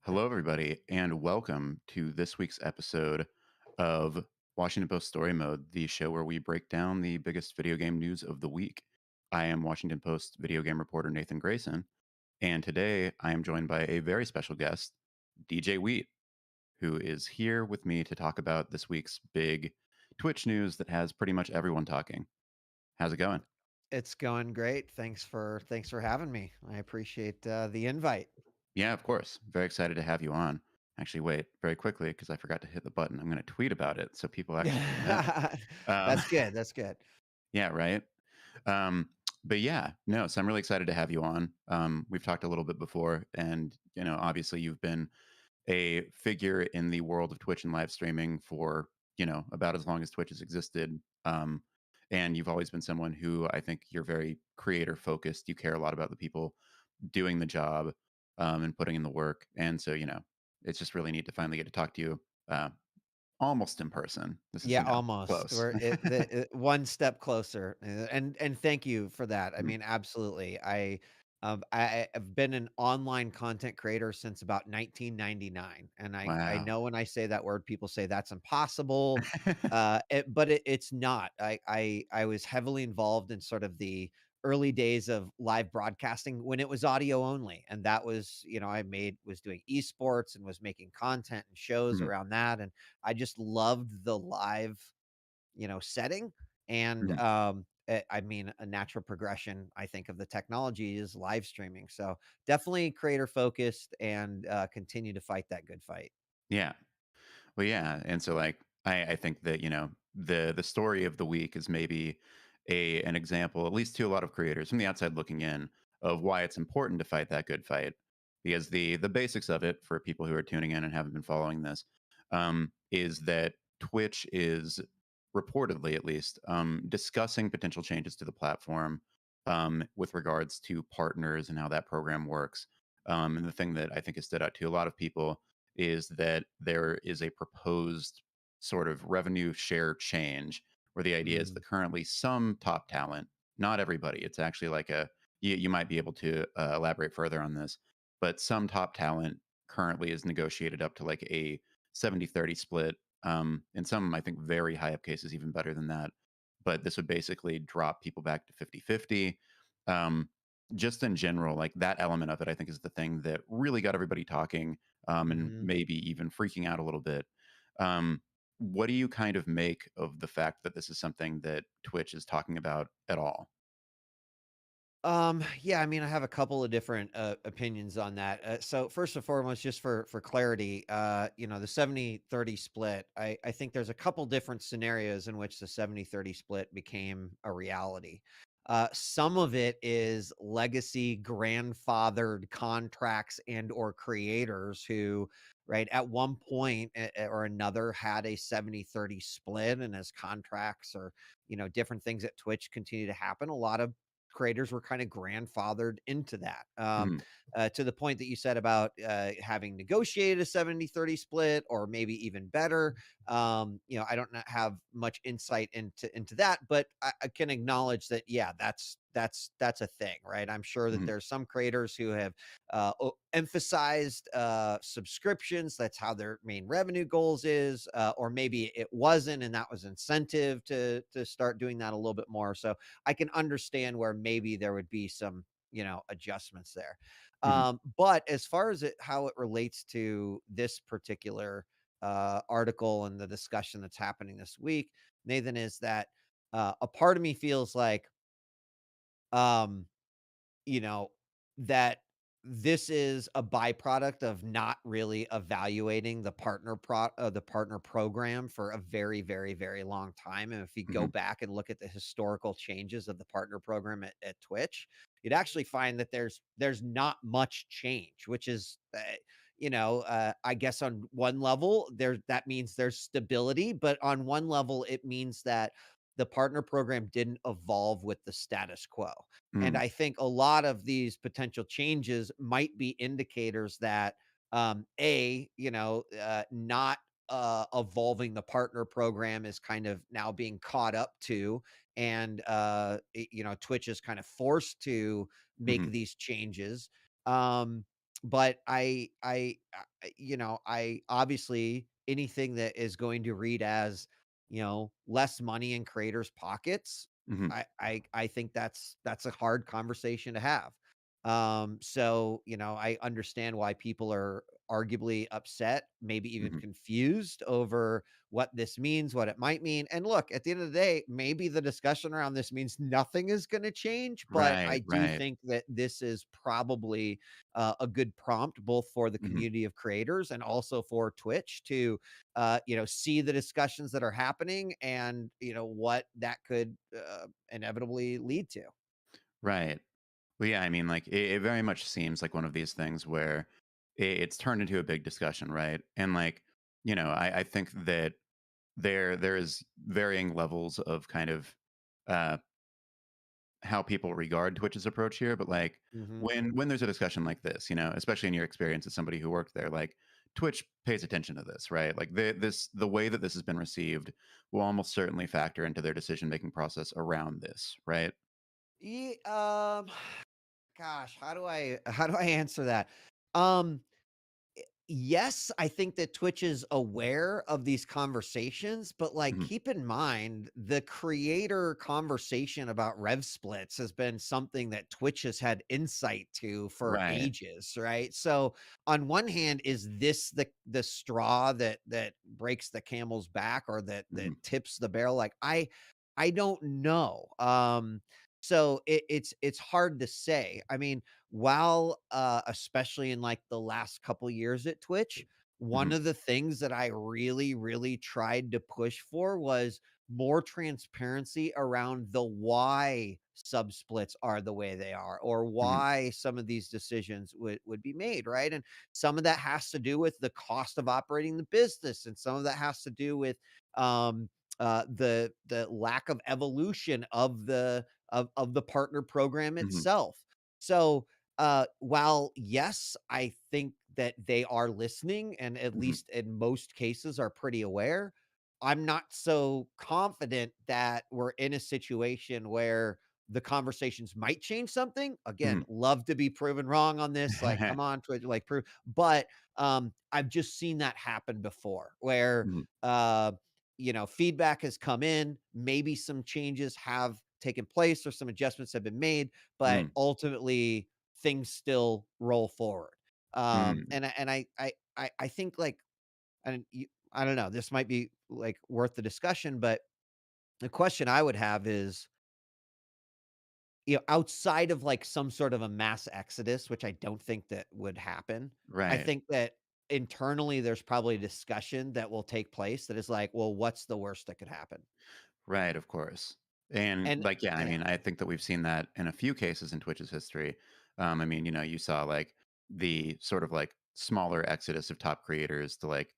Hello, everybody, and welcome to this week's episode of Washington Post Story Mode, the show where we break down the biggest video game news of the week. I am Washington Post video game reporter Nathan Grayson, and today I am joined by a very special guest, djWHEAT, who is here with me to talk about this week's big Twitch news that has pretty much everyone talking. How's it going? It's going great. Thanks for having me. I appreciate the invite. Yeah, of course. Very excited to have you on. Actually, wait, very quickly, because I forgot to hit the button. I'm going to tweet about it so people actually know. Um, That's good. That's good. yeah, right. Um, but yeah, no, so I'm really excited to have you on. We've talked a little bit before, and obviously you've been a figure in the world of Twitch and live streaming for about as long as Twitch has existed. And you've always been someone who I think you're very creator focused. You care a lot about the people doing the job and putting in the work, and so it's just really neat to finally get to talk to you uh, almost in person. This is Yeah, almost. close. One step closer, and thank you for that. I Mhm. mean, absolutely. Have been an online content creator since about 1999, and I Wow. know when I say that word, people say that's impossible, it's not. I was heavily involved in sort of the early days of live broadcasting when it was audio only, and that was I made was doing esports and was making content and shows Mhm, around that, and I just loved the live, setting. And mhm. I mean, a natural progression, I think, of the technology is live streaming. So definitely creator focused and continue to fight that good fight. Yeah. Well, yeah, and so like I think that the story of the week is maybe a an example, at least to a lot of creators from the outside looking in, of why it's important to fight that good fight. Because the basics of it for people who are tuning in and haven't been following this is that Twitch is reportedly, at least, discussing potential changes to the platform with regards to partners and how that program works. And the thing that I think has stood out to a lot of people is that there is a proposed sort of revenue share change where the idea is Mm, that currently some top talent, not everybody, it's actually like you might be able to elaborate further on this, but some top talent currently is negotiated up to like a 70-30 split. In some, I think, very high up cases, even better than that. But this would basically drop people back to 50-50. Um, just in general, like that element of it, I think is the thing that really got everybody talking and mhm. maybe even freaking out a little bit. Um, what do you kind of make of the fact that this is something that Twitch is talking about at all? Yeah, I mean, I have a couple of different opinions on that. So first and foremost, just for clarity, the 70-30 split, I think there's a couple different scenarios in which the 70-30 split became a reality. Some of it is legacy grandfathered contracts and or creators who, right, at one point or another had a 70-30 split, and as contracts or, different things at Twitch continue to happen, a lot of creators were kind of grandfathered into that, Mhm, to the point that you said about having negotiated a 70-30 split or maybe even better. I don't have much insight into that, but I can acknowledge that, yeah, that's a thing, right? I'm sure that mhm, there's some creators who have emphasized subscriptions. That's how their main revenue goals is, or maybe it wasn't, and that was incentive to start doing that a little bit more. So I can understand where maybe there would be some, adjustments there. mhm, But as far as how it relates to this particular article and the discussion that's happening this week, Nathan, is that a part of me feels like, um, you know, that this is a byproduct of not really evaluating the partner program for a very, very, very long time. And if you go mhm, back and look at the historical changes of the partner program at Twitch, you'd actually find that there's not much change, which is I guess on one level that means there's stability, but on one level it means that the partner program didn't evolve with the status quo. And mhm, I think a lot of these potential changes might be indicators that, not evolving the partner program is kind of now being caught up to, and Twitch is kind of forced to make mhm, these changes. Um, but I obviously anything that is going to read as, less money in creators' pockets, Mhm. I think that's a hard conversation to have. So, I understand why people are arguably upset, maybe even Mhm. confused over what this means, what it might mean. And look, at the end of the day, maybe the discussion around this means nothing is going to change, but Right, I do right. think that this is probably a good prompt both for the Mhm. community of creators and also for Twitch to, see the discussions that are happening and, what that could inevitably lead to. Right. Well, yeah, I mean, like, it very much seems like one of these things where it's turned into a big discussion, right? And, like, I think that there is varying levels of kind of, uh how people regard Twitch's approach here, but, like, Hmm. when there's a discussion like this, especially in your experience as somebody who worked there, like, Twitch pays attention to this, right? Like, the way that this has been received will almost certainly factor into their decision-making process around this, right? Yeah, gosh, how do I answer that? Um, Yes, I think that Twitch is aware of these conversations, but, like, Mhm. keep in mind, the creator conversation about rev splits has been something that Twitch has had insight to for Right. ages, right? So, on one hand, is this the straw that breaks the camel's back or that Mhm. tips the barrel? Like, I don't know. So it's hard to say. I mean, while, especially in, like, the last couple years at Twitch, one Mhm. of the things that I really, really tried to push for was more transparency around the why sub splits are the way they are, or Mhm. why some of these decisions would be made, right? And some of that has to do with the cost of operating the business, and some of that has to do with, um, the lack of evolution of the partner program Mhm. itself. So, while yes, I think that they are listening and at Mhm. least in most cases are pretty aware, I'm not so confident that we're in a situation where the conversations might change something. Again, Mhm. love to be proven wrong on this. Like, come on, Twitch, like prove. But I've just seen that happen before where Mhm. uh feedback has come in, maybe some changes have taken place or some adjustments have been made, but Mhm. ultimately things still roll forward. Mhm. And I think, like, I don't know, this might be like worth the discussion, but the question I would have is, outside of like some sort of a mass exodus, which I don't think that would happen, I Right. think that internally there's probably a discussion that will take place that is like, well, what's the worst that could happen? Right, of course. And, And like, yeah, I yeah. mean, I think that we've seen that in a few cases in Twitch's history. I mean, you saw, like, the sort of, like, smaller exodus of top creators to, like,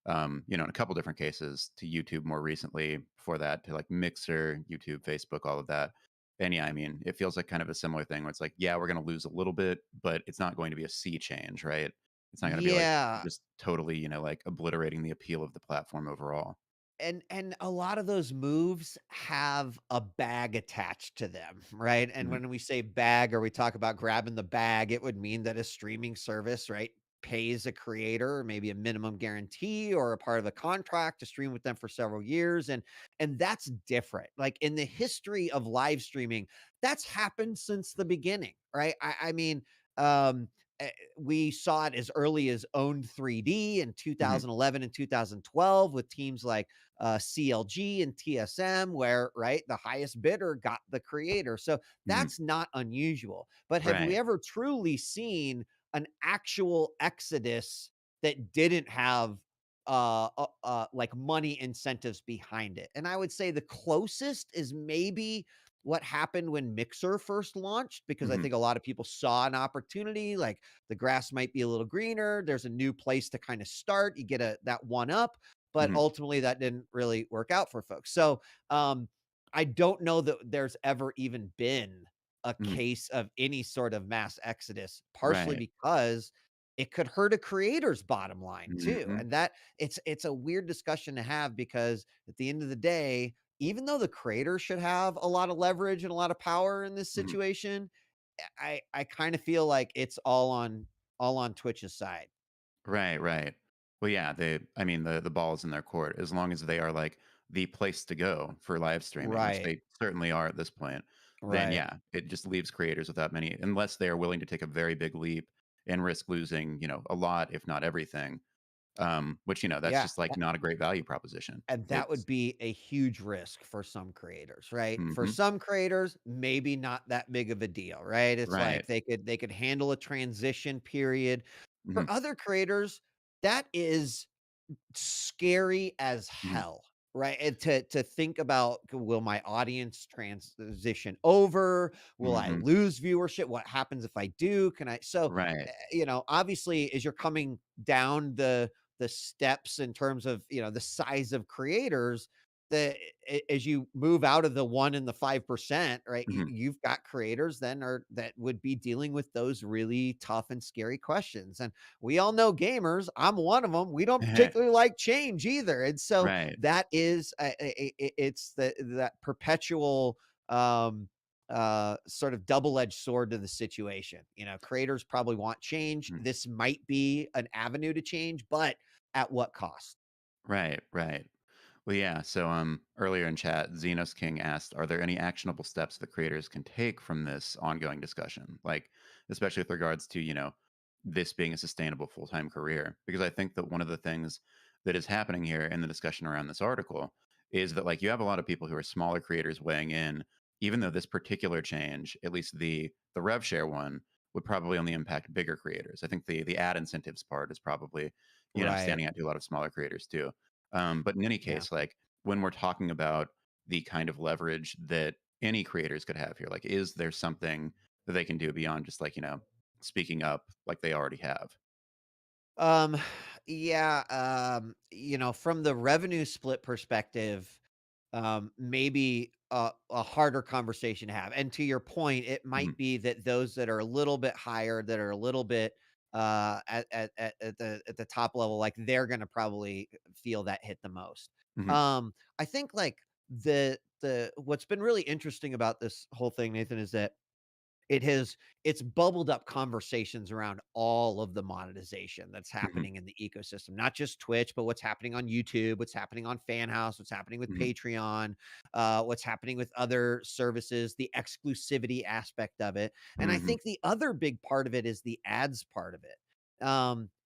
in a couple different cases to YouTube more recently, before that to, like, Mixer, YouTube, Facebook, all of that. And, yeah, I mean, it feels like kind of a similar thing where it's like, yeah, we're gonna lose a little bit, but it's not going to be a sea change, right? It's not gonna be, like, Yeah. just totally, like, obliterating the appeal of the platform overall. And a lot of those moves have a bag attached to them, right? And Mhm. when we say bag or we talk about grabbing the bag, it would mean that a streaming service, right, pays a creator maybe a minimum guarantee or a part of a contract to stream with them for several years, and that's different. Like, in the history of live streaming, that's happened since the beginning, right? I mean, um eh, we saw it as early as Owned 3D in Mhm. 2011 and 2012 with teams like CLG and TSM, where, right, the highest bidder got the creator. So Mhm. that's not unusual. But have we Right. ever truly seen an actual exodus that didn't have like money incentives behind it? And I would say the closest is maybe what happened when Mixer first launched, because I Mhm. think a lot of people saw an opportunity, like the grass might be a little greener, there's a new place to kind of start, you get a that one up, but Mhm. ultimately that didn't really work out for folks. So, I don't know that there's ever even been a Mhm. case of any sort of mass exodus, partially Right. because it could hurt a creator's bottom line too. Mhm. And that it's a weird discussion to have because at the end of the day, even though the creator should have a lot of leverage and a lot of power in this Mhm. situation, I kind of feel like it's all on Twitch's side. Right, right. Well, yeah, I mean, the ball's in their court as long as they are, like, the place to go for live streaming, which Right. they certainly are at this point, then, Right. yeah, it just leaves creators without many unless they are willing to take a very big leap and risk losing, a lot, if not everything, which, that's Yeah. just, like, not a great value proposition. And that would It's be a huge risk for some creators, right? For Mhm. some creators, maybe not that big of a deal, right? It's Right. like they could handle a transition period. For Mhm. other creators, that is scary as Mhm. hell, right? And to think about, will my audience transition over? Will I Mhm. lose viewership? What happens if I do? Can I? So, Right. obviously, as you're coming down the steps in terms of the size of creators, as you move out of the 1 and the 5%, right, Mhm. you've got creators then are that would be dealing with those really tough and scary questions. And we all know gamers, I'm one of them, we don't particularly like change either. And so Right. that is it's that perpetual sort of double-edged sword to the situation. Creators probably want change. Mhm. This might be an avenue to change, but at what cost? Right, right. Well, yeah. So, earlier in chat, Xenos King asked, "Are there any actionable steps that creators can take from this ongoing discussion, like especially with regards to this being a sustainable full time career?" Because I think that one of the things that is happening here in the discussion around this article is that like you have a lot of people who are smaller creators weighing in, even though this particular change, at least the rev share one, would probably only impact bigger creators. I think the ad incentives part is probably Right. standing out to a lot of smaller creators too. But in any Yeah. case, like when we're talking about the kind of leverage that any creators could have here, like, is there something that they can do beyond just like, speaking up like they already have? Um, yeah, from the revenue split perspective, maybe a harder conversation to have. And to your point, it Mhm, might be that those that are a little bit higher, that are a little bit at the top level, like they're gonna probably feel that hit the most. mhm, I think like the what's been really interesting about this whole thing, Nathan, is that it's bubbled up conversations around all of the monetization that's mhm, happening in the ecosystem, not just Twitch, but what's happening on YouTube, what's happening on Fan House, what's happening with mhm, Patreon, what's happening with other services, the exclusivity aspect of it. And I mhm, think the other big part of it is the ads part of it.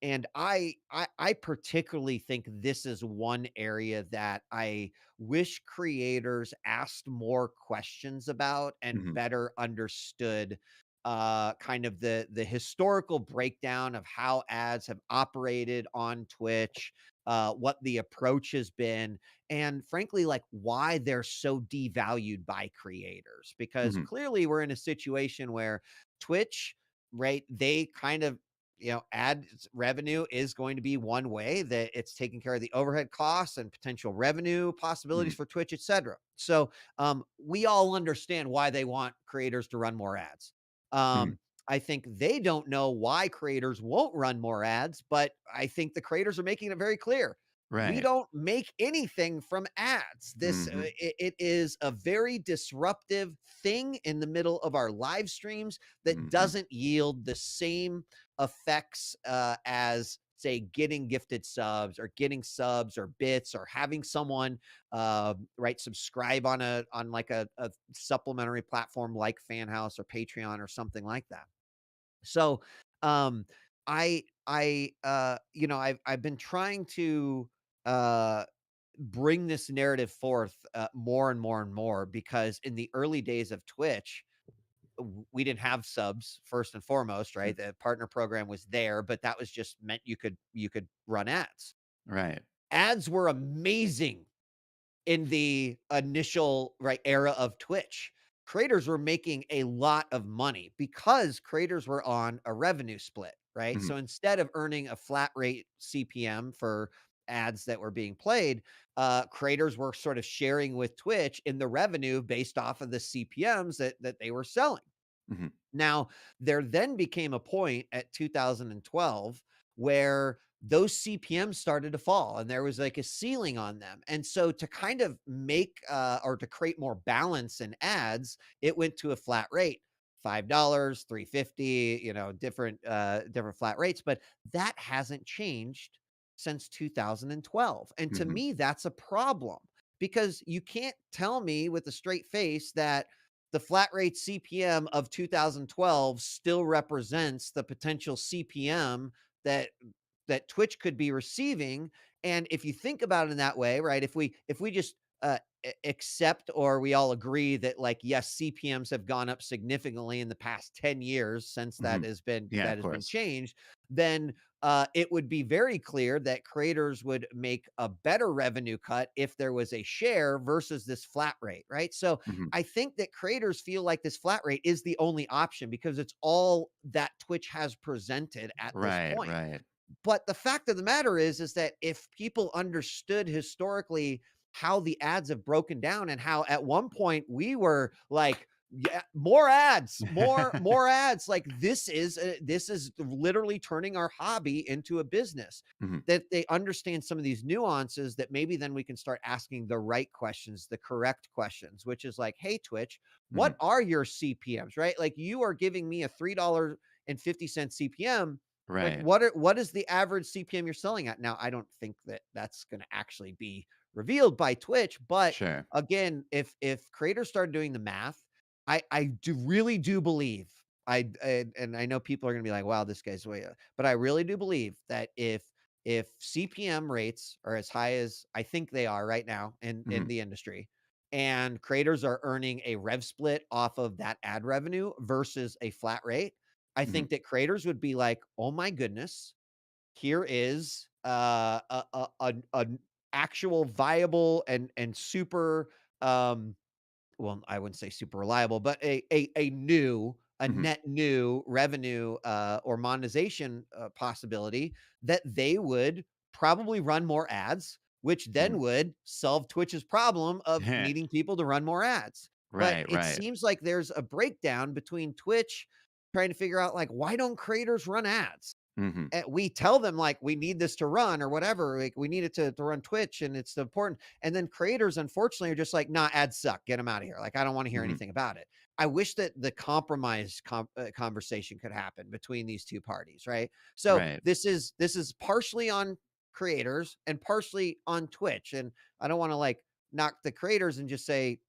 And I particularly think this is one area that I wish creators asked more questions about and mhm, better understood kind of the historical breakdown of how ads have operated on Twitch, what the approach has been, and frankly, like why they're so devalued by creators. Because mhm, clearly, we're in a situation where Twitch, right? They kind of ad revenue is going to be one way that it's taking care of the overhead costs and potential revenue possibilities mhm, for Twitch, etc. So we all understand why they want creators to run more ads. mhm. Um, I think they don't know why creators won't run more ads, but I think the creators are making it very clear. We Right. don't make anything from ads. Mhm, It is a very disruptive thing in the middle of our live streams that mhm, doesn't yield the same effects as say getting gifted subs or getting subs or bits or having someone right subscribe on like a supplementary platform like Fan House or Patreon or something like that. So um I've been trying to uh bring this narrative forth more and more and more, because in the early days of Twitch, we didn't have subs first and foremost, mhm. right? The partner program was there, but that was just meant you could run ads. Right. Ads were amazing in the initial right era of Twitch. Creators were making a lot of money because creators were on a revenue split, right? Mhm, So instead of earning a flat rate CPM for ads that were being played, creators were sort of sharing with Twitch in the revenue based off of the CPMs that they were selling. mhm, Now, there then became a point at 2012 where those CPMs started to fall and there was like a ceiling on them. And so to kind of make or to create more balance in ads, it went to a flat rate. $5, 350, different flat rates, but that hasn't changed since 2012. And to Mhm. me, that's a problem because you can't tell me with a straight face that the flat rate CPM of 2012 still represents the potential CPM that Twitch could be receiving. And if you think about it in that way, right? If we just accept, or we all agree that, like, yes, CPMs have gone up significantly in the past 10 years since Mhm. Yeah, that of has been course. changed, then it would be very clear that creators would make a better revenue cut if there was a share versus this flat rate, right? So Mhm. I think that creators feel like this flat rate is the only option because it's all that Twitch has presented at this Right, point. right. But the fact of the matter is that if people understood historically how the ads have broken down, and how at one point we were like, yeah, more ads, more ads, like this is literally turning our hobby into a business. Mhm. That they understand some of these nuances, that maybe then we can start asking the right questions, the correct questions, which is like, hey, Twitch, what Mhm. are your CPMs, right? Like, you are giving me a $3.50 CPM. Like, Right. what is the average CPM you're selling at? Now, I don't think that that's going to actually be revealed by Twitch, but Sure. again, if creators started doing the math, I do really do believe, and I know people are going to be like, wow, this guy's way, but I really do believe that if CPM rates are as high as I think they are right now in Mhm. the industry, and creators are earning a rev split off of that ad revenue versus a flat rate, I Mhm. think that creators would be like, "Oh my goodness, here is an actual viable and super, um well, I wouldn't say super reliable, but a Mhm. net new revenue, or monetization, possibility that they would probably run more ads, which then Mhm. would solve Twitch's problem of needing people to run more ads. But Right, it right. seems like there's a breakdown between Twitch trying to figure out, like, why don't creators run ads? Mhm. And we tell them, like, we need this to run or whatever, like, we need it to run Twitch and it's important. And then creators, unfortunately, are just like, nah, ads suck. Get them out of here. Like, I don't want to hear Mhm. anything about it. I wish that the conversation could happen between these two parties, right? So Right. this is partially on creators and partially on Twitch. And I don't want to, like, knock the creators and just say,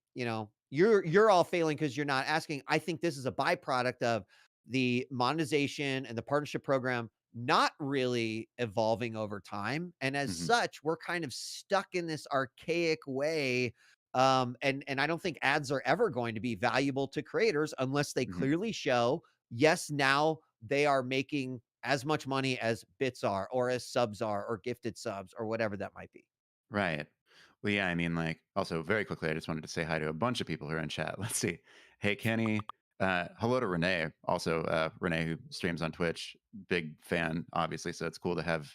you're all failing because you're not asking. I think this is a byproduct of the monetization and the partnership program not really evolving over time. And as Mhm. such, we're kind of stuck in this archaic way. And I don't think ads are ever going to be valuable to creators unless they Mhm. clearly show, yes, now they are making as much money as bits are, or as subs are, or gifted subs, or whatever that might be. Right. Well, yeah, I mean, like, also very quickly, I just wanted to say hi to a bunch of people who are in chat. Let's see. Hey, Kenny. Hello to Renee. Also, Renee, who streams on Twitch. Big fan, obviously. So it's cool to have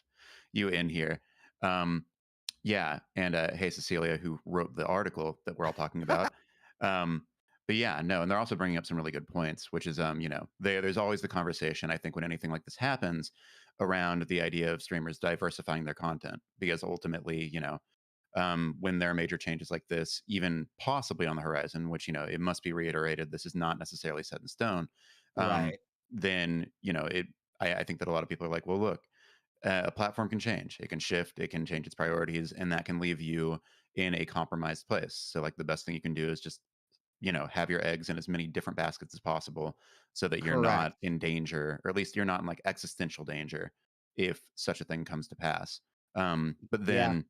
you in here. Um, yeah. And hey, Cecilia, who wrote the article that we're all talking about. Um, but yeah, no. And they're also bringing up some really good points, which is, there's always the conversation, I think, when anything like this happens around the idea of streamers diversifying their content, because ultimately, when there are major changes like this, even possibly on the horizon, which, it must be reiterated, this is not necessarily set in stone, um, Right. then, I think that a lot of people are like, well, look, a platform can change, it can shift, it can change its priorities, and that can leave you in a compromised place. So, like, the best thing you can do is just, have your eggs in as many different baskets as possible so that you're not Correct. in danger, or at least you're not in like existential danger if such a thing comes to pass. But Yeah. then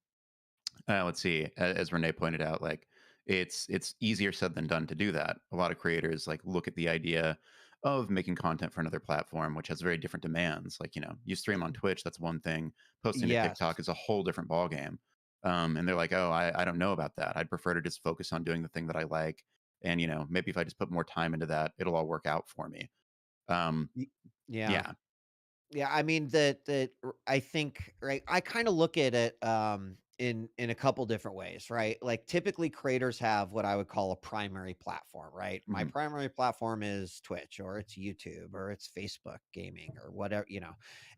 let's see. As Renee pointed out, like it's easier said than done to do that. A lot of creators like look at the idea of making content for another platform, which has very different demands. Like you stream on Twitch, that's one thing. Posting to Yes. TikTok is a whole different ballgame. And they're like, oh, I don't know about that. I'd prefer to just focus on doing the thing that I like, and maybe if I just put more time into that, it'll all work out for me. Um, Y- Yeah. yeah. Yeah, I mean I think, right, I kind of look at it in a couple different ways, right? Like, typically creators have what I would call a primary platform, right? My Hmm. primary platform is Twitch, or it's YouTube, or it's Facebook gaming, or whatever.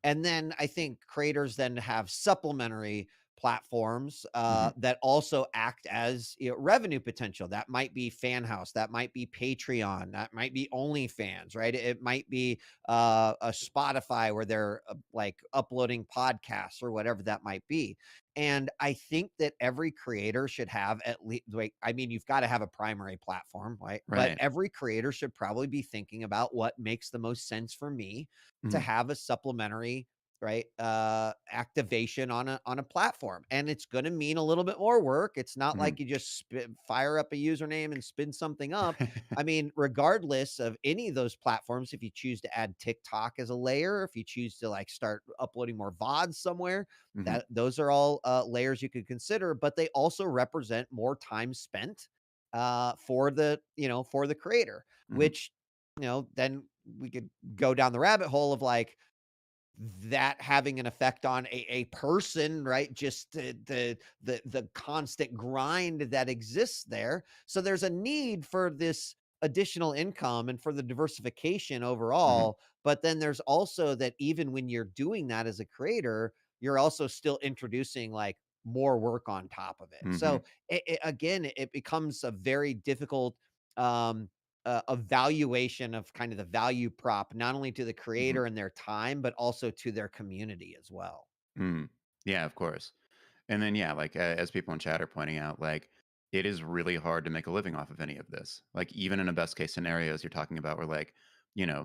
And then I think creators then have supplementary platforms Mhm. that also act as, revenue potential. That might be Fan House, that might be Patreon, that might be OnlyFans, right? It might be a Spotify where they're like uploading podcasts or whatever that might be. And I think that every creator should have at least, like, I mean, you've got to have a primary platform, right? But Right. every creator should probably be thinking about what makes the most sense for me to Mhm. have a supplementary, right, activation on a platform. And it's going to mean a little bit more work. It's not Mhm. like you just fire up a username and spin something up. I mean, regardless of any of those platforms, if you choose to add TikTok as a layer, if you choose to like start uploading more VODs somewhere, Mhm. that those are all layers you could consider, but they also represent more time spent for the, for the creator, Mhm. which, then we could go down the rabbit hole of like that having an effect on a person, right? Just the constant grind that exists there. So there's a need for this additional income and for the diversification Mhm. overall. But then there's also that even when you're doing that as a creator, you're also still introducing like more work on top of it. Mhm. So again, it becomes a very difficult um evaluation of kind of the value prop, not only to the Mhm. creator and their time, but also to their community as well. Mm. Yeah, of course. And then, yeah, like as people in chat are pointing out, like it is really hard to make a living off of any of this. Like even in a best case scenarios you're talking about, where like,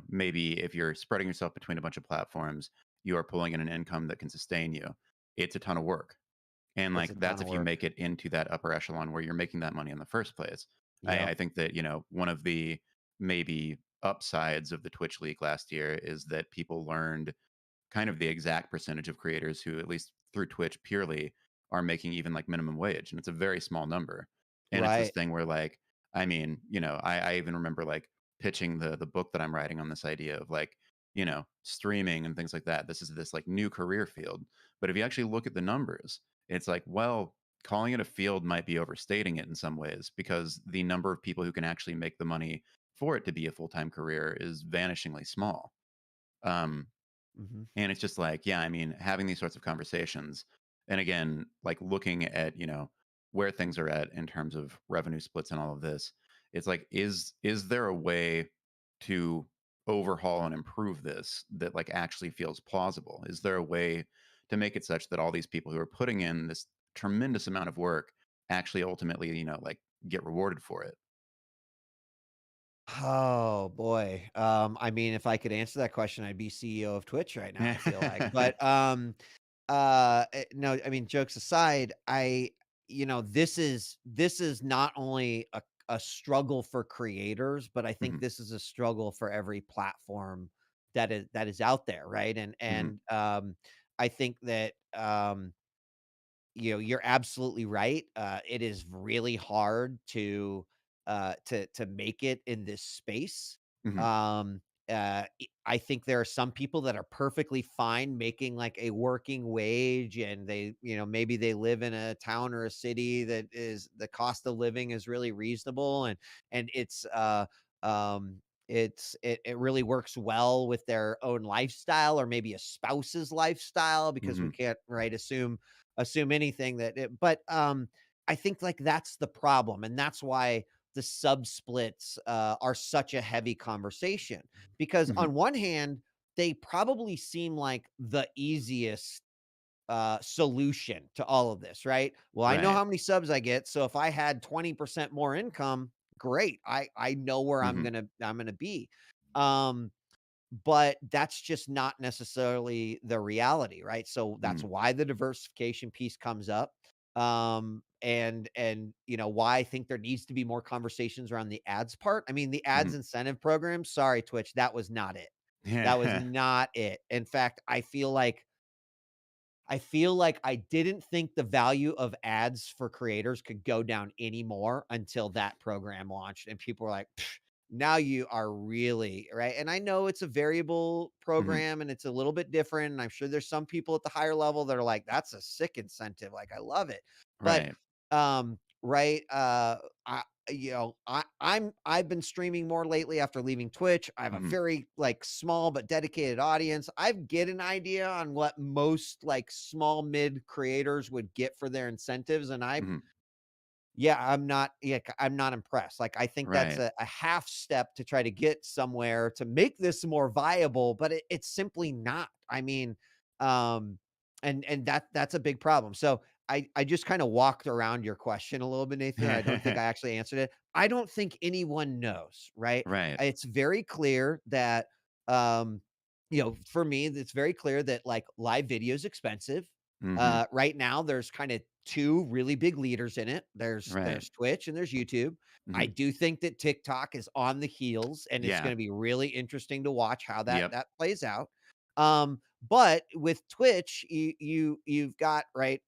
maybe if you're spreading yourself between a bunch of platforms, you are pulling in an income that can sustain you. It's a ton of work. And It's like a ton that's of if you work. make it into that upper echelon where you're making that money in the first place. I Yep. think that, one of the maybe upsides of the Twitch leak last year is that people learned kind of the exact percentage of creators who, at least through Twitch purely, are making even like minimum wage. And it's a very small number. And it's this Right. thing where like, I mean, I even remember like pitching the book that I'm writing on this idea of like, streaming and things like that. This is this like new career field. But if you actually look at the numbers, it's like, well, calling it a field might be overstating it in some ways because the number of people who can actually make the money for it to be a full-time career is vanishingly small. Um, Mhm. and it's just like, yeah, I mean, having these sorts of conversations, and again, like looking at, where things are at in terms of revenue splits and all of this, it's like, is there a way to overhaul and improve this that like actually feels plausible? Is there a way to make it such that all these people who are putting in this tremendous amount of work actually ultimately, like get rewarded for it? Oh boy. I mean, if I could answer that question, I'd be CEO of Twitch right now, I feel like. But no, I mean, jokes aside, this is not only a struggle for creators, but I think Mhm. this is a struggle for every platform that is out there, right? And Mhm. I think that you're absolutely right. It is really hard to make it in this space. Mhm. Um, I think there are some people that are perfectly fine making like a working wage, and they, maybe they live in a town or a city that is the cost of living is really reasonable, and um it really works well with their own lifestyle or maybe a spouse's lifestyle because we Mhm. can't, right, assume anything that but I think like that's the problem, and that's why the sub splits are such a heavy conversation, because Mhm. on one hand they probably seem like the easiest solution to all of this, right? Well, I know Right. how many subs I get, so if I had 20% more income, great. I know where Mhm. I'm gonna be. Um but that's just not necessarily the reality, right? So that's Mhm. why the diversification piece comes up. And why I think there needs to be more conversations around the ads part. I mean, the ads Mhm. incentive program, sorry, Twitch, that was not it. That was Yeah. not it. In fact, I feel like I didn't think the value of ads for creators could go down anymore until that program launched, and people were like, "Psh, now you are really right." And I know it's a variable Mhm. program and it's a little bit different. And I'm sure there's some people at the higher level that are like, "That's a sick incentive. Like, I love it." But Right. right, I've been streaming more lately after leaving Twitch. I have a Mhm. very like small but dedicated audience. I get an idea on what most like small mid creators would get for their incentives, and Mhm. I'm not impressed. Like, I think that's Right. a half step to try to get somewhere to make this more viable, but it's simply not. I mean, um, and that's a big problem. So I just kind of walked around your question a little bit, Nathan. I don't think I actually answered it. I don't think anyone knows, right? Right. It's very clear that um, for me, it's very clear that like live video is expensive. Mhm. Right now, there's kind of two really big leaders in it. Right. There's Twitch and there's YouTube. I Mhm. do think that TikTok is on the heels, and it's Yeah. going to be really interesting to watch how Yep. that plays out. But with Twitch, you've got right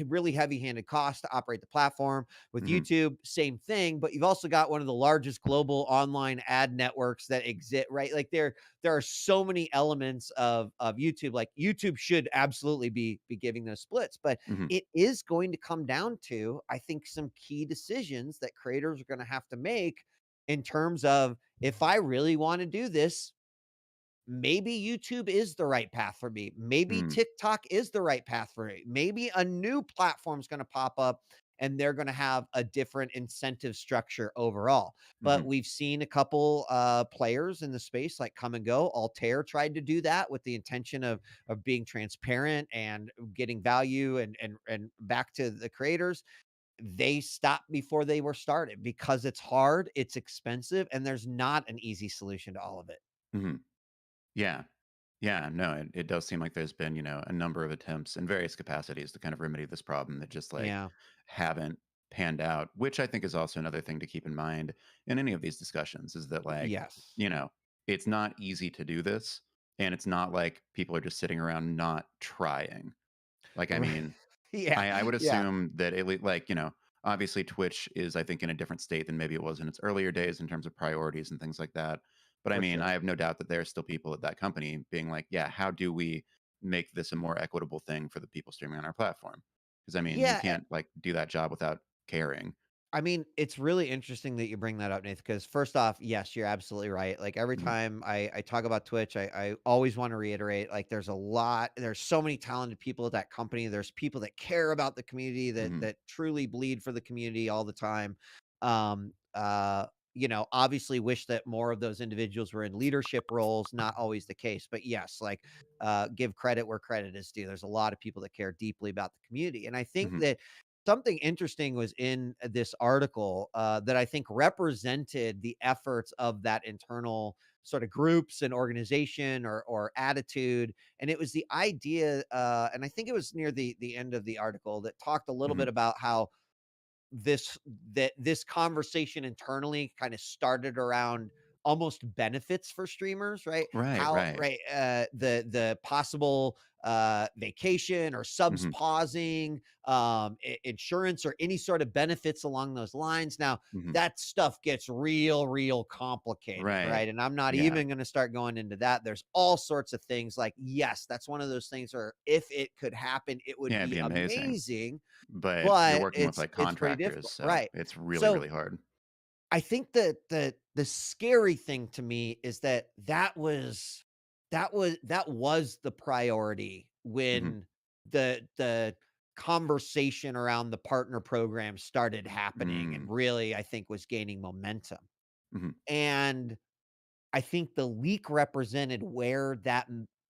really heavy-handed costs to operate the platform. With Mhm. YouTube, same thing, but you've also got one of the largest global online ad networks that exist, right? Like there are so many elements of YouTube. Like YouTube should absolutely be giving those splits, but Mhm. it is going to come down to, I think, some key decisions that creators are going to have to make in terms of if I really want to do this, maybe YouTube is the right path for me. Maybe Mhm. TikTok is the right path for me. Maybe a new platform is going to pop up and they're going to have a different incentive structure overall. But Mhm. we've seen a couple players in the space like come and go. Altair tried to do that with the intention of being transparent and getting value and back to the creators. They stopped before they were started because it's hard, it's expensive, and there's not an easy solution to all of it. Mhm. Yeah. Yeah, no, it does seem like there's been, a number of attempts in various capacities to kind of remedy this problem that just like Yeah. haven't panned out, which I think is also another thing to keep in mind in any of these discussions is that like, Yes. you know, it's not easy to do this and it's not like people are just sitting around not trying. Like I Right. mean, Yeah. I would Yeah. assume that like, obviously Twitch is, I think, in a different state than maybe it was in its earlier days in terms of priorities and things like that. But I For mean, I sure. have no doubt that there are still people at that company being like, yeah, how do we make this a more equitable thing for the people streaming on our platform? Because I mean, you Yeah, can't like do that job without caring. I mean, it's really interesting that you bring that up, Nathan, because first off, yes, you're absolutely right. Like every Mhm. time I talk about Twitch, I always want to reiterate, like there's so many talented people at that company. There's people that care about the community, Mhm. that truly bleed for the community all the time. Um, uh, obviously wish that more of those individuals were in leadership roles, not always the case. But yes, like give credit where credit is due. There's a lot of people that care deeply about the community. And I think Mhm. that something interesting was in this article that I think represented the efforts of that internal sort of groups and organization or attitude. And it was the idea, and I think it was near the end of the article that talked a little Mhm. bit about how this this conversation internally kind of started around almost benefits for streamers, right? Right, How right. right the possible vacation or subs Mhm. pausing, insurance or any sort of benefits along those lines. Now, Mhm. that stuff gets real complicated, Right. right? And I'm not Yeah. even going to start going into that. There's all sorts of things like yes, that's one of those things where if it could happen, it would Yeah, it'd be be amazing. amazing, But you're but working with like it's pretty contractors, difficult, so right? it's really, So, really hard. I think that the scary thing to me is that that was the priority Mhm. when the conversation around the partner program started happening and Mm. really, I think, was gaining momentum. Mhm. And I think the leak represented where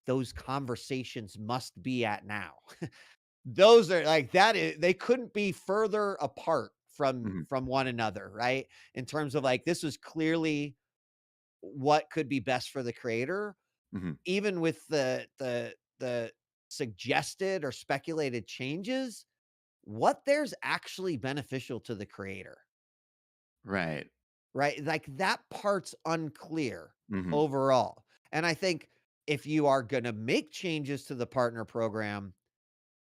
those conversations must be at now. Those are like that is they couldn't be further apart Mhm. from one another, right? In terms of like this was clearly what could be best for the creator, Mhm. even with the suggested or speculated changes, what there's actually beneficial to the creator, Right. right? Like that part's unclear Mhm. overall. And I think if you are going to make changes to the partner program,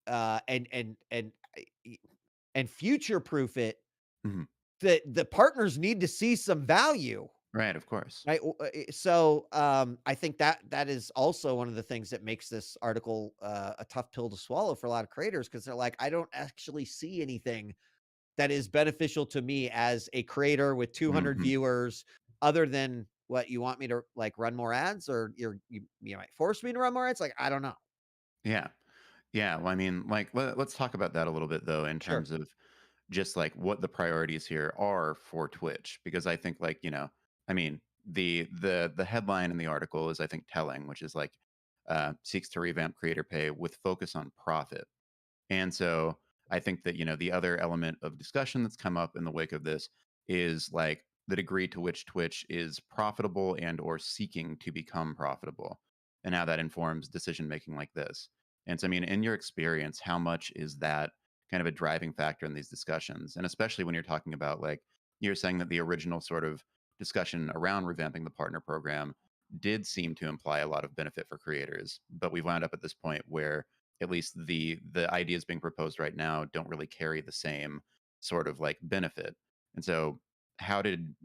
and future proof it, Mhm. the partners need to see some value, Right, of course. right? So, I think that is also one of the things that makes this article, a tough pill to swallow for a lot of creators because 'cause they're like, "I don't actually see anything that is beneficial to me as a creator with 200 Mhm. viewers, other than what you want me to like run more ads, or you might force me to run more ads? Like, I don't know. Yeah. Yeah, well, I mean, like, let's talk about that a little bit though, in Sure. terms of just like what the priorities here are for Twitch, because I think like, I mean, the headline in the article is I think telling, which is like seeks to revamp creator pay with focus on profit. And so I think that, the other element of discussion that's come up in the wake of this is like the degree to which Twitch is profitable and or seeking to become profitable, and how that informs decision making like this. And so, I mean, in your experience, how much is that kind of a driving factor in these discussions? And especially when you're talking about like you're saying that the original sort of discussion around revamping the partner program did seem to imply a lot of benefit for creators, but we've wound up at this point where at least the ideas being proposed right now don't really carry the same sort of like benefit. And so how did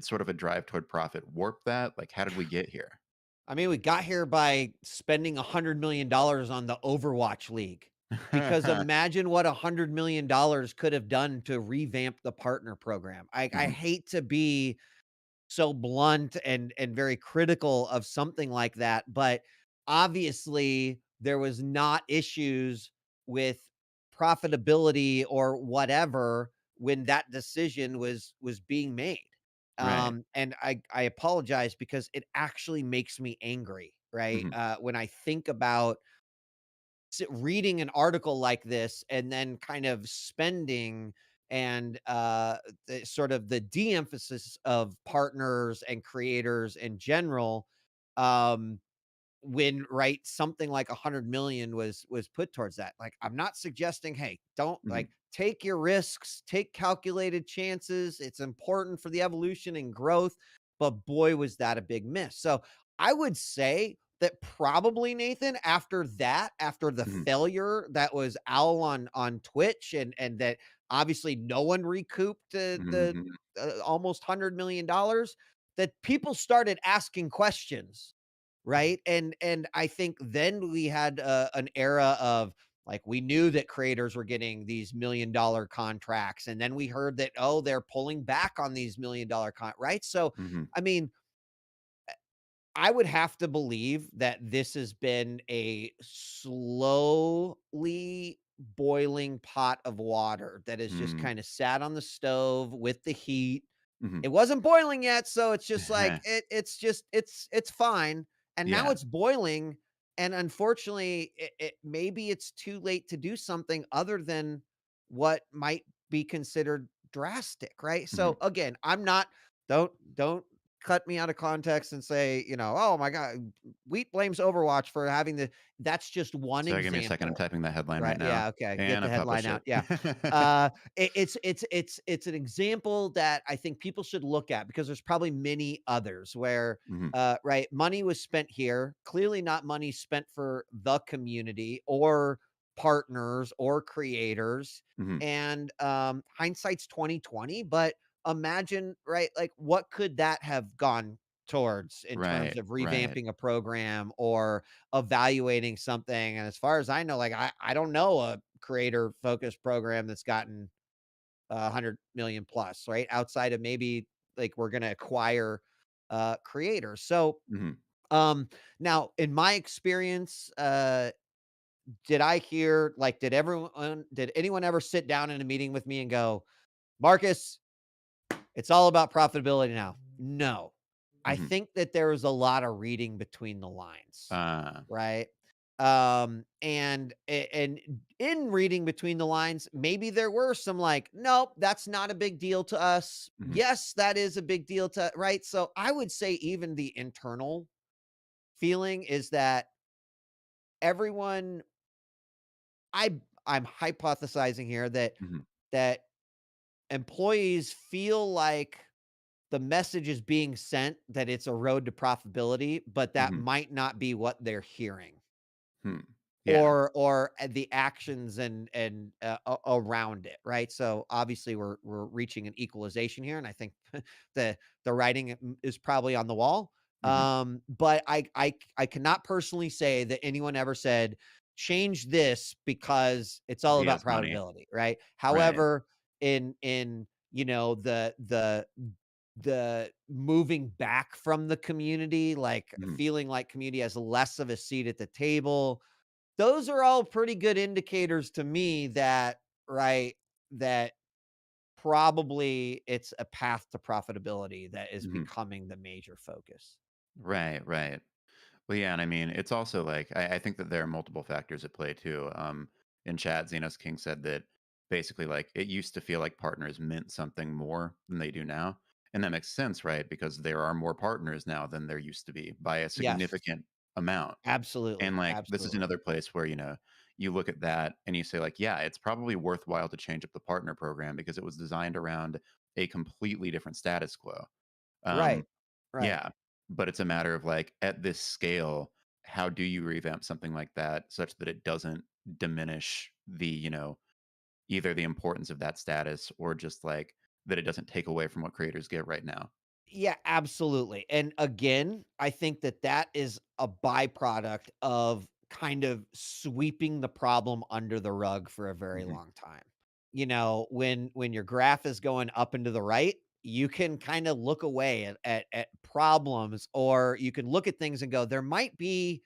sort of a drive toward profit warp that? Like how did we get here? I mean, we got here by spending $100 million on the Overwatch League. Because imagine what $100 million could have done to revamp the partner program. I Mhm. hate to be so blunt and very critical of something like that, but obviously there was not issues with profitability or whatever when that decision was being made. Right. And I apologize because it actually makes me angry, right? Mhm. When I think about reading an article like this and then kind of spending and sort of the de-emphasis of partners and creators in general, um when, right, something like 100 million was put towards that. Like, I'm not suggesting, hey, don't, Mhm. like, take your risks, take calculated chances. It's important for the evolution and growth, but boy, was that a big miss. So I would say that probably, Nathan, after that, after the Mhm. failure that was Owl on Twitch, and that obviously no one recouped the Mhm. almost $100 million, that people started asking questions, right? And I think then we had an era of, like, we knew that creators were getting these $1 million contracts, and then we heard that, oh, they're pulling back on these $1 million right? So Mhm. I mean, I would have to believe that this has been a slowly boiling pot of water that has just Mhm. kind of sat on the stove with the heat. Mhm. It wasn't boiling yet, so it's just like Mhm. it's just it's fine. And now Yeah. it's boiling, and unfortunately, maybe it's too late to do something other than what might be considered drastic, right? Mhm. So again, I'm not, don't cut me out of context and say, oh my god, Wheat blames Overwatch for having the, that's just one So give me a second. I'm example. typing that headline Right, right now yeah, okay, get and the I headline publish out, it. yeah. It's an example that I think people should look at, because there's probably many others where, Mhm. right, money was spent here, clearly not money spent for the community or partners or creators, Mhm. and, hindsight's 2020, but imagine, right, like, what could that have gone towards in terms Right. of Right. revamping a program or evaluating something? And as far as I know, like, I don't know a creator focused program that's gotten 100 million plus, right? Outside of maybe, like, we're going to acquire creators. So, Mhm. um now in my experience, did I hear, like, did anyone ever sit down in a meeting with me and go, "Marcus, it's all about profitability now"? No. I Mhm. think that there was a lot of reading between the lines, Uh, right? And in reading between the lines, maybe there were some, like, nope, that's not a big deal to us. mhm. Yes, that is a big deal to, right? So I would say even the internal feeling is that everyone, I I'm hypothesizing here that Mhm. that employees feel like the message is being sent that it's a road to profitability, but that Mhm. might not be what they're hearing. Hmm. Yeah. Or the actions and around it, right? So obviously we're reaching an equalization here, and I think the the writing is probably on the wall. Mhm. But I cannot personally say that anyone ever said change this because it's all He about has money. profitability, right? Right. However, in the moving back from the community, like Mhm. feeling like community has less of a seat at the table. Those are all pretty good indicators to me that, right, that probably it's a path to profitability that is Mhm. becoming the major focus. Right, right. Well, yeah, and I mean, it's also like I think that there are multiple factors at play too. In chat, Xenos King said that basically, like, it used to feel like partners meant something more than they do now, and that makes sense, right? Because there are more partners now than there used to be by a Yes, significant amount. And absolutely, like, this is absolutely. another place where you look at that and you say, like, yeah, it's probably worthwhile to change up the partner program because it was designed around a completely different status quo. Right, Um, right. yeah, but it's a matter of, like, at this scale, how do you revamp something like that such that it doesn't diminish either the importance of that status or just, like, that it doesn't take away from what creators get right now? Yeah, absolutely. And again, I think that that is a byproduct of kind of sweeping the problem under the rug for a very Mhm, long time. When your graph is going up and to the right, you can kind of look away at problems, or you can look at things and go, there might be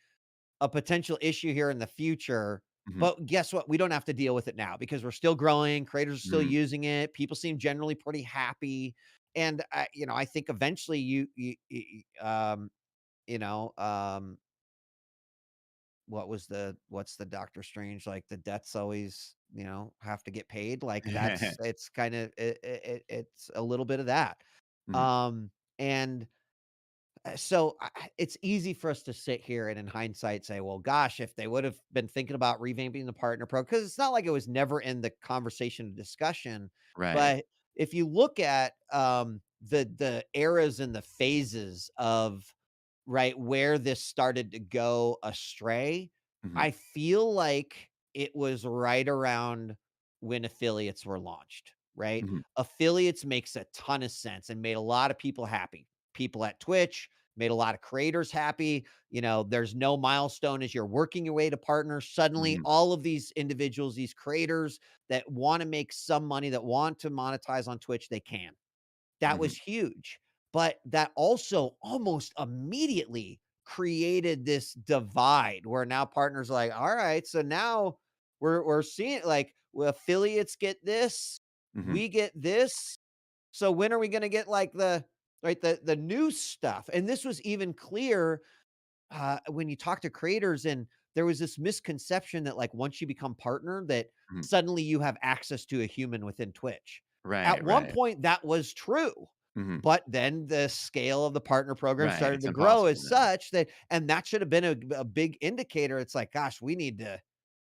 a potential issue here in the future. mhm, But guess what? We don't have to deal with it now because we're still growing. Creators are still mm, using it. People seem generally pretty happy. And I think eventually you know, um, what's the Doctor Strange, like the debts always, have to get paid. Like it's kind of it's a little bit of that. mhm, Um, and So it's easy for us to sit here and in hindsight say, well, gosh, if they would have been thinking about revamping the partner pro, because it's not like it was never in the conversation and discussion. right, But if you look at the eras and the phases of right where this started to go astray, mhm, I feel like it was right around when affiliates were launched, right? mhm, Affiliates makes a ton of sense and made a lot of people happy. People at Twitch made a lot of creators happy. There's no milestone as you're working your way to partners. Suddenly, mhm, all of these individuals, these creators that want to make some money, that want to monetize on Twitch, they can. That mhm, was huge. But that also almost immediately created this divide where now partners are like, all right, so now we're seeing like, well, affiliates get this, mhm, we get this. So when are we going to get like the new stuff? And this was even clear when you talk to creators, and there was this misconception that like once you become partner, that mhm. suddenly you have access to a human within Twitch. At Right, one right. point, that was true. Mhm. But then the scale of the partner program Right, started it's to grow impossible as now. such and that should have been a big indicator. It's like, gosh, we need to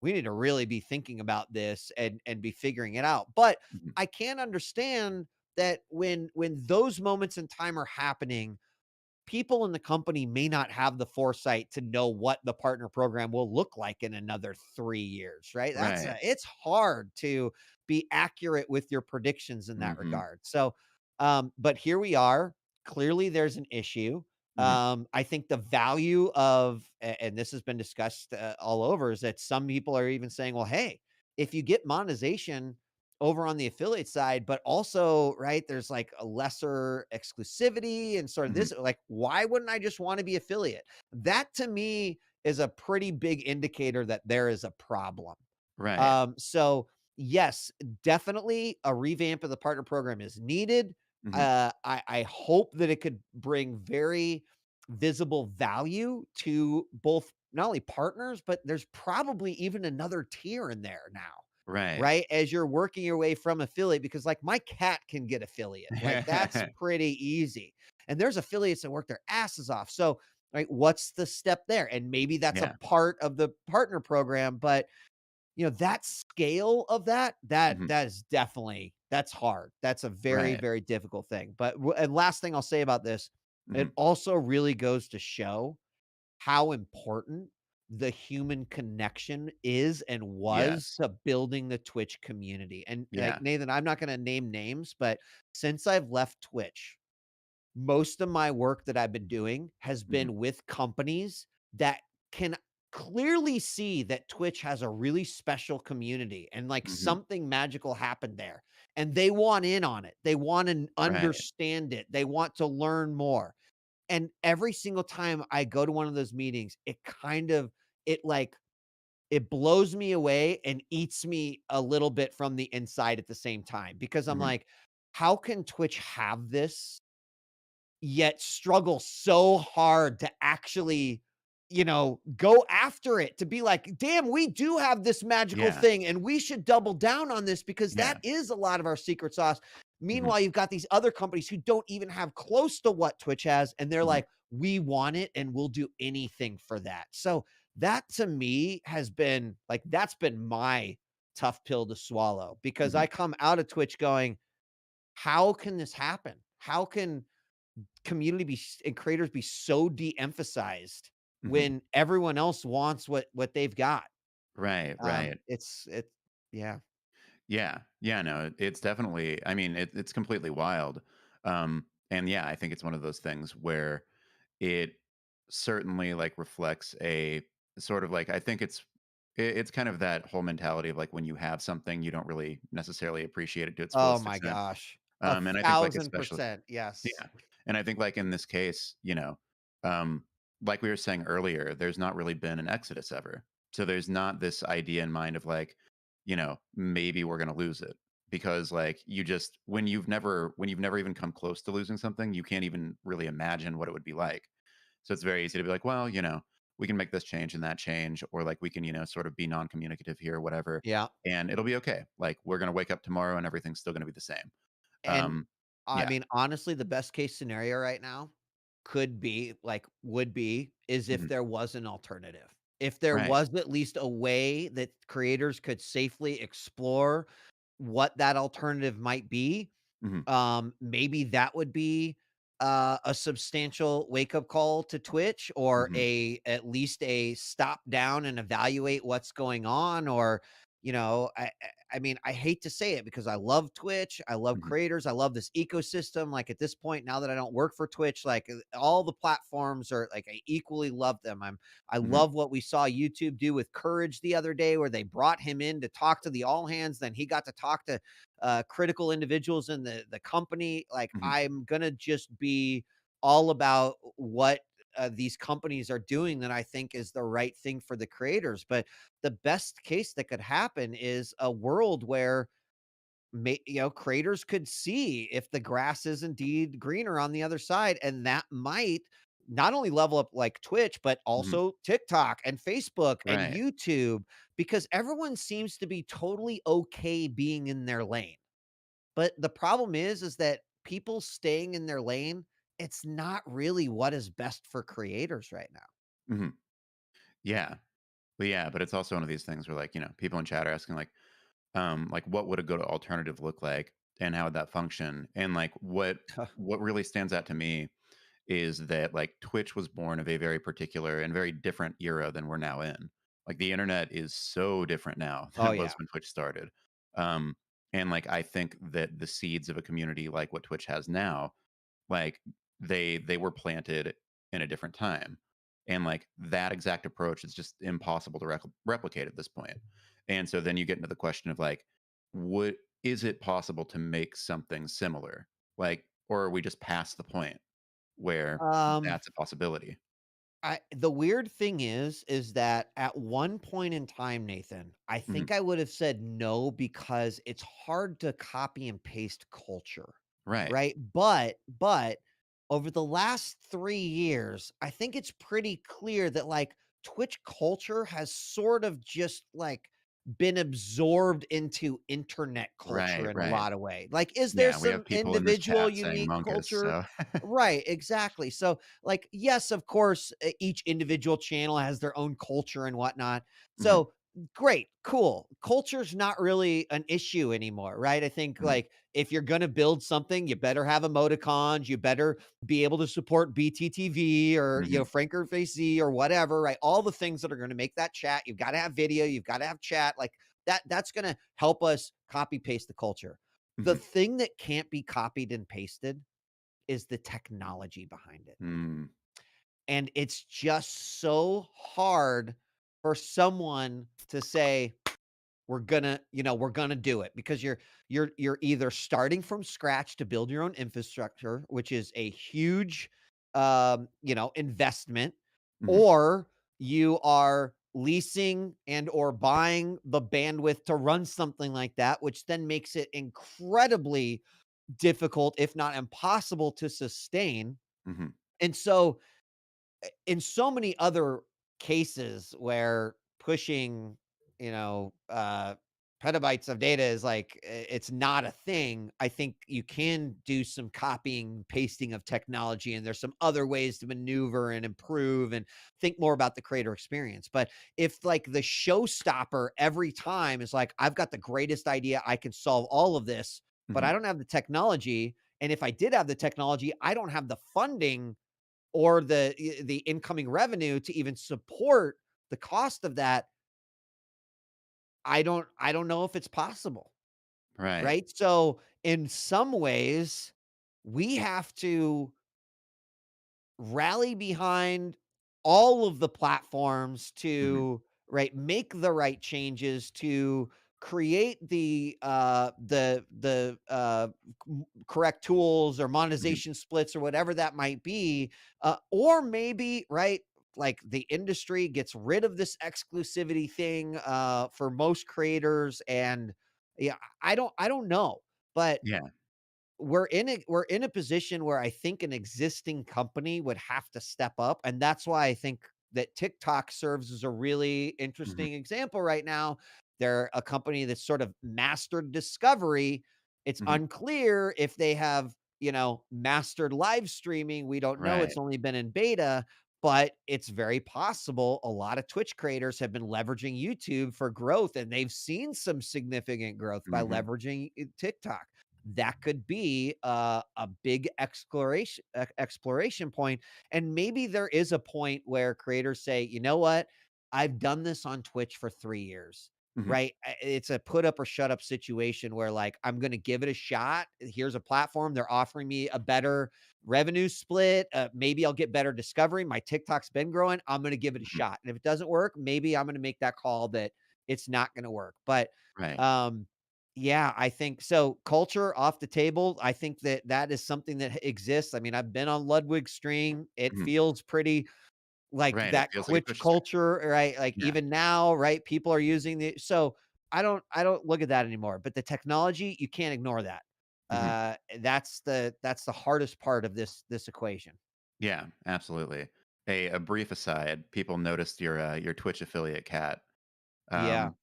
really be thinking about this and be figuring it out. But Mhm. I can understand that when those moments in time are happening, people in the company may not have the foresight to know what the partner program will look like in another 3 years, right? Right. It's hard to be accurate with your predictions in that Mhm. regard. So, but here we are. Clearly there's an issue. Mhm. I think the value of, and this has been discussed all over, is that some people are even saying, well, hey, if you get monetization over on the affiliate side, but also, right, there's like a lesser exclusivity and sort of Mhm. this, like, why wouldn't I just want to be affiliate? That to me is a pretty big indicator that there is a problem. Right. So yes, definitely a revamp of the partner program is needed. Mhm. I hope that it could bring very visible value to both not only partners, but there's probably even another tier in there now, Right. right? As you're working your way from affiliate, because like my cat can get affiliate, like that's pretty easy. And there's affiliates that work their asses off. So, right, what's the step there? And maybe that's a Yeah. part of the partner program, but that scale of that Mhm. that is definitely that's hard. That's a very, Right. very difficult thing. But and last thing I'll say about this, it Mhm. also really goes to show how important the human connection is and was Yes. to building the Twitch community. And like Yeah. Nathan, I'm not going to name names, but since I've left Twitch, most of my work that I've been doing has Mhm. been with companies that can clearly see that Twitch has a really special community and like Mhm. something magical happened there and they want in on it. They want to Right. understand it. They want to learn more. And every single time I go to one of those meetings, it like it blows me away and eats me a little bit from the inside at the same time because I'm Mhm. like, how can Twitch have this yet struggle so hard to actually, go after it, to be like, "Damn, we do have this magical Yeah. thing, and we should double down on this because Yeah. that is a lot of our secret sauce." Mhm. Meanwhile, you've got these other companies who don't even have close to what Twitch has, and they're Mhm. like, "We want it, and we'll do anything for that." So, that to me has been like, that's been my tough pill to swallow because Mhm. I come out of Twitch going, "How can this happen? How can community and creators be so de-emphasized Mhm. when everyone else wants what they've got?" Right, right. It's yeah. Yeah. Yeah, no, it's definitely I mean, it's completely wild. And yeah, I think it's one of those things where it certainly, like, reflects a sort of, like I think it's kind of that whole mentality of, like, when you have something, you don't really necessarily appreciate it to its Oh fullest my extent. gosh. And I think, like, thousand especially percent, yes. yeah. And I think, like, in this case, um, like we were saying earlier, there's not really been an exodus ever. So there's not this idea in mind of, like, maybe we're gonna lose it. Because, like, you just when you've never even come close to losing something, you can't even really imagine what it would be like. So it's very easy to be like, well, we can make this change and that change, or like we can, sort of be non-communicative here, or whatever, Yeah, and it'll be okay. Like we're gonna wake up tomorrow and everything's still gonna be the same. and Um, I yeah. mean, honestly, the best case scenario right now would be, is if Mhm. there was an alternative. If there Right. was at least a way that creators could safely explore what that alternative might be. Mhm. Maybe that would be, a substantial wake-up call to Twitch, or Mhm. a at least a stop down and evaluate what's going on, or, I mean, I hate to say it because I love Twitch, I love Mhm. creators, I love this ecosystem, like, at this point, now that I don't work for Twitch, like, all the platforms are like, I equally love them. I Mhm. love what we saw YouTube do with Courage the other day, where they brought him in to talk to the all hands, then he got to talk to critical individuals in the company. Like, Mhm. I'm gonna just be all about what these companies are doing that I think is the right thing for the creators. But the best case that could happen is a world where creators could see if the grass is indeed greener on the other side, and that might not only level up like Twitch, but Mhm. also TikTok and Facebook and Right. YouTube, because everyone seems to be totally okay being in their lane. But the problem is that people staying in their lane, it's not really what is best for creators right now. Mhm. Yeah. But yeah, but it's also one of these things where, like, people in chat are asking like what would a good alternative look like and how would that function? And like what really stands out to me is that like Twitch was born of a very particular and very different era than we're now in. Like the internet is so different now than Oh, it yeah. was when Twitch started. Um, and like I think that the seeds of a community like what Twitch has now, like they were planted in a different time. And like that exact approach is just impossible to replicate at this point. And so then you get into the question of like, what is it possible to make something similar? Like, or are we just past the point where Um, that's a possibility? the weird thing is that at one point in time, Nathan, I Mhm. think I would have said no because it's hard to copy and paste culture, Right. right? But over the last 3 years, I think it's pretty clear that like Twitch culture has sort of just like been absorbed into internet culture Right, in a right. lot of way. Like, is there Yeah, we some have people in this individual chat saying unique mongoose, culture? so Right, exactly. So, like, yes, of course, each individual channel has their own culture and whatnot. Mhm, So, great, cool. Culture's not really an issue anymore, right? I think, mhm, like, if you're gonna build something, you better have emoticons, you better be able to support BTTV, or, mhm, Franker Facey or whatever, right? All the things that are gonna make that chat. You've got to have video, you've got to have chat, like that's gonna help us copy paste the culture. The mhm, thing that can't be copied and pasted is the technology behind it. mm, And it's just so hard for someone to say, we're gonna do it because you're either starting from scratch to build your own infrastructure, which is a huge investment, Mhm. or you are leasing and or buying the bandwidth to run something like that, which then makes it incredibly difficult, if not impossible, to sustain. Mhm. And so in so many other cases where pushing, you know, petabytes of data is like it's not a thing, I think you can do some copying, pasting of technology, and there's some other ways to maneuver and improve and think more about the creator experience. But if like the showstopper every time is like, I've got the greatest idea, I can solve all of this, but I Mhm. don't have the technology. And if I did have the technology, I don't have the funding or the incoming revenue to even support the cost of that. I don't know if it's possible, Right. right? So in some ways, we have to rally behind all of the platforms Mhm. to right make the right changes to create the correct tools or Mhm. monetization splits or whatever that might be, or maybe right like the industry gets rid of this exclusivity thing for most creators. And yeah, I don't know, but Yeah. we're in a position where I think an existing company would have to step up, and that's why I think that TikTok serves as a really Mhm. interesting example right now. They're a company that's sort of mastered discovery. It's Mhm. unclear if they have, mastered live streaming. We don't know. Right. It's only been in beta, but it's very possible a lot of Twitch creators have been leveraging YouTube for growth, and they've seen some significant growth by Mhm. leveraging TikTok. That could be a big exploration point. And maybe there is a point where creators say, you know what, I've done this on Twitch for 3 years, Mhm. right? It's a put up or shut up situation where like I'm going to give it a shot. Here's a platform, they're offering me a better revenue split. Maybe I'll get better discovery. My TikTok's been growing, I'm going to give it a Mhm. shot, and if it doesn't work, maybe I'm going to make that call that it's not going to work. But Right. um yeah, I think so. Culture off the table. I think that that is something that exists. I mean, I've been on Ludwig's stream. It Mhm. feels pretty like Right. It that feels like a Twitch Twitch stream. culture, right? Like Yeah. even now, right? People are using the so I don't look at that anymore. But the technology, you can't ignore that. Mhm. That's the hardest part of this equation. Yeah, absolutely. A brief aside, people noticed your Twitch affiliate cat. Yeah. Um,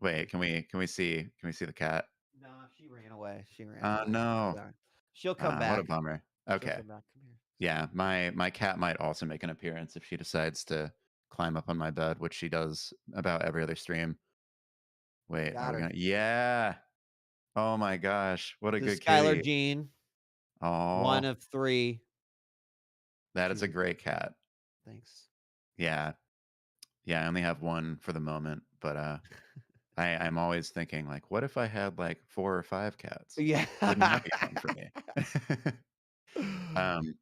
wait, can we see the cat? No, she ran away. She ran away. No. Yeah. She'll come What a back. bummer. She'll Okay. come back. Come here. Yeah, my cat might also make an appearance if she decides to climb up on my bed, which she does about every other stream. Wait, are Got we her. gonna Yeah! Oh my gosh, what a This is good Skylar kitty. Jean. One Oh, of 3. that is She's a a good great kitty. cat. Thanks. Yeah. Yeah, I only have 1 for the moment, but, I'm always thinking, like, "What if I had, like, 4 or 5 cats? Yeah. Wouldn't that be fun for me?" Um,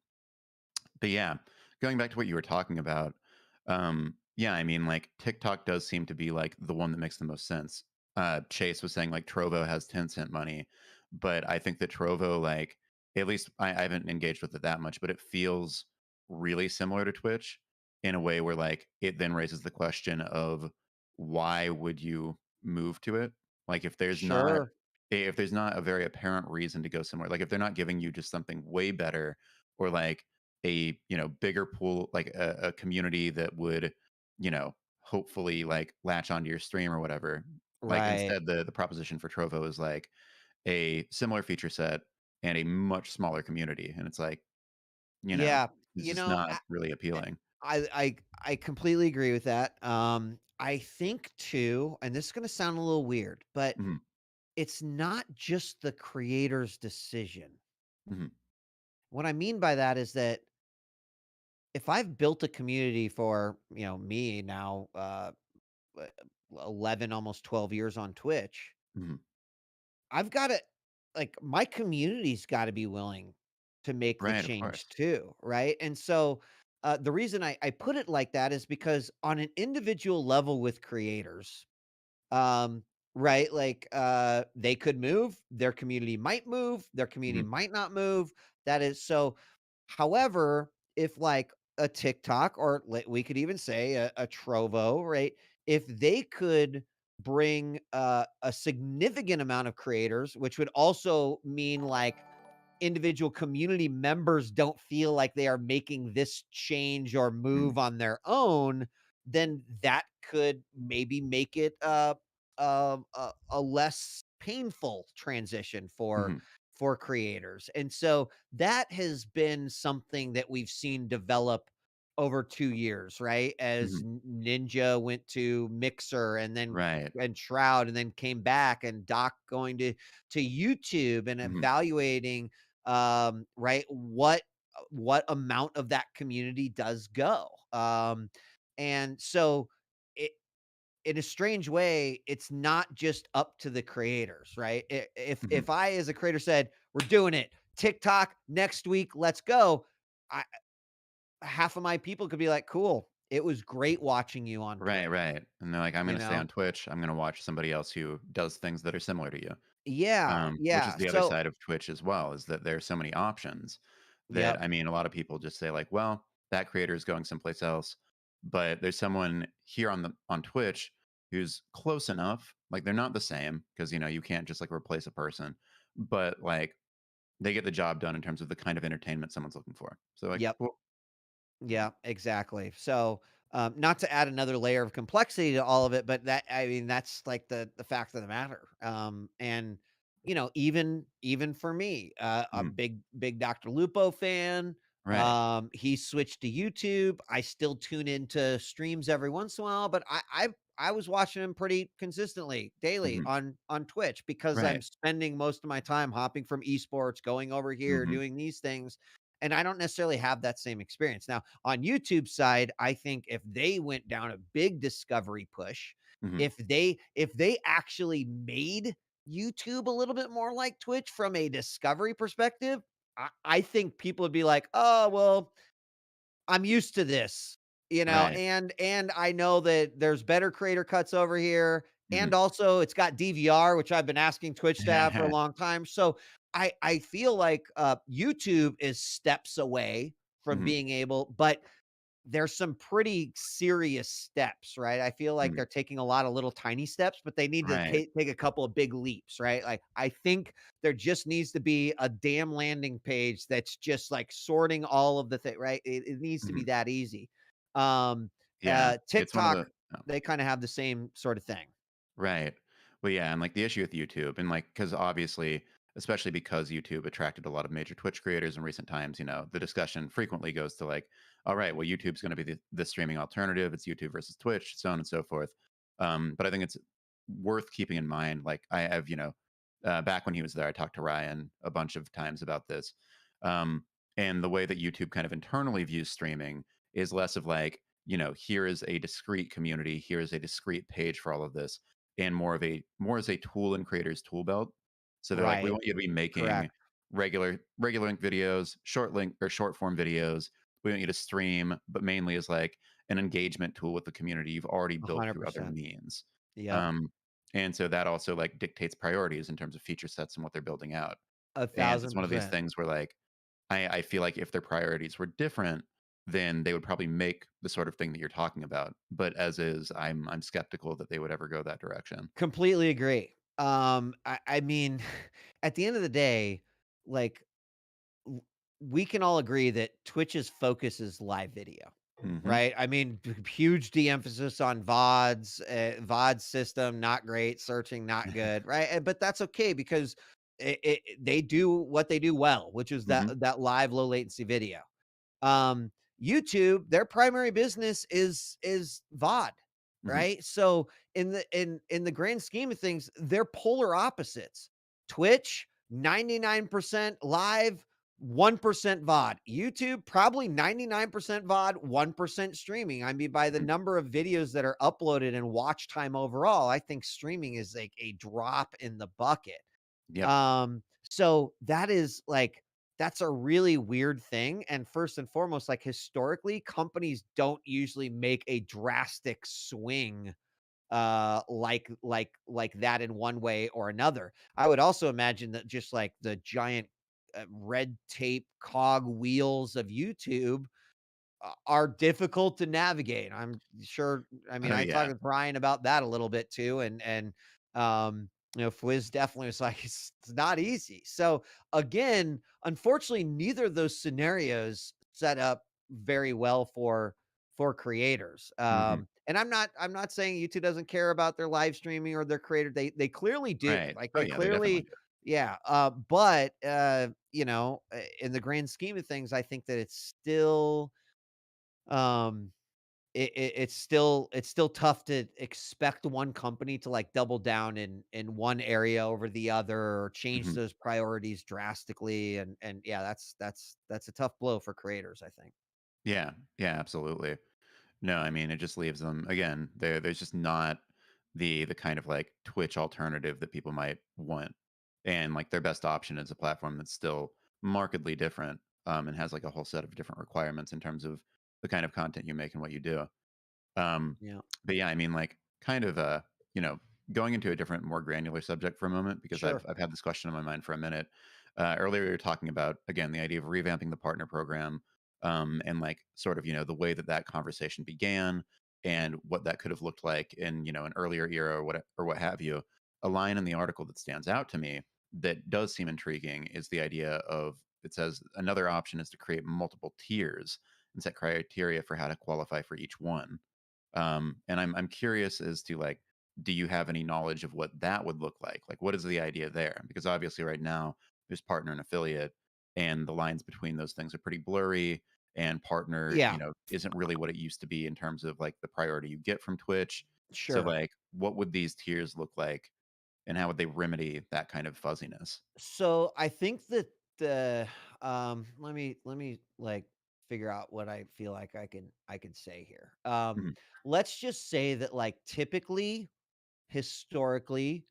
but yeah, going back to what you were talking about, yeah, I mean, like, TikTok does seem to be, like, the one that makes the most sense. Chase was saying, like, Trovo has Tencent money, but I think that Trovo, like, at least I haven't engaged with it that much, but it feels really similar to Twitch in a way where, like, it then raises the question of why would you move to it? Like, Sure. if there's not a very apparent reason to go somewhere, like, if they're not giving you just something way better or, like, a bigger pool, like a community that would hopefully like latch onto your stream or whatever, like Right. instead the proposition for Trovo is like a similar feature set and a much smaller community, and it's like you know Yeah. it's You just know, not really appealing. I completely agree with that. I think too, and this is gonna sound a little weird, but Hmm. it's not just the creator's decision. Hmm. What I mean by that is that if I've built a community for, me now, 11, almost 12 years on Twitch, Hmm. I've gotta like, my community's gotta be willing to make the Right, of change course. too, right? And so, The reason I put it like that is because on an individual level with creators, um, right, like, they could move, their community might move, their community Mhm, might not move. That is so However, if like a TikTok or we could even say a Trovo, right? If they could bring a significant amount of creators, which would also mean like individual community members don't feel like they are making this change or mhm, move on their own, then that could maybe make it a less painful transition mhm, for creators. And so that has been something that we've seen develop over 2 years, right? As mhm. Ninja went to Mixer Right. and Shroud and then came back, and Doc going to YouTube and Mhm, evaluating right, what amount of that community does go. And so it in a strange way, it's not just up to the creators, right? mhm. If I as a creator said, "We're doing it. TikTok next week, let's go." I half of my people could be like, "Cool. It was great watching you on Right, Twitch." right, and they're like, "I'm You gonna stay on know? Twitch, I'm gonna watch somebody else who does things that are similar to you." Yeah, Which is yeah. the other So side of Twitch as well, is that there's so many options that, yep, I mean, a lot of people just say like, "Well, that creator is going someplace else," but there's someone here on Twitch who's close enough, like, they're not the same because, you can't just, like, replace a person, but, like, they get the job done in terms of the kind of entertainment someone's looking for. So, like, yep. cool. Yeah, exactly. So, not to add another layer of complexity to all of it, but I mean, that's like the fact of the matter. And even for me, a Mhm. big Dr. Lupo fan. Right. He switched to YouTube. I still tune into streams every once in a while, but I was watching him pretty consistently daily Mhm. on Twitch because I'm Right. spending most of my time hopping from esports, going over here, Mhm. doing these things, and I don't necessarily have that same experience. Now, on YouTube side, I think if they went down a big discovery push, Mhm. if they actually made YouTube a little bit more like Twitch from a discovery perspective, I think people would be like, "Oh, well, I'm used to this," Right. and I know that there's better creator cuts over here, and Mhm. also it's got DVR, which I've been asking Twitch to have for a long time. So I feel like YouTube is steps away from Mhm. being able, but there's some pretty serious steps, right? I feel like Mhm. they're taking a lot of little tiny steps, but they need to Right. take a couple of big leaps, right? Like I think there just needs to be a damn landing page that's just like sorting all of the thing, right? It needs to be Mhm. that easy. Um, Yeah. It's one of TikTok, the oh. they kind of have the same sort of thing. Right. Well, yeah, and like the issue with YouTube, and like, because obviously, especially because YouTube attracted a lot of major Twitch creators in recent times, the discussion frequently goes to like, all right, well, YouTube's going to be the streaming alternative. It's YouTube versus Twitch, so on and so forth. But I think it's worth keeping in mind. Like, I have, back when he was there, I talked to Ryan a bunch of times about this. Um, and the way that YouTube kind of internally views streaming is less of like, here is a discrete community, here is a discrete page for all of this, and more as a tool in creators tool belt. So they're like, we Right. want you to be making Correct. regular link videos, short link or short form videos. We want you to stream, but mainly as like an engagement tool with the community you've already built through other 100%. means. Yep. Um, and so that also like dictates priorities in terms of feature sets and what they're building out. A And it's thousand one of these percent. things where like I feel like if their priorities were different, then they would probably make the sort of thing that you're talking about. But as is, I'm skeptical that they would ever go that direction. Completely agree. I mean, at the end of the day, like w- we can all agree that Twitch's focus is live video, Mhm. right? I mean, huge de-emphasis on VODs, VOD system, not great, searching, not good, right? But that's okay because they do what they do well, which is Mhm. that live low latency video. Um, YouTube, their primary business is VOD, Mhm. right? So in the grand scheme of things, they're polar opposites. Twitch, 99% live, 1% VOD. YouTube, probably 99% VOD, 1% streaming. I mean, by the Mhm. number of videos that are uploaded and watch time overall, I think streaming is like a drop in the bucket. Yep. So that is like that's a really weird thing, and first and foremost, like, historically, companies don't usually make a drastic swing, like that in one way or another. I would also imagine that just, like, the giant, red tape cog wheels of YouTube are difficult to navigate. I'm sure. I mean, Oh I yeah. talked with Brian about that a little bit too, and Fwiz definitely was like, it's not easy. So again, unfortunately, neither of those scenarios set up very well for creators. Hmm. And I'm not saying YouTube doesn't care about their live streaming or their creator. They clearly do. Right. Like Oh they yeah, they definitely clearly, do. yeah. But in the grand scheme of things, I think that it's still um, it's still tough to expect one company to, like, double down in one area over the other or change Hmm. those priorities drastically, and yeah, that's a tough blow for creators, I think. Yeah. Yeah. Absolutely. No, I mean, it just leaves them again, there's just not the kind of, like, Twitch alternative that people might want, and, like, their best option is a platform that's still markedly different, and has, like, a whole set of different requirements in terms of the kind of content you make and what you do. Um, Yeah. but yeah, I mean, like, kind of, you know, going into a different, more granular subject for a moment because I've Sure. I've had this question on my mind for a minute. Earlier, we were talking about again the idea of revamping the partner program, and like sort of the way that that conversation began and what that could have looked like in an earlier era or what have you. A line in the article that stands out to me that does seem intriguing is the idea of it says another option is to create multiple tiers and set criteria for how to qualify for each one. And I'm curious as to like, do you have any knowledge of what that would look like? Like, what is the idea there? Because obviously, right now, there's partner and affiliate, and the lines between those things are pretty blurry. And partner, Yeah. isn't really what it used to be in terms of like the priority you get from Twitch. So, Sure. like, what would these tiers look like, and how would they remedy that kind of fuzziness? So I think that the let me like figure out what I feel like I can say here. Mhm, Let's just say that, like, typically, historically,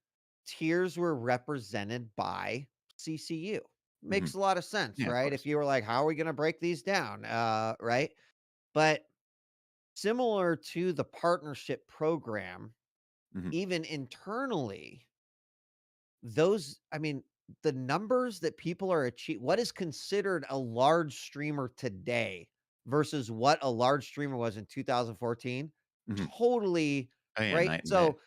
tiers were represented by CCU. mhm. Makes a lot of sense, Yeah, of right? If course. you were like, how are we going to break these down? Right. But similar to the partnership program, Hmm. even internally, I mean, the numbers that people are achieving, what is considered a large streamer today versus what a large streamer was in 2014, Hmm. totally Oh yeah, right. night and day. So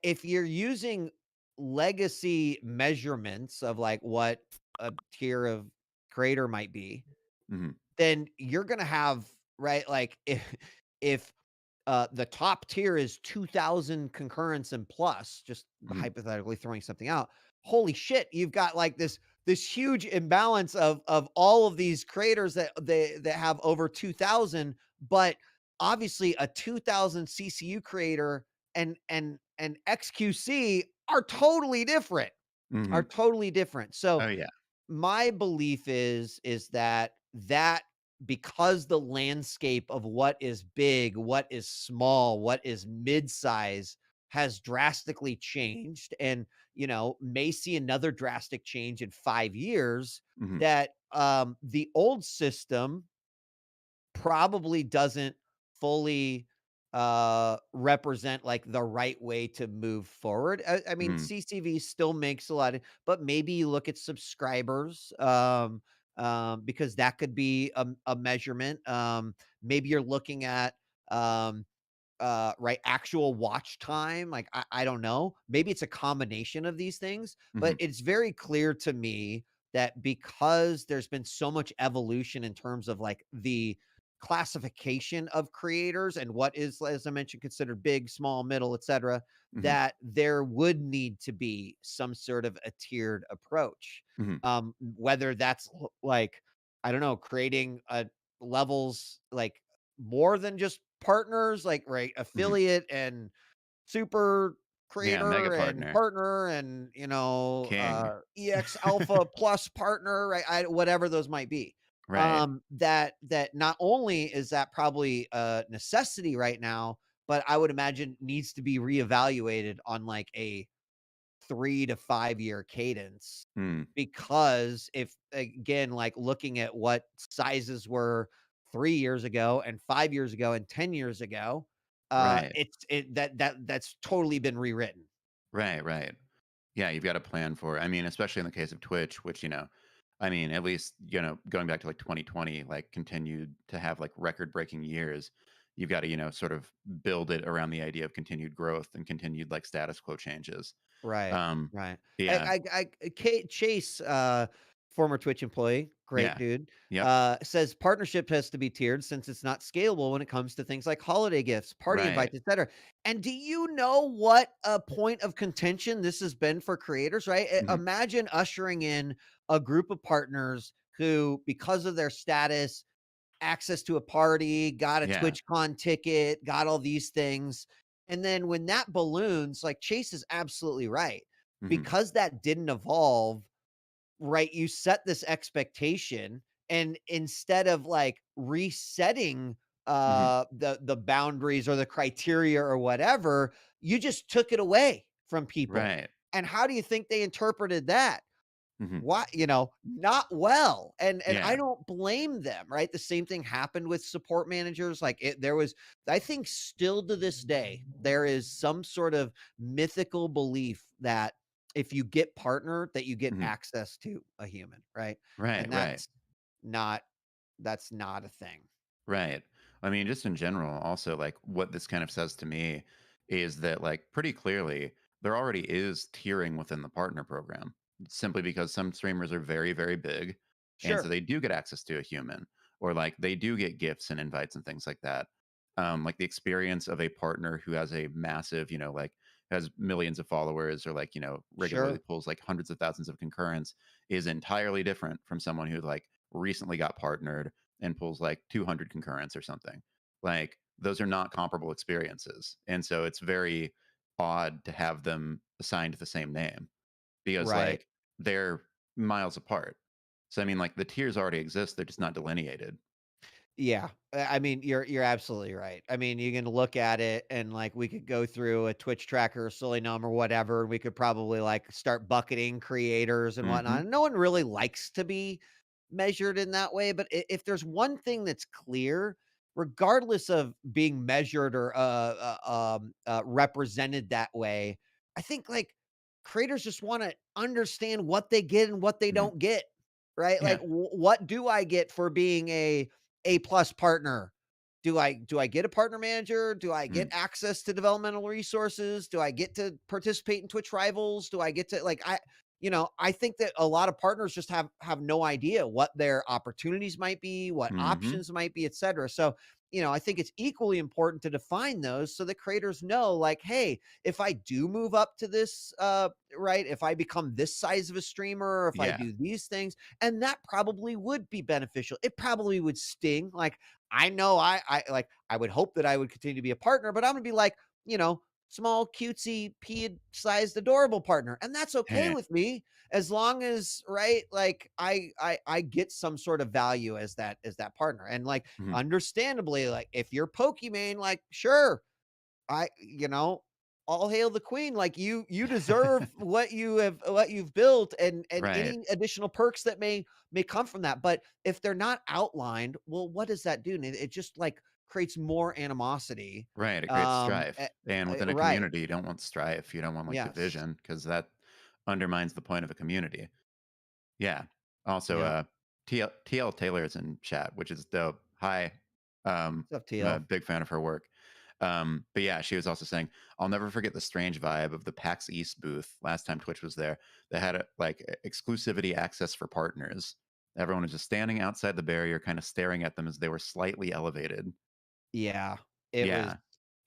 if you're using legacy measurements of like what a tier of creator might be, Hmm. then you're gonna have, right, like, if the top tier is 2,000 concurrents and plus, just Hmm. hypothetically throwing something out. Holy shit, you've got like this huge imbalance of all of these creators that have over 2,000, but obviously a 2,000 CCU creator and XQC are totally different. Are Hmm. totally different. So Oh yeah. my belief is that because the landscape of what is big, what is small, what is mid-size has drastically changed and, may see another drastic change in 5 years, Hmm. that the old system probably doesn't fully represent like the right way to move forward. I mean, Hmm. CCV still makes a lot of, but maybe you look at subscribers, because that could be a measurement. Maybe you're looking at um right, actual watch time. Like, I don't know, maybe it's a combination of these things, but Hmm. it's very clear to me that because there's been so much evolution in terms of like the classification of creators and what is, as I mentioned, considered big, small, middle, etc., Hmm. that there would need to be some sort of a tiered approach. Hmm. Whether that's like, I don't know, creating a levels like more than just partners, like, right, Hmm. affiliate and super Yeah, mega creator and partner, partner and, king. EX alpha plus partner, right? Whatever those might be. Right. That not only is that probably a necessity right now, but I would imagine needs to be reevaluated on like a 3 to 5 year cadence, Mm. because if again, like looking at what sizes were 3 years ago and 5 years ago and 10 years ago, Right. that's totally been rewritten. Right, right. Yeah, you've got to plan for it. I mean, especially in the case of Twitch, which, I mean, at least, going back to like 2020, like continued to have like record-breaking years. You've got to, sort of build it around the idea of continued growth and continued like status quo changes. Right, Um, right. yeah, Chase, former Twitch employee, great yeah, dude, yep, says partnership has to be tiered since it's not scalable when it comes to things like holiday gifts, party right. invites, etc. And do you know what a point of contention this has been for creators, right? Hmm. Imagine ushering in a group of partners who, because of their status, access to a party, got a Yeah. TwitchCon ticket, got all these things. And then when that balloons, like Chase is absolutely right. Hmm. Because that didn't evolve, right? You set this expectation, and instead of like resetting Hmm. the boundaries or the criteria or whatever, you just took it away from people. Right. And how do you think they interpreted that? Hmm. Why, not well, and I Yeah. don't blame them, right? The same thing happened with support managers, like, there was, I think still to this day, there is some sort of mythical belief that if you get partner, that you get Hmm. access to a human, right? Right. And Right. not that's not a thing. Right. I mean, just in general, also, like, what this kind of says to me is that, like, pretty clearly, there already is tiering within the partner program simply because some streamers are very, very big. And so Sure, they do get access to a human, or like they do get gifts and invites and things like that. Like the experience of a partner who has a massive, like has millions of followers or like, regularly sure. pulls like hundreds of thousands of concurrents is entirely different from someone who like recently got partnered and pulls like 200 concurrents or something. Like those are not comparable experiences. And so it's very odd to have them assigned the same name because Right. like they're miles apart. So I mean like the tiers already exist, they're just not delineated. Yeah, I mean, you're absolutely right. I mean, you can look at it and like we could go through a Twitch tracker, Solinum or whatever, and we could probably like start bucketing creators and whatnot. Mhm. And no one really likes to be measured in that way, but if there's one thing that's clear, regardless of being measured or represented that way, I think like creators just want to understand what they get and what they Mhm. don't get, right? Like, Yeah. what do I get for being a plus partner? Do I get a partner manager? Do I get Mhm. access to developmental resources? Do I get to participate in Twitch rivals? Do I get to like I think that a lot of partners just have no idea what their opportunities might be, what Mhm. options might be, etc. So, I think it's equally important to define those so that creators know like, hey, if I do move up to this right, if I become this size of a streamer, or if I Yeah. do these things, and that probably would be beneficial. It probably would sting. Like I know I would hope that I would continue to be a partner, but I'm gonna be like, small, cutesy, pea sized, adorable partner. And that's okay Yeah. with me as long as, right, like I get some sort of value as that partner. And like Mhm. understandably, like if you're Pokimane, like sure, I all hail the queen. Like you deserve what you've built, and Right. any additional perks that may come from that. But if they're not outlined, well, what does that do? And it just like creates more animosity. Right, it creates Um, strife. And within a right. community, you don't want strife, you don't want, like, Yes. division because that undermines the point of a community. Yeah. Also, Yep. TL Taylor is in chat, which is dope. Hi. What's up, I'm a TL? big fan of her work. But yeah, she was also saying, "I'll never forget the strange vibe of the PAX East booth last time Twitch was there. They had, like, exclusivity access for partners. Everyone was just standing outside the barrier, kinda staring at them as they were slightly elevated." Yeah, it was Yeah.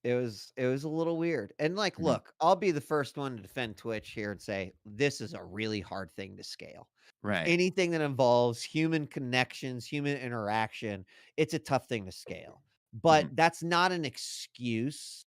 it was a little weird. And like, Mhm. look, I'll be the first one to defend Twitch here and say this is a really hard thing to scale. Right. Anything that involves human connections, human interaction, it's a tough thing to scale. But Mhm. that's not an excuse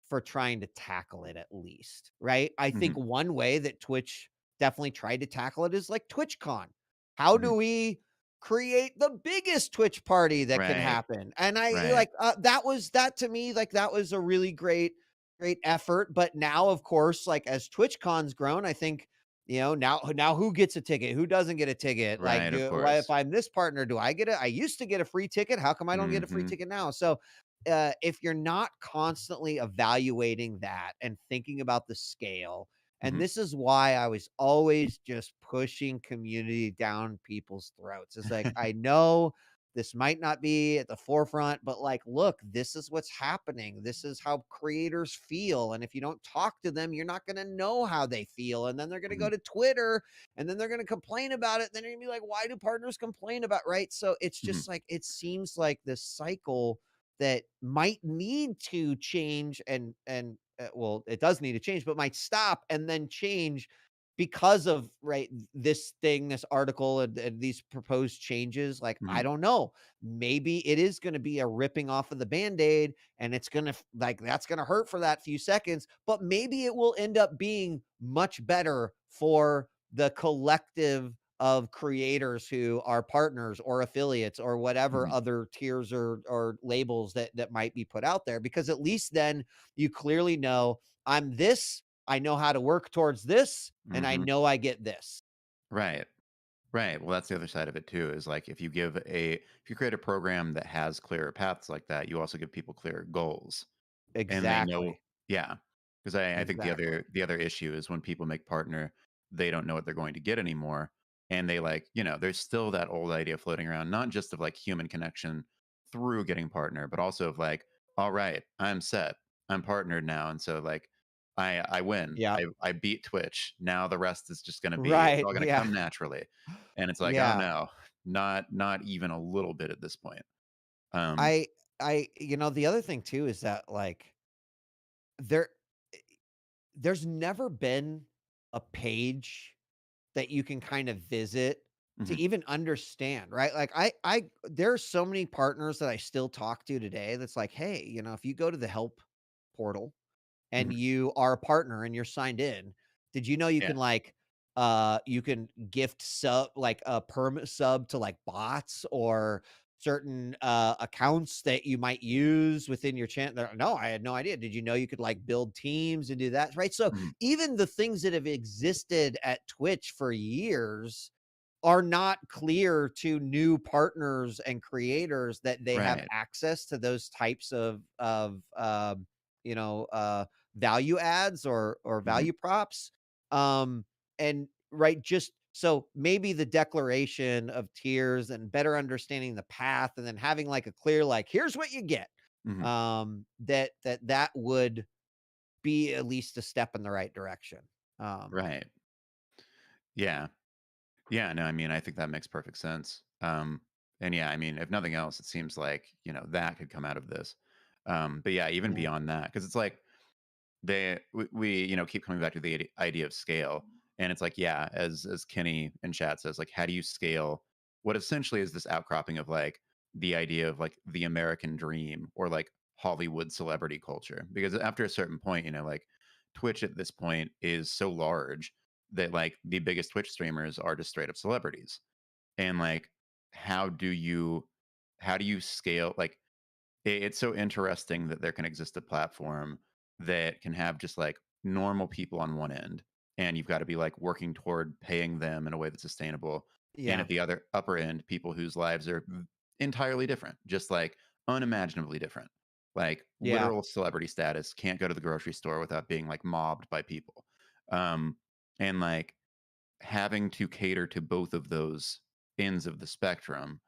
for trying to tackle it, at least, right? I think Mhm. one way that Twitch definitely tried to tackle it is like TwitchCon. How do Mhm. we create the biggest Twitch party that can Right. happen? And I Right. like that to me, like that was a really great great effort. But now, of course, like as TwitchCon's grown, I think, now who gets a ticket? Who doesn't get a ticket? Like, Right, of why if course. I'm this partner, do I get it? I used to get a free ticket. How come I don't get a free Mhm, ticket now? So if you're not constantly evaluating that and thinking about the scale, and mhm. this is why I was always just pushing community down people's throats. It's like, I know this might not be at the forefront, but like, look, this is what's happening. This is how creators feel. And if you don't talk to them, you're not going to know how they feel. And then they're going to go Mhm, to Twitter and then they're going to complain about it. Then you're going to be like, why do partners complain about, right? So it's mhm, just like, it seems like this cycle that might need to change well, it does need to change, but might stop and then change because of right this article and these proposed changes. Like, I mhm, don't know, maybe it is going to be a ripping off of the band-aid, and it's going to like that's going to hurt for that few seconds, but maybe it will end up being much better for the collective of creators who are partners or affiliates or whatever mhm, other tiers or labels that might be put out there, because at least then you clearly know, I'm this, I know how to work towards this, and I mhm. know I get this. Right. Right. Well, that's the other side of it too, is like if you create a program that has clearer paths like that, you also give people clearer goals. And they know, Exactly. yeah, because I think Exactly. the other issue is when people make partner, they don't know what they're going to get anymore, and they, like, there's still that old idea floating around, not just of, like, human connection through getting partner, but also of, like, "Alright, I'm set. I'm partnered now, and so, like, I win. Yeah. I beat Twitch. Now the rest is just gonna be it's Right. all gonna Yeah. come naturally." And it's like, "Oh, Yeah. no. Not even a little bit at this point." Um I the other thing too is that like there there's never been a page that you can kind of visit to Mhm, even understand, right? Like I there are so many partners that I still talk to today that's like, "Hey, if you go to the help portal and mhm. you are a partner and you're signed in, did you know you Yeah. can like you can gift sub like a permit sub to like bots or certain accounts that you might use within your channel? No, I had no idea. Did you know you could like build teams and do that? Right. So Mhm. even the things that have existed at Twitch for years are not clear to new partners and creators that they have Right. access to those types you know, value adds or Mhm. value props. And right, just so maybe the declaration of tiers and better understanding the path and then having like a clear, like, here's what you get. Mhm. That would be at least a step in the right direction. Um, Right. Yeah. Yeah, no, I mean, I think that makes perfect sense. And yeah, I mean, if nothing else, it seems like, that could come out of this. But yeah, even yeah. beyond that, because it's like we keep coming back to the idea of scale. And it's like, yeah, as Kenny in chat says, like, how do you scale what essentially is this outcropping of like the idea of like the American dream or like Hollywood celebrity culture? Because after a certain point, like Twitch at this point is so large that like the biggest Twitch streamers are just straight up celebrities. And like, how do you how do you scale like it's so interesting that there can exist a platform that can have just like normal people on one end, and you've got to be like working toward paying them in a way that's sustainable. And Yeah. at the other upper end, people whose lives are entirely different, just like unimaginably different. Like Yeah. literal celebrity status, can't go to the grocery store without being like mobbed by people. Um, and like having to cater to both of those ends of the spectrum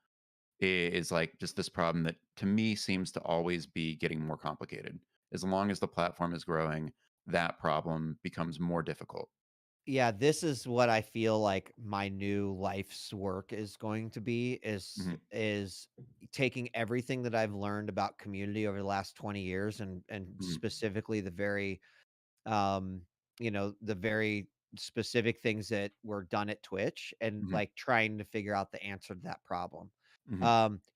is like just this problem that to me seems to always be getting more complicated. As long as the platform is growing, that problem becomes more difficult. Yeah, this is what I feel like my new life's work is going to be Mhm, is taking everything that I've learned about community over the last 20 years and mhm, specifically um the very specific things that were done at Twitch and mhm, like trying to figure out the answer to that problem. mhm,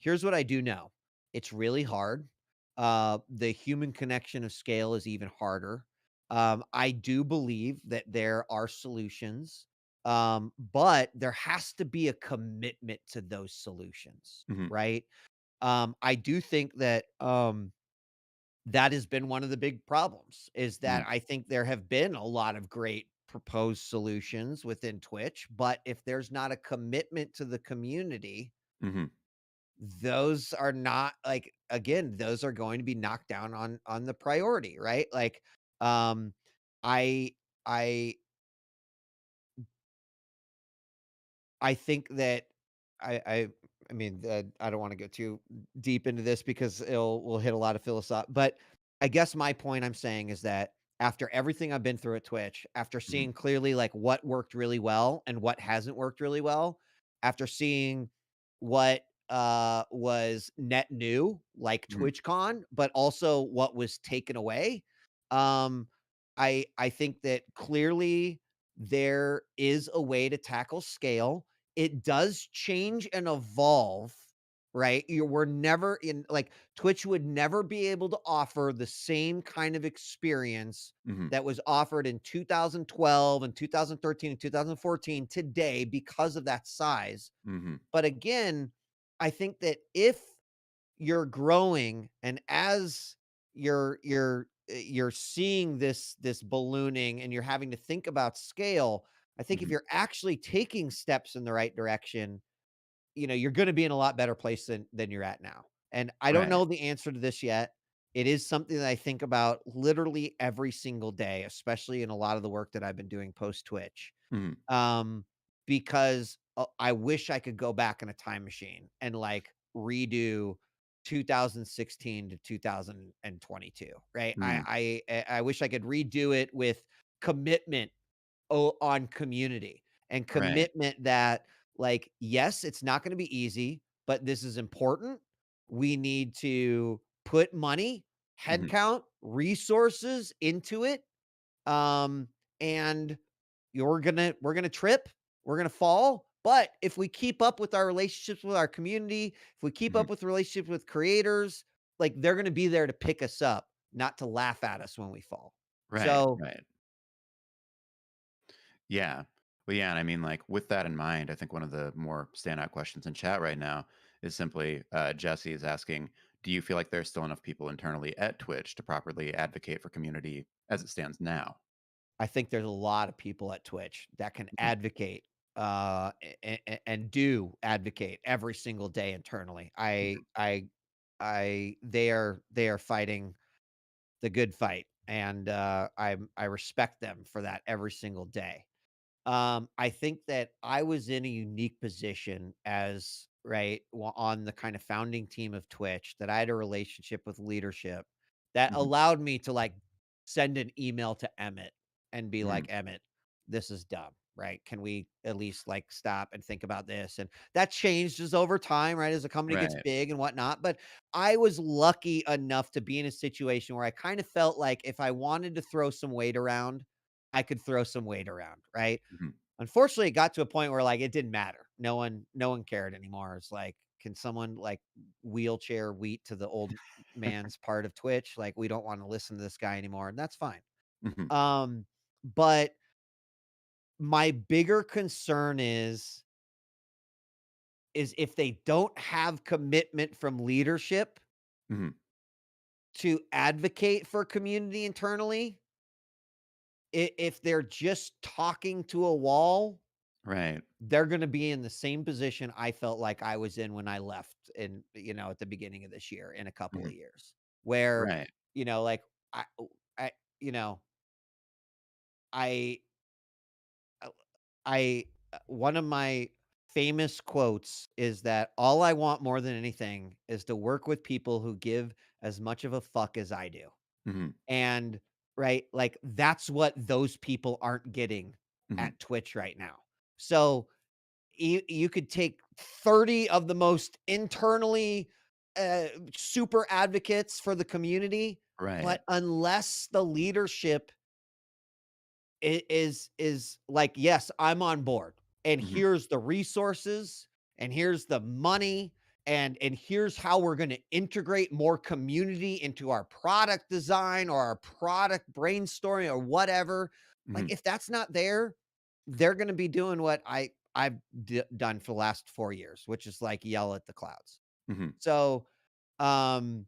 Here's what I do know. It's really hard. The human connection of scale is even harder. I do believe that there are solutions, but there has to be a commitment to those solutions, mhm, right? I do think that that has been one of the big problems, is that Mhm. I think there have been a lot of great proposed solutions within Twitch, but if there's not a commitment to the community, Mhm. those are not like, again, those are going to be knocked down on the priority, right? Like, um, I I I think that I I I mean, I don't wanna go too deep into this because we'll hit a lot of but I guess my point I'm saying is that after everything I've been through at Twitch, after Mhm. seeing clearly, like, what worked really well and what hasn't worked really well, after seeing what, was net new, like Mhm. TwitchCon, but also what was taken away, um, I think that clearly there is a way to tackle scale. It does change and evolve, right? You We're never in like Twitch would never be able to offer the same kind of experience Mhm. that was offered in 2012 and 2013 and 2014 today because of that size. Mhm. But again, I think that if you're growing and as you're seeing this ballooning and you're having to think about scale, I think if Mhm. you're actually taking steps in the right direction, you're going to be in a lot better place than you're at now. And I don't Right. know the answer to this yet. It is something that I think about literally every single day, especially in a lot of the work that I've been doing post Twitch. Mhm. Um, because, I wish I could go back in a time machine and, like, redo 2016 to 2022, right? Mhm. I wish I could redo it with commitment on community and Right. commitment that, like, yes, it's not gonna be easy, but this is important. We need to put money, Mhm. headcount, resources into it, um, and we're gonna trip, we're gonna fall, but if we keep up with our relationships with our community, if we keep Mhm. up with relationships with creators, like, they're gonna be there to pick us up, not to laugh at us when we fall. Right. So, Right. Yeah. Well, yeah, and I mean, like, with that in mind, I think one of the more standout questions in chat right now is simply Jesse is asking, do you feel like there's still enough people internally at Twitch to properly advocate for community as it stands now? I think there's a lot of people at Twitch that can Mhm. advocate, and do advocate every single day internally. Mhm. They are fighting the good fight, and, I respect them for that every single day. I think that I was in a unique position as on the kind of founding team of Twitch that I had a relationship with leadership that Mhm. allowed me to like send an email to Emmett and be like, Mhm. Emmett, this is dumb, right? Can we at least like stop and think about this? And that changed as over time, right? As the company gets Right. big and whatnot. But I was lucky enough to be in a situation where I kind of felt like if I wanted to throw some weight around, I could throw some weight around, right? Mhm. Unfortunately, it got to a point where, like, it didn't matter. No one cared anymore. It's like, can someone, like, wheelchair wheat to the old man's part of Twitch? Like, we don't wanna listen to this guy anymore, and that's fine. Mhm. But my bigger concern is if they don't have commitment from leadership Mhm. to advocate for community internally, if they're just talking to a wall, Right. they're gonna be in the same position I felt like I was in when I left at the beginning of this year in a couple of Mhm. years, where, Right. like, I I you know, I one of my famous quotes is that all I want more than anything is to work with people who give as much of a fuck as I do. Mhm. And right, like that's what those people aren't getting Mhm. at Twitch right now. So you could take 30 of the most internally super advocates for the community, Right. but unless the leadership is like, yes, I'm on board, and Mhm. here's the resources, and here's the money, and here's how we're going to integrate more community into our product design or our product brainstorming or whatever. Like, Mhm. if that's not there, they're going to be doing what I've done for the last 4 years, which is like yell at the clouds. Mhm. So, um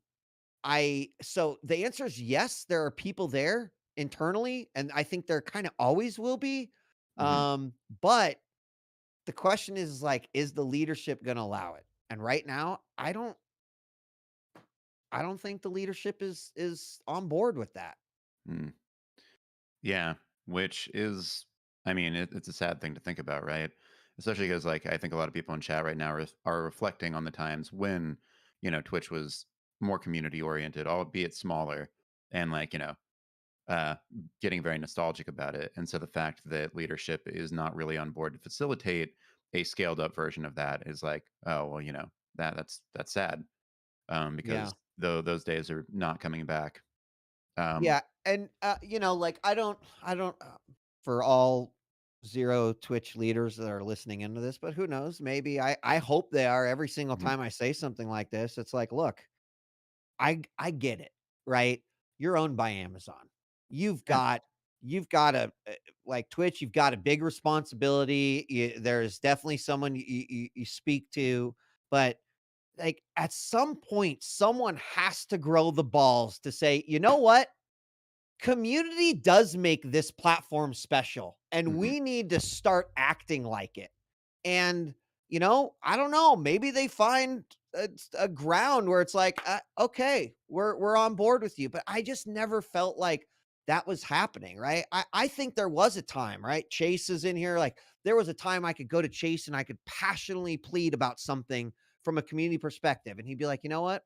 So the answer is yes, there are people there internally, and I think there kind of always will be. Mhm. But the question is like, is the leadership going to allow it? And right now, I don't think the leadership is on board with that. Mm. Yeah, which is, I mean, it's a sad thing to think about, right? Especially because, like, I think a lot of people in chat right now are reflecting on the times when, Twitch was more community oriented, albeit smaller, and like, uh, getting very nostalgic about it. And so the fact that leadership is not really on board to facilitate a scaled up version of that is like, oh well, that's sad, Yeah. because though those days are not coming back. Um, Yeah, and, like, I don't, for all 0 Twitch leaders that are listening into this, but who knows? Maybe I hope they are every single mhm, time I say something like this. It's like, "Look, I get it, right? You're owned by Amazon. You've yeah, got you've got a like Twitch, you've got a big responsibility. There's definitely someone you speak to, but like at some point, someone has to grow the balls to say, you know what? Community does make this platform special, and mhm, we need to start acting like it. And, I don't know, maybe they find a ground where it's like, okay, we're on board with you. But I just never felt like that was happening, right? I think there was a time, right? Chase is in here. Like there was a time I could go to Chase and I could passionately plead about something from a community perspective. And he'd be like, you know what?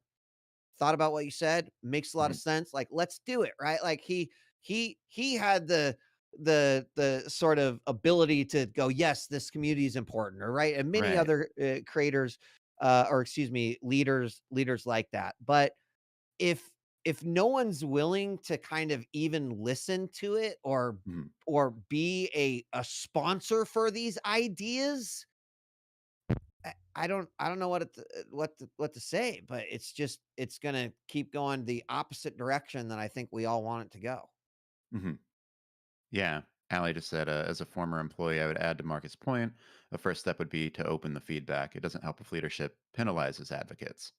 Thought about what you said, makes a lot of mhm, sense. Like, let's do it, right? Like he had the sort of ability to go, yes, this community is important, or right, and many right, other creators, or excuse me, leaders like that. But if if no one's willing to kind of even listen to it mhm, or be a sponsor for these ideas, I don't know what to say, but it's gonna keep going the opposite direction that I think we all want it to go. mhm. Yeah. Allie just said, as a former employee, I would add to Marcus' point, a first step would be to open the feedback. It doesn't help if leadership penalizes advocates.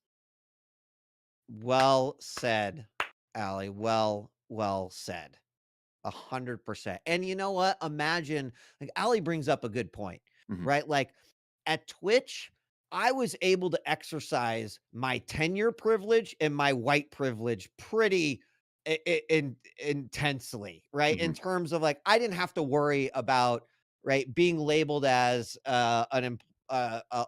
Well said, Allie. Well said. 100%. And you know what? Imagine, like Ali brings up a good point, Mhm, right? Like at Twitch, I was able to exercise my tenure privilege and my white privilege pretty intensely, right? In mhm, terms of like, I didn't have to worry about right being labeled as a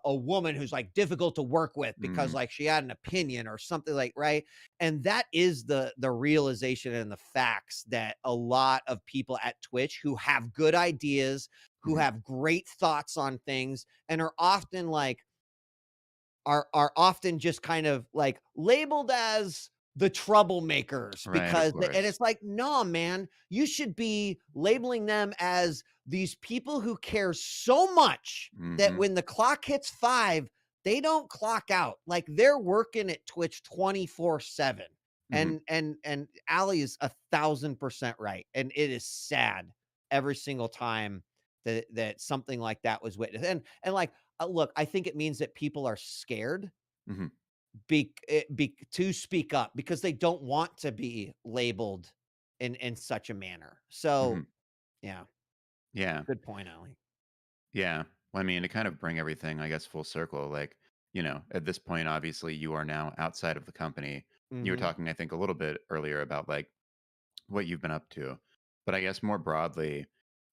woman who's like difficult to work with because mhm, like she had an opinion or something like right. And that is the realization and the facts that a lot of people at Twitch who have good ideas, who mhm. have great thoughts on things, and are often like are often just kind of like labeled as the troublemakers Right, of because and course. it's like no man, you should be labeling them as these people who care so much that Mhm, when the clock hits 5 they don't clock out, like they're working at Twitch 24/7. mhm, And Ali is 1,000% right, and it is sad every single time that something like that was witnessed. And like look, I think it means that people are scared mhm, to speak up because they don't want to be labeled in such a manner. So, mhm. yeah, Yeah, good point, Ali. yeah. Well, I mean, to kind of bring everything, I guess, full circle, like, at this point, obviously, you are now outside of the company. You were Mhm. talking, I think, a little bit earlier about like what you've been up to. But I guess more broadly,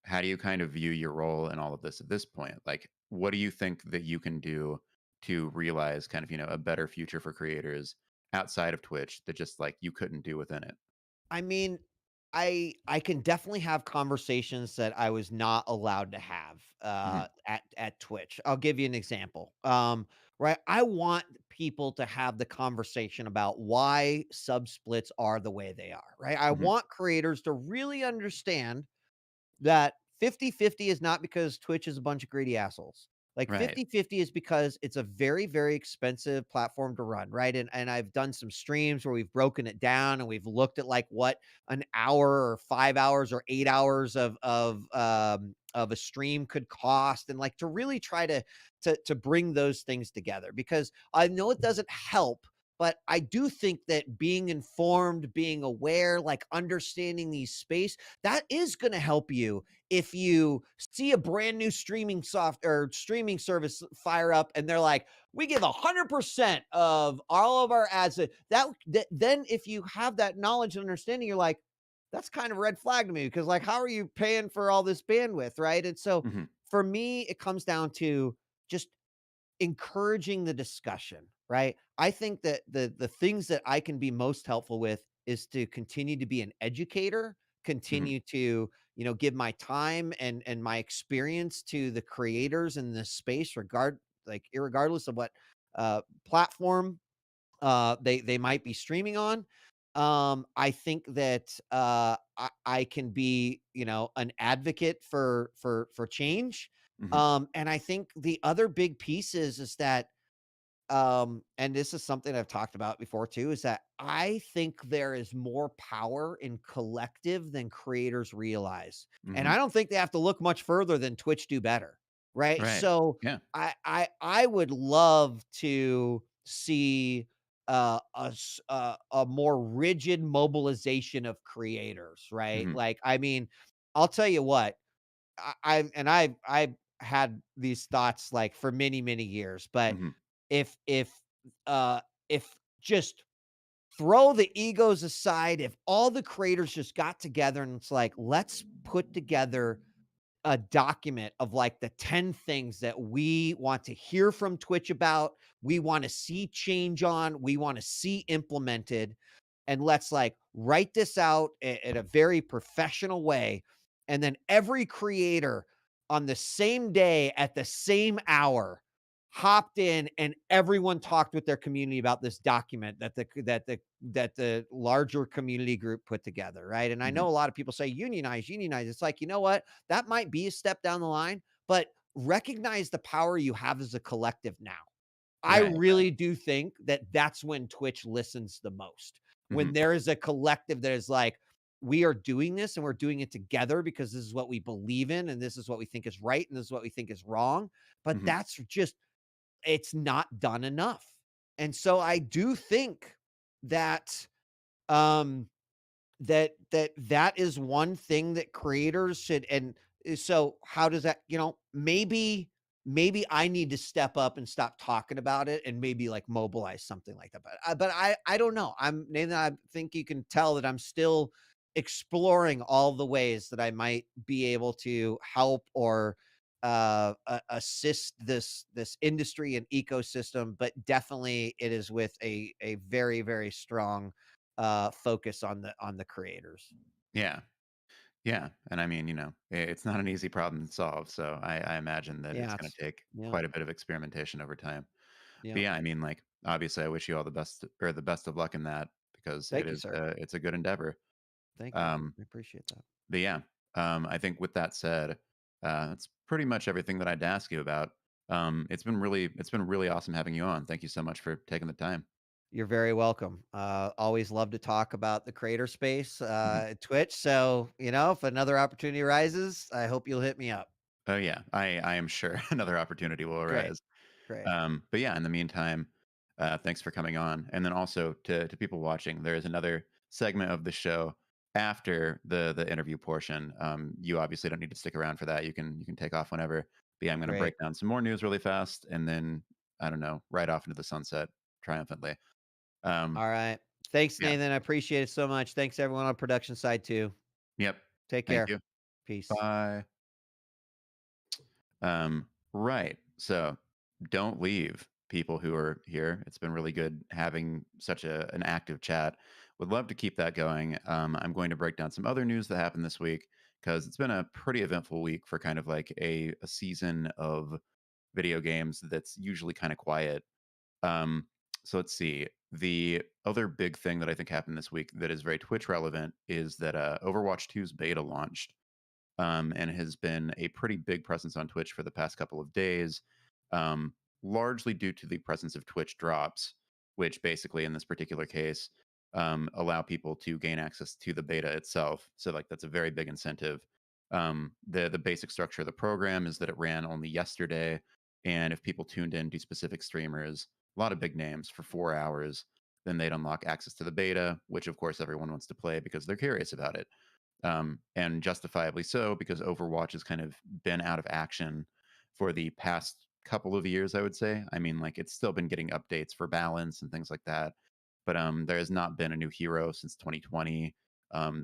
how do you kind of view your role in all of this at this point? Like, what do you think that you can do to realize kind of, a better future for creators outside of Twitch that just like you couldn't do within it? I mean, I can definitely have conversations that I was not allowed to have Hmm. at Twitch. I'll give you an example. Right, I want people to have the conversation about why sub splits are the way they are. Right, I Hmm. want creators to really understand that 50-50 is not because Twitch is a bunch of greedy assholes. Like Right. 50-50 is because it's a very, very expensive platform to run, right? And I've done some streams where we've broken it down and we've looked at like what an hour or 5 hours or 8 hours of a stream could cost, and like to really try to bring those things together because I know it doesn't help But I do think that being informed, being aware, like understanding these space, that is going to help you if you see a brand new streaming soft or streaming service fire up and they're like, we give 100% of all of our ads. Then if you have that knowledge and understanding, you're like, that's kind of a red flag to me because like, how are you paying for all this bandwidth, right? And so Hmm. for me, it comes down to just encouraging the discussion, right? I think that the things that I can be most helpful with is to continue to be an educator, Hmm. continue to, give my time and my experience to the creators in this space irregardless of what platform they might be streaming on. I think that I can be, an advocate for change. Hmm. And I think the other big piece is that and this is something I've talked about before too, is that I think there is more power in collective than creators realize. And Hmm. I don't think they have to look much further than Twitch do better. Right. Right. So Yeah. I would love to see a more rigid mobilization of creators, right? Hmm. Like, I mean, I'll tell you what, I've had these thoughts like for many, many years, but Hmm. if if if just throw the egos aside, if all the creators just got together and it's like, let's put together a document of like the 10 things that we want to hear from Twitch about, we want to see change on, we want to see implemented, and let's like write this out in a very professional way. And then every creator on the same day at the same hour hopped in and everyone talked with their community about this document that the larger community group put together, right? And I Hmm. know a lot of people say unionize, unionize. It's like, you know what? That might be a step down the line, but recognize the power you have as a collective now. I Right. really do think that that's when Twitch listens the most. When Hmm. there is a collective that is like, we are doing this and we're doing it together because this is what we believe in and this is what we think is right and this is what we think is wrong. But Hmm. that's just, it's not done enough. And so I do think that um that is one thing that creators should. And so how does that, maybe I need to step up and stop talking about it and maybe like mobilize something like that. But I don't know. I'm Nathan, I think you can tell that I'm still exploring all the ways that I might be able to help or assist this industry and ecosystem, but definitely it is with a very, very strong focus on the creators. Yeah. Yeah. And I mean, it's not an easy problem to solve. So I imagine that it's Yeah, going to take yeah, quite a bit of experimentation over time. But yeah. yeah, I mean, like, obviously, I wish you all the best or the best of luck in that because Thank you, sir. it's a good endeavor. Thank you. Um, I appreciate that. but yeah, I think with that said, that's pretty much everything that I'd ask you about. It's been really awesome having you on. Thank you so much for taking the time. You're very welcome. Always love to talk about the creator space Mhm. at Twitch. So, if another opportunity arises, I hope you'll hit me up. Oh yeah, I am sure another opportunity will Great. arise. Great. But yeah, in the meantime, thanks for coming on. And then also to people watching, there is another segment of the show after the interview portion. You obviously don't need to stick around for that. You can take off whenever. But yeah, I'm going to break Great. down some more news really fast, and then I don't know, right off into the sunset triumphantly. Um, All right. Thanks, yeah. Nathan. I appreciate it so much. Thanks everyone on production side too. Yep. Take Thank care. you. Peace. Bye. Right. So don't leave, people who are here. It's been really good having such an active chat. Would love to keep that going. I'm going to break down some other news that happened this week because it's been a pretty eventful week for kind of like a season of video games that's usually kind of quiet. Um, so let's see. The other big thing that I think happened this week that is very Twitch relevant is that Overwatch 2's beta launched and has been a pretty big presence on Twitch for the past couple of days, largely due to the presence of Twitch drops, which basically, in this particular case, allow people to gain access to the beta itself. So, like, that's a very big incentive. The basic structure of the program is that it ran only yesterday, and if people tuned in to specific streamers, a lot of big names for 4 hours. then they'd unlock access to the beta, which of course everyone wants to play because they're curious about it. And justifiably so, because Overwatch has kind of been out of action for the past couple of years, I would say. I mean, like it's still been getting updates for balance and things like that, but there has not been a new hero since 2020.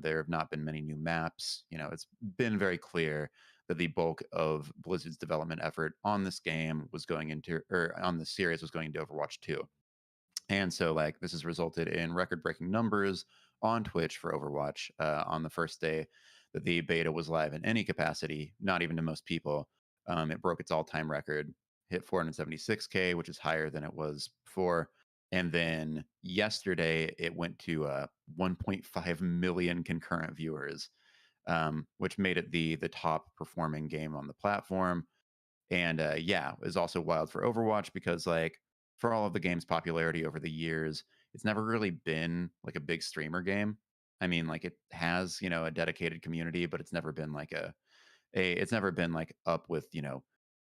There have not been many new maps. You know, it's been very clear that the bulk of Blizzard's development effort on this game was going into, or on the series was going into Overwatch 2. And so, like, this has resulted in record-breaking numbers on Twitch for Overwatch on the first day that the beta was live in any capacity, not even to most people. It broke its all-time record, hit 476K, which is higher than it was before. And then yesterday, it went to 1.5 million concurrent viewers, which made it the top performing game on the platform. And yeah, is also wild for Overwatch because like for all of the game's popularity over the years, it's never really been like a big streamer game. I mean, like it has, you know, a dedicated community, but it's never been like it's never been like up with, you know,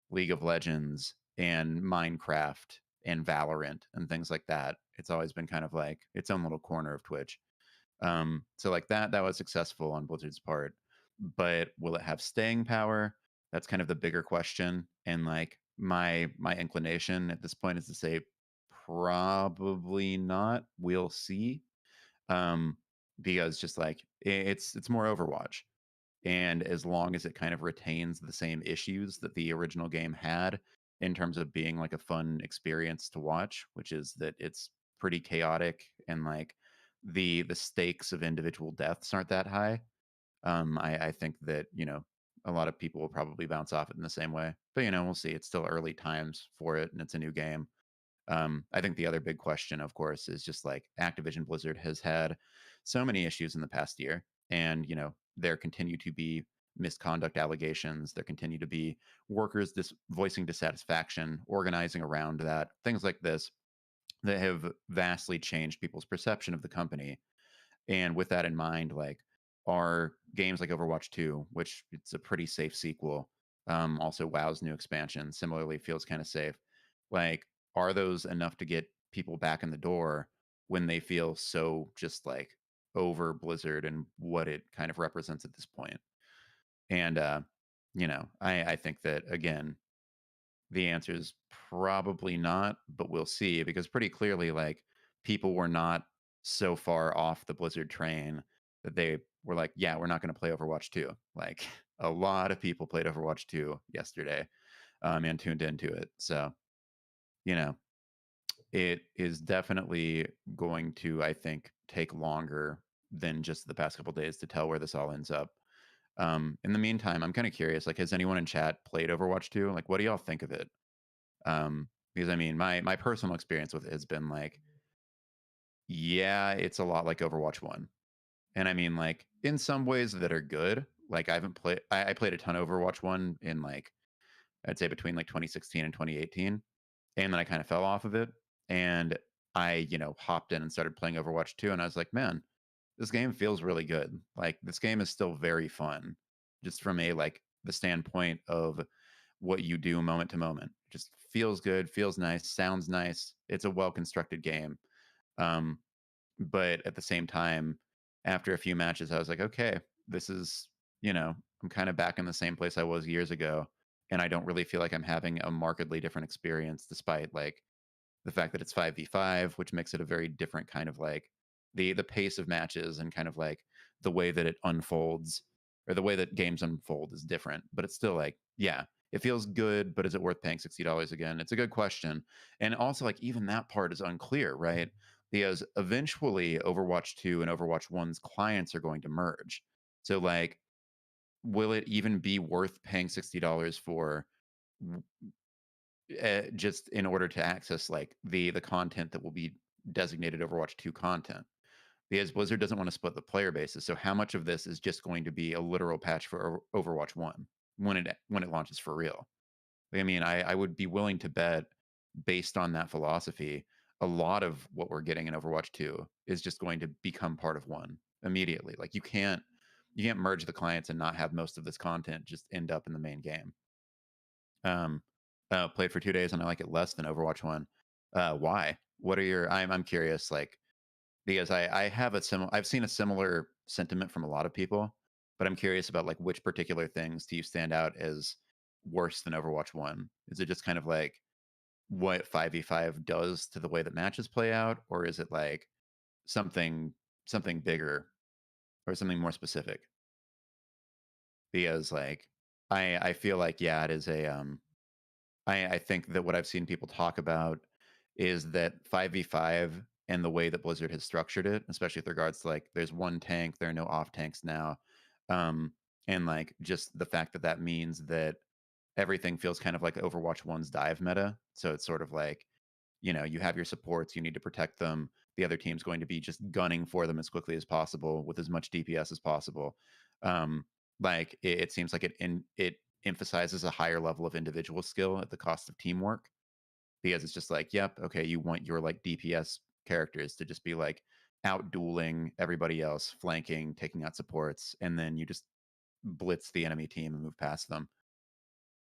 League of Legends and Minecraft and Valorant and things like that. It's always been kind of like its own little corner of Twitch. So like that was successful on Blizzard's part, but will it have staying power? That's kind of the bigger question. And like my inclination at this point is to say probably not. We'll see. Um, because just like it's more Overwatch. And as long as it kind of retains the same issues that the original game had in terms of being like a fun experience to watch, which is that it's pretty chaotic and like the stakes of individual deaths aren't that high. I think that, you know, a lot of people will probably bounce off it in the same way. But you know, we'll see. It's still early times for it and it's a new game. I think the other big question, of course, is just like Activision Blizzard has had so many issues in the past year, and you know there continue to be misconduct allegations. There continue to be workers voicing dissatisfaction, organizing around that, things like this that have vastly changed people's perception of the company. And with that in mind, like are games like Overwatch 2, which it's a pretty safe sequel, also WoW's new expansion similarly feels kind of safe. Like, are those enough to get people back in the door when they feel so just like over Blizzard and what it kind of represents at this point? And you know, I think that again, the answer is probably not, but we'll see because pretty clearly, like, people were not so far off the Blizzard train that they were like, "Yeah, we're not gonna play Overwatch 2." Like, a lot of people played Overwatch 2 yesterday, and tuned into it. So, you know, it is definitely going to, I think, take longer than just the past couple days to tell where this all ends up. In the meantime, I'm kinda curious, like, has anyone in chat played Overwatch 2? Like, what do y'all think of it? Because I mean, my personal experience with it has been like, yeah, it's a lot like Overwatch 1. And I mean, like, in some ways that are good. Like, I haven't played I played a ton of Overwatch 1 in like I'd say between like 2016 and 2018. And then I kind of fell off of it. And I, you know, hopped in and started playing Overwatch 2. And I was like, man, this game feels really good. Like this game is still very fun, just from a like the standpoint of what you do moment to moment. Just feels good, feels nice, sounds nice. It's a well constructed game. Um, but at the same time, after a few matches, I was like, okay, this is, you know, I'm kind of back in the same place I was years ago. And I don't really feel like I'm having a markedly different experience despite like the fact that it's 5v5, which makes it a very different kind of like the pace of matches and kind of like the way that it unfolds or the way that games unfold is different, but it's still like, yeah, it feels good, but is it worth paying $60 again? It's a good question. And also like even that part is unclear, right? Because eventually Overwatch 2 and Overwatch 1's clients are going to merge. So like will it even be worth paying $60 for just in order to access like the content that will be designated Overwatch 2 content? Because Blizzard doesn't want to split the player bases. So how much of this is just going to be a literal patch for Overwatch 1 when it launches for real? I mean, I would be willing to bet based on that philosophy, a lot of what we're getting in Overwatch 2 is just going to become part of 1 immediately. Like you can't merge the clients and not have most of this content just end up in the main game. Um, played for 2 days and I like it less than Overwatch 1. Why? What are your I'm curious, like, because I have a similar I've seen a similar sentiment from a lot of people, but I'm curious about like which particular things do you stand out as worse than Overwatch 1? Is it just kind of like what 5v5 does to the way that matches play out, or is it like something something bigger or something more specific? Because like I feel like yeah, it is a I think that what I've seen people talk about is that 5v5 and the way that Blizzard has structured it, especially with regards to like there's one tank, there are no off tanks now. Um, and like just the fact that that means that everything feels kind of like Overwatch 1's dive meta. So it's sort of like, you have your supports, you need to protect them. The other team's going to be just gunning for them as quickly as possible with as much DPS as possible. Um, like it seems like it emphasizes a higher level of individual skill at the cost of teamwork because it's just like, yep, okay, you want your like DPS characters to just be like out dueling everybody else, flanking, taking out supports, and then you just blitz the enemy team and move past them.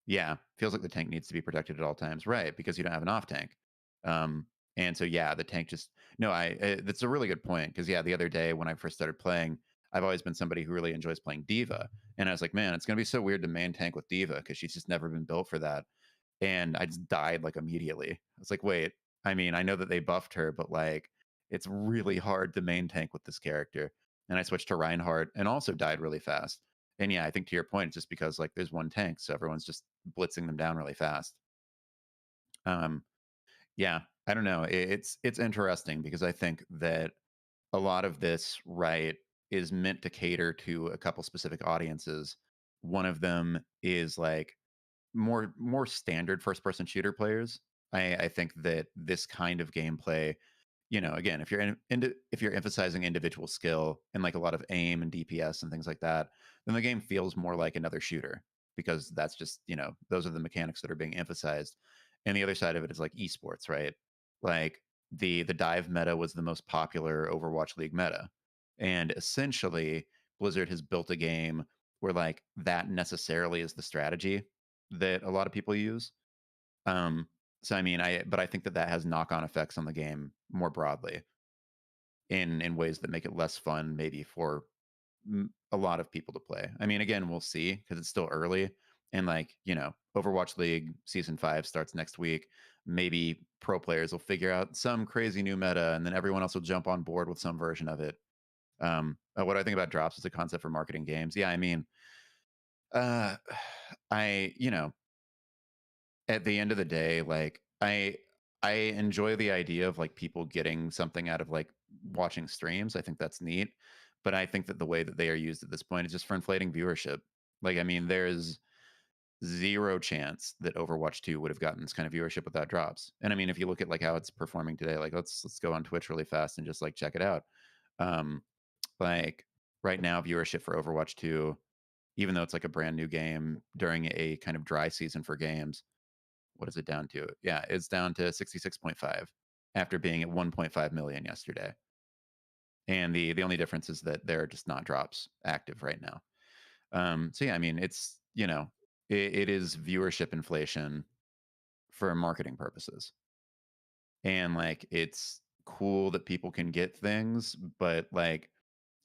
Yeah, feels like the tank needs to be protected at all times, right? Because you don't have an off tank. Um, and so yeah, the tank just no. That's a really good point because yeah, the other day when I first started playing, I've always been somebody who really enjoys playing Diva, and I was like, man, it's gonna be so weird to main tank with Diva because she's just never been built for that. And I just died like immediately. I was like, wait, I mean, I know that they buffed her, but like, it's really hard to main tank with this character. And I switched to Reinhardt and also died really fast. And yeah, I think to your point, it's just because like there's one tank, so everyone's just blitzing them down really fast. Um, yeah, I don't know. It's interesting because I think that a lot of this right is meant to cater to a couple specific audiences. One of them is like more standard first person shooter players. I think that this kind of gameplay, again, if you're if you're emphasizing individual skill and like a lot of aim and DPS and things like that, then the game feels more like another shooter because that's just those are the mechanics that are being emphasized. And the other side of it is like esports, right? Like the dive meta was the most popular Overwatch League meta, and essentially Blizzard has built a game where like that necessarily is the strategy that a lot of people use. Um, so I mean, I think that that has knock-on effects on the game more broadly in ways that make it less fun, maybe for a lot of people to play. I mean, again, we'll see because it's still early, and like Overwatch League season 5 starts next week. Maybe pro players will figure out some crazy new meta, and then everyone else will jump on board with some version of it. What I think about drops as a concept for marketing games. Yeah, I mean, uh, I at the end of the day, like I enjoy the idea of like people getting something out of like watching streams. I think that's neat. But I think that the way that they are used at this point is just for inflating viewership. Like, I mean, there's zero chance that Overwatch 2 would have gotten this kind of viewership without drops. And I mean, if you look at like how it's performing today, like let's go on Twitch really fast and just like check it out. Um, like right now, viewership for Overwatch 2, even though it's like a brand new game during a kind of dry season for games, what is it down to? Yeah, it's down to 66.5 after being at 1.5 million yesterday. And the only difference is that there are just not drops active right now. So yeah, I mean, it's it is viewership inflation for marketing purposes, and like it's cool that people can get things, but like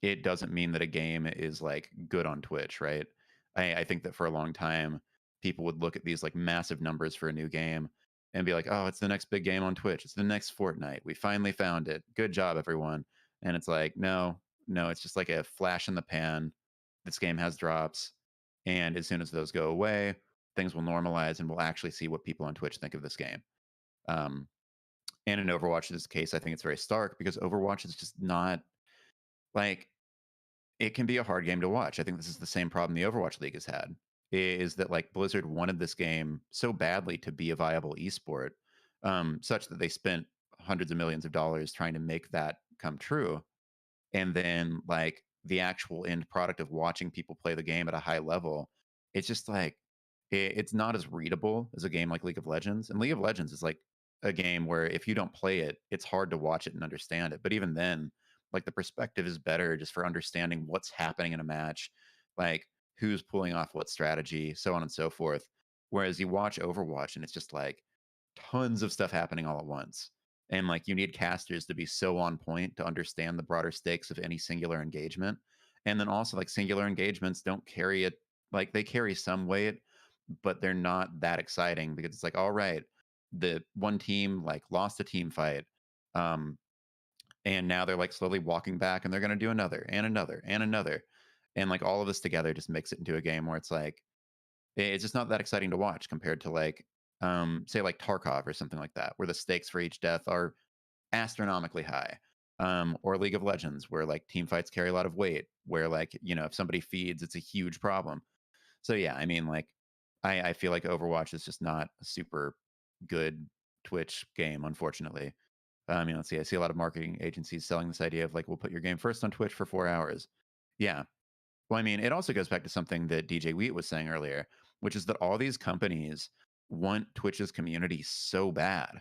it doesn't mean that a game is like good on Twitch, right? I think that for a long time, people would look at these like massive numbers for a new game and be like, oh, it's the next big game on Twitch. It's the next Fortnite. We finally found it. Good job, everyone. And it's like, no, no, it's just like a flash in the pan. This game has drops. And as soon as those go away, things will normalize and we'll actually see what people on Twitch think of this game. Um, and in Overwatch's case, I think it's very stark because Overwatch is just not like it can be a hard game to watch. I think this is the same problem the Overwatch League has had, is that like Blizzard wanted this game so badly to be a viable esport, such that they spent hundreds of millions of dollars trying to make that come true. And then like the actual end product of watching people play the game at a high level, it's just like it's not as readable as a game like League of Legends. And League of Legends is like a game where if you don't play it, it's hard to watch it and understand it. But even then, like the perspective is better just for understanding what's happening in a match, like who's pulling off what strategy, so on and so forth. Whereas you watch Overwatch and it's just like tons of stuff happening all at once. And like you need casters to be so on point to understand the broader stakes of any singular engagement. And then also like singular engagements don't carry it, like they carry some weight, but they're not that exciting because it's like, all right, the one team like lost a team fight. Um, and now they're like slowly walking back and they're going to do another and another and another. And like all of this together just makes it into a game where it's like, it's just not that exciting to watch compared to like, say like Tarkov or something like that, where the stakes for each death are astronomically high. Or League of Legends, where like team fights carry a lot of weight, where like, you know, if somebody feeds, it's a huge problem. So yeah, I mean, like, I feel like Overwatch is just not a super good Twitch game, unfortunately. Let's see. I see a lot of marketing agencies selling this idea of like, we'll put your game first on Twitch for 4 hours. Yeah. Well, I mean, it also goes back to something that djWHEAT was saying earlier, which is that all these companies want Twitch's community so bad.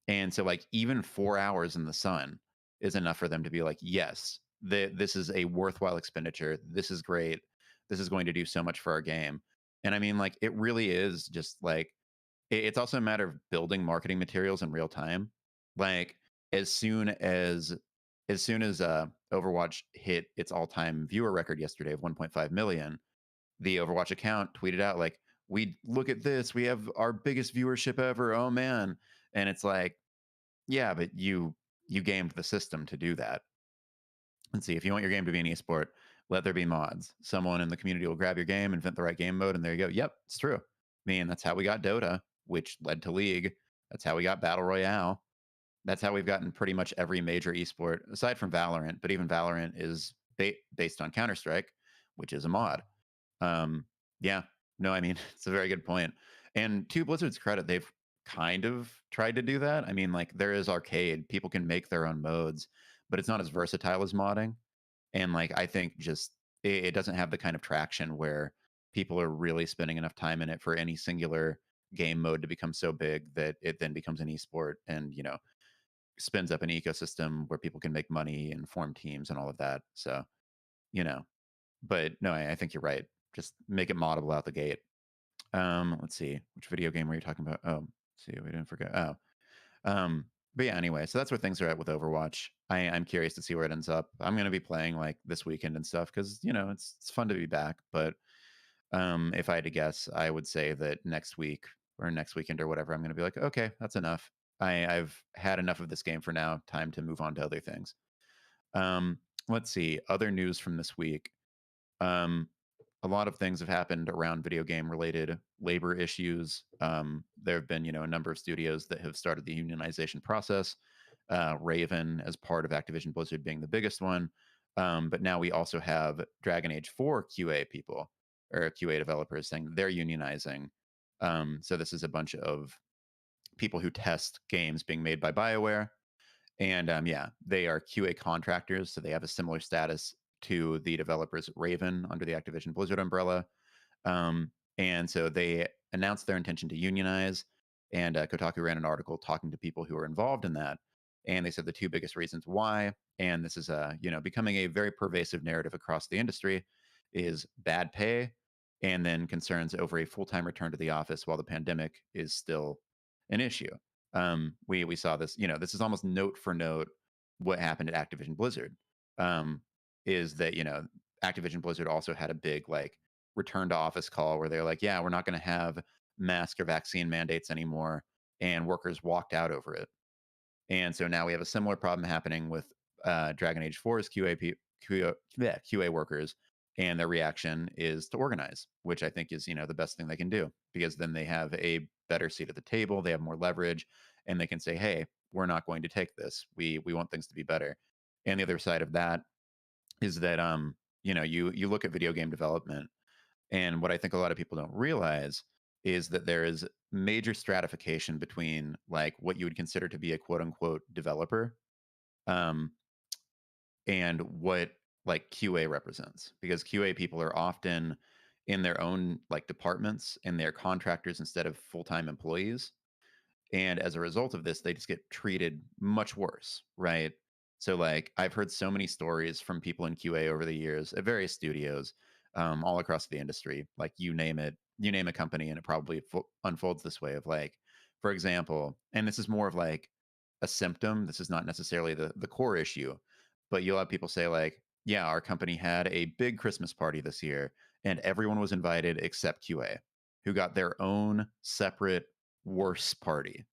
And so, like, even 4 hours in the sun is enough for them to be like, yes, this is a worthwhile expenditure. This is great. This is going to do so much for our game. And I mean, like, it really is just like, it's also a matter of building marketing materials in real time. Like as soon as Overwatch hit its all-time viewer record yesterday of 1.5 million, the Overwatch account tweeted out like, "We look at this, we have our biggest viewership ever. Oh man." And it's like, yeah, but you gamed the system to do that. Let's see, if you want your game to be an esport, let there be mods. Someone in the community will grab your game, invent the right game mode, and there you go. Yep, it's true. I mean, that's how we got Dota, which led to League. That's how we got Battle Royale. That's how we've gotten pretty much every major esport, aside from Valorant. But even Valorant is based on Counter Strike, which is a mod. Um, yeah, no, I mean, it's a very good point. And to Blizzard's credit, they've kind of tried to do that. I mean, like there is arcade, people can make their own modes, but it's not as versatile as modding. And like I think just it doesn't have the kind of traction where people are really spending enough time in it for any singular game mode to become so big that it then becomes an esport and, you know, spins up an ecosystem where people can make money and form teams and all of that. So, you know, but no, I think you're right. Just make it moddable out the gate. Let's see, which video game were you talking about? Oh, let's see, we didn't forget. Oh, but yeah, anyway, so that's where things are at with Overwatch. I'm curious to see where it ends up. I'm gonna be playing like this weekend and stuff because you know it's fun to be back. But if I had to guess, I would say that next week or next weekend or whatever, I'm gonna be like, okay, that's enough. I've had enough of this game for now. Time to move on to other things. Um, let's see, other news from this week. Um, a lot of things have happened around video game related labor issues. There have been, you know, a number of studios that have started the unionization process. Raven, as part of Activision Blizzard, being the biggest one. But now we also have Dragon Age 4 QA people or QA developers saying they're unionizing. So this is a bunch of people who test games being made by BioWare and yeah, they are QA contractors, so they have a similar status to the developers at Raven under the Activision Blizzard umbrella. And so they announced their intention to unionize. And Kotaku ran an article talking to people who are involved in that, and they said the two biggest reasons why, and this is you know, becoming a very pervasive narrative across the industry, is bad pay, and then concerns over a full time return to the office while the pandemic is still an issue. We saw this, you know, this is almost note for note what happened at Activision Blizzard. Um, is that, you know, Activision Blizzard also had a big like return to office call where they're like, yeah, we're not going to have mask or vaccine mandates anymore, and workers walked out over it. And so now we have a similar problem happening with Dragon Age 4's QA workers, and their reaction is to organize, which I think is, you know, the best thing they can do because then they have a better seat at the table, they have more leverage, and they can say, "Hey, we're not going to take this. We want things to be better." And the other side of that is that you know, you look at video game development, and what I think a lot of people don't realize is that there is major stratification between like what you would consider to be a quote unquote developer um, and what like QA represents. Because QA people are often in their own like departments and they're contractors instead of full time employees. And as a result of this, they just get treated much worse, right? So, like, I've heard so many stories from people in QA over the years at various studios, all across the industry. Like, you name it, you name a company, and it probably unfolds this way of like, for example, and this is more of like a symptom. This is not necessarily the core issue, but you'll have people say like, yeah, our company had a big Christmas party this year and everyone was invited except QA, who got their own separate worse party.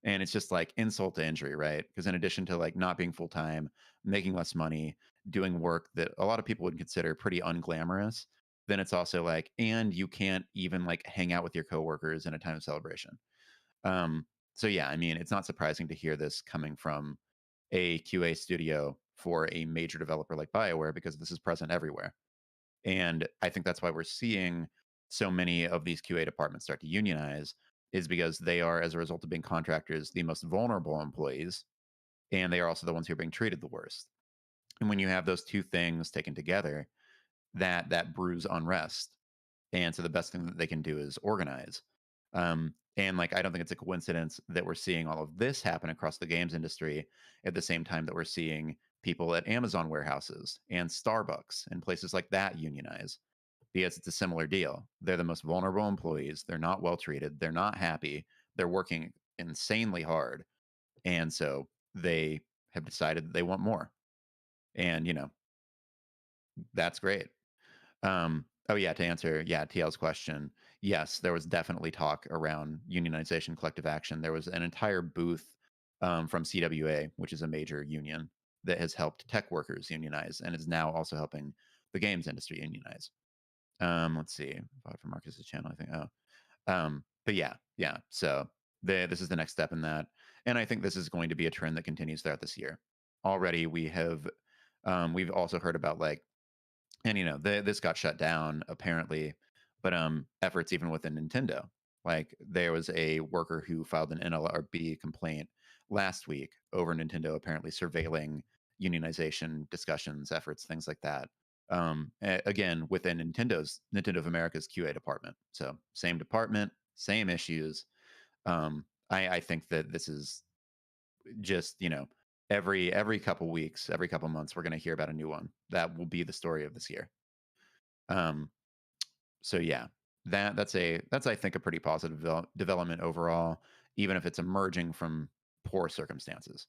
And it's just like insult to injury, right? Because in addition to like not being full time, making less money, doing work that a lot of people would consider pretty unglamorous, then it's also like, and you can't even like hang out with your coworkers in a time of celebration. Um, so yeah, I mean, it's not surprising to hear this coming from a QA studio for a major developer like BioWare because this is present everywhere. And I think that's why we're seeing so many of these QA departments start to unionize, is because they are, as a result of being contractors, the most vulnerable employees, and they are also the ones who are being treated the worst. And when you have those two things taken together, that brews unrest. And so the best thing that they can do is organize. And like I don't think it's a coincidence that we're seeing all of this happen across the games industry at the same time that we're seeing people at Amazon warehouses and Starbucks and places like that unionize, because it's a similar deal. They're the most vulnerable employees. They're not well treated. They're not happy. They're working insanely hard. And so they have decided that they want more. And, that's great. Oh yeah, to answer TL's question, yes, there was definitely talk around unionization, collective action. There was an entire booth from CWA, which is a major union that has helped tech workers unionize and is now also helping the games industry unionize. Let's see, from Marcus's channel, I think. But yeah. So this is the next step in that, and I think this is going to be a trend that continues throughout this year. Already, we've also heard about like, and this got shut down apparently, but efforts even within Nintendo. Like there was a worker who filed an NLRB complaint last week over Nintendo apparently surveilling unionization discussions, efforts, things like that. Again, within Nintendo of America's QA department. So same department, same issues. I think that this is just every couple weeks, every couple months, we're going to hear about a new one. That will be the story of this year. Um, so yeah, that's I think a pretty positive development overall, even if it's emerging from poor circumstances.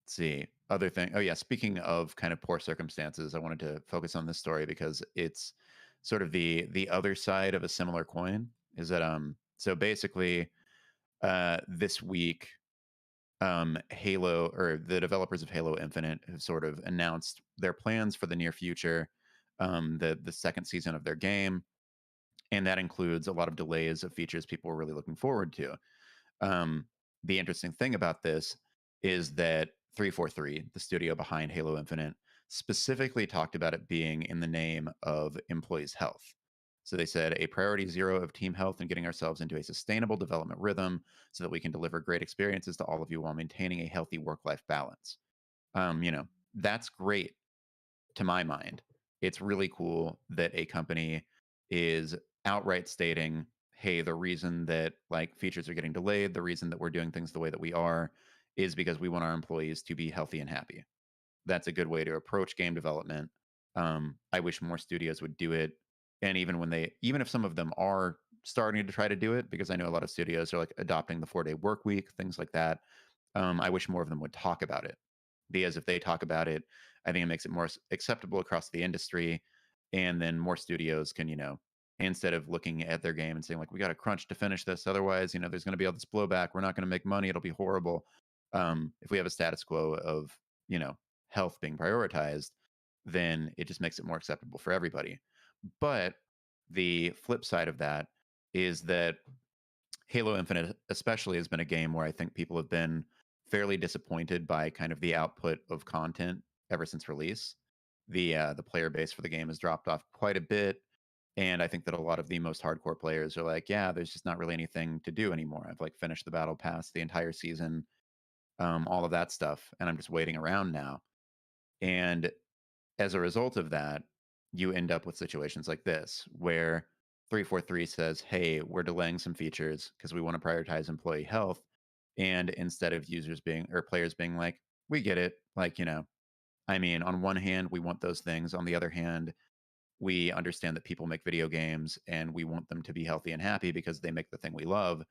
Let's see, other thing. Oh yeah, speaking of kind of poor circumstances, I wanted to focus on this story because it's sort of the other side of a similar coin. Is that so basically this week Halo, or the developers of Halo Infinite, have sort of announced their plans for the near future, the second season of their game, and that includes a lot of delays of features people were really looking forward to. Um, the interesting thing about this is that 343, the studio behind Halo Infinite, specifically talked about it being in the name of employees' health. So they said a priority zero of team health and getting ourselves into a sustainable development rhythm so that we can deliver great experiences to all of you while maintaining a healthy work-life balance. That's great to my mind. It's really cool that a company is outright stating, hey, the reason that like features are getting delayed, the reason that we're doing things the way that we are is because we want our employees to be healthy and happy. That's a good way to approach game development. I wish more studios would do it. And even if some of them are starting to try to do it, because I know a lot of studios are like adopting the 4-day work week, things like that. I wish more of them would talk about it, because if they talk about it, I think it makes it more acceptable across the industry. And then more studios can, instead of looking at their game and saying, like, we got to crunch to finish this. Otherwise, there's going to be all this blowback. We're not going to make money. It'll be horrible. If we have a status quo of, health being prioritized, then it just makes it more acceptable for everybody. But the flip side of that is that Halo Infinite, especially, has been a game where I think people have been fairly disappointed by kind of the output of content ever since release. The player base for the game has dropped off quite a bit, and I think that a lot of the most hardcore players are like, yeah, there's just not really anything to do anymore. I've like finished the battle pass, the entire season, all of that stuff, and I'm just waiting around now. And as a result of that, you end up with situations like this where 343 says, hey, we're delaying some features because we want to prioritize employee health. And instead of players being like, we get it. Like, I mean, on one hand, we want those things. On the other hand, we understand that people make video games and we want them to be healthy and happy because they make the thing we love.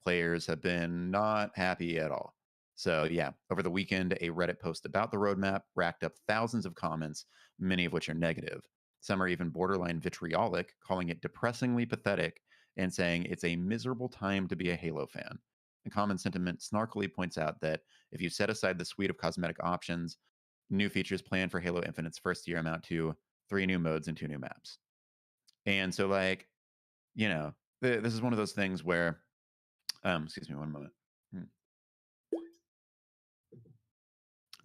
Players have been not happy at all. So, yeah, over the weekend, a Reddit post about the roadmap racked up thousands of comments, many of which are negative. Some are even borderline vitriolic, calling it depressingly pathetic and saying it's a miserable time to be a Halo fan. The common sentiment snarkily points out that if you set aside the suite of cosmetic options, new features planned for Halo Infinite's first year amount to 3 new modes and 2 new maps. And so, like, you know, this is one of those things where, excuse me, one moment. Hmm.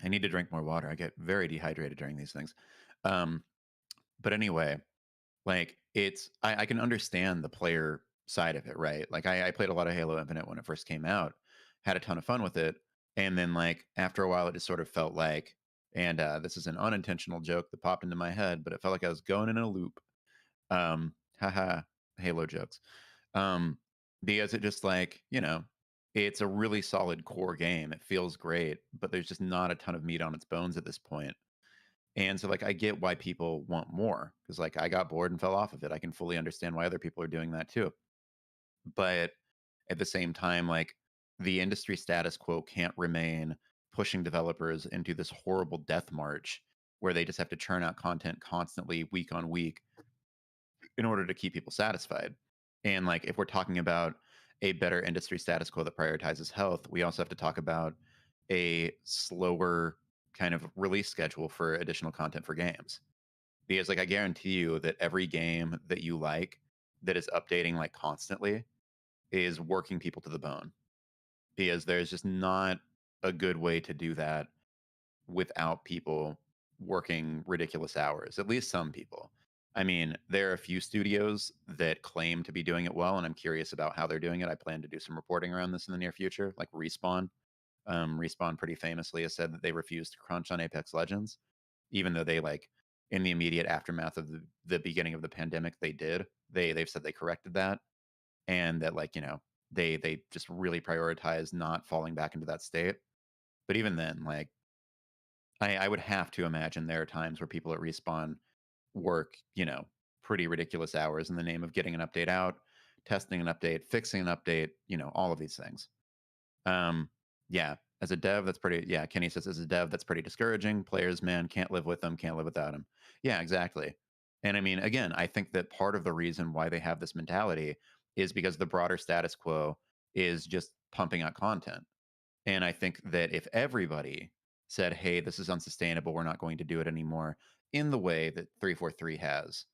I need to drink more water. I get very dehydrated during these things. Um, but anyway, like I can understand the player side of it, right? Like I played a lot of Halo Infinite when it first came out, had a ton of fun with it, and then like after a while, it just sort of felt like, and this is an unintentional joke that popped into my head, but it felt like I was going in a loop. Haha, Halo jokes. Um, because it just like it's a really solid core game. It feels great, but there's just not a ton of meat on its bones at this point. And so, like, I get why people want more because, like, I got bored and fell off of it. I can fully understand why other people are doing that too. But at the same time, like, the industry status quo can't remain pushing developers into this horrible death march where they just have to churn out content constantly, week on week, in order to keep people satisfied. And, like, if we're talking about a better industry status quo that prioritizes health, we also have to talk about a slower kind of release schedule for additional content for games because like I guarantee you that every game that you like that is updating like constantly is working people to the bone because there's just not a good way to do that without people working ridiculous hours, at least some people. I mean, there are a few studios that claim to be doing it well, and I'm curious about how they're doing it. I plan to do some reporting around this in the near future, like Respawn. Respawn pretty famously has said that they refuse to crunch on Apex Legends, even though they like in the immediate aftermath of the beginning of the pandemic, they did. They've said they corrected that and that like, they just really prioritize not falling back into that state. But even then, like I would have to imagine there are times where people at Respawn work, pretty ridiculous hours in the name of getting an update out, testing an update, fixing an update, all of these things. Um, yeah, as a dev, that's pretty. Yeah, Kenny says as a dev, that's pretty discouraging. Players, man, can't live with them, can't live without them. Yeah, exactly. And I mean, again, I think that part of the reason why they have this mentality is because the broader status quo is just pumping out content. And I think that if everybody said, "Hey, this is unsustainable. We're not going to do it anymore," in the way that 343 has,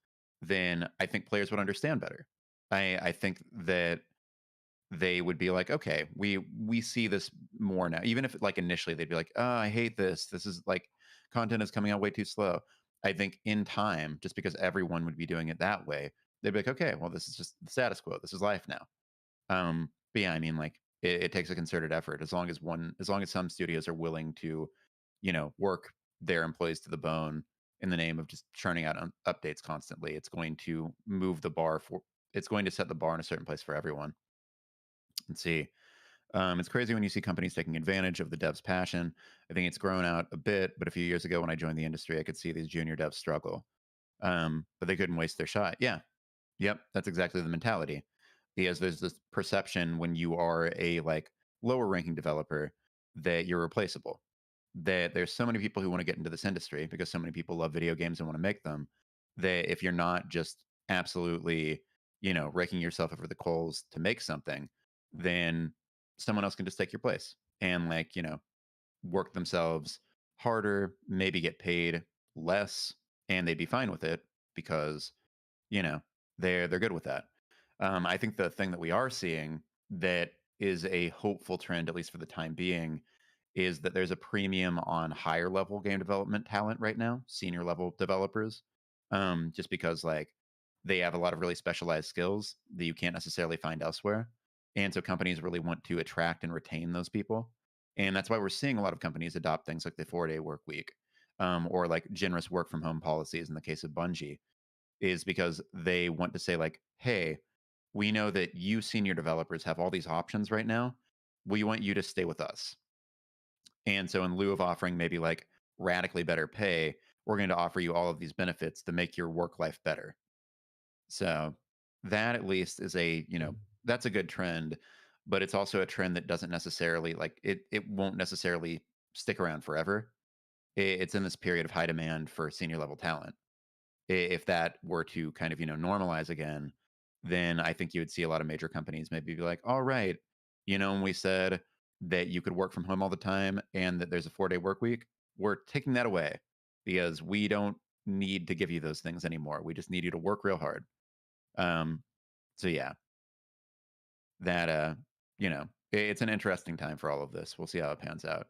then I think players would understand better. I think that they would be like, okay, we see this more now. Even if like initially they'd be like, oh, I hate this. This is like content is coming out way too slow. I think in time, just because everyone would be doing it that way, they'd be like, okay, well, this is just the status quo. This is life now. But yeah, I mean, like it takes a concerted effort. As long as some studios are willing to, work their employees to the bone in the name of just churning out updates constantly, it's going to move the bar for. It's going to set the bar in a certain place for everyone. Let's see. It's crazy when you see companies taking advantage of the devs' passion. I think it's grown out a bit, but a few years ago when I joined the industry, I could see these junior devs struggle. But they couldn't waste their shot. Yeah. Yep. That's exactly the mentality. Because there's this perception when you are a like lower ranking developer that you're replaceable. That there's so many people who want to get into this industry because so many people love video games and want to make them. That if you're not just absolutely, raking yourself over the coals to make something, then someone else can just take your place and like, work themselves harder, maybe get paid less, and they'd be fine with it because, you know, they're good with that. I think the thing that we are seeing that is a hopeful trend, at least for the time being, is that there's a premium on higher level game development talent right now, senior level developers, just because like they have a lot of really specialized skills that you can't necessarily find elsewhere. And so companies really want to attract and retain those people. And that's why we're seeing a lot of companies adopt things like the 4-day work week, or like generous work from home policies in the case of Bungie, is because they want to say, like, hey, we know that you senior developers have all these options right now. We want you to stay with us. And so, in lieu of offering maybe like radically better pay, we're going to offer you all of these benefits to make your work life better. So, that at least is that's a good trend. but it's also a trend that doesn't necessarily like it won't necessarily stick around forever. It's in this period of high demand for senior level talent. If that were to kind of, normalize again, then I think you would see a lot of major companies maybe be like, all right, when we said that you could work from home all the time and that there's a 4-day work week, we're taking that away because we don't need to give you those things anymore. We just need you to work real hard. Um, so yeah, that it's an interesting time for all of this. We'll see how it pans out.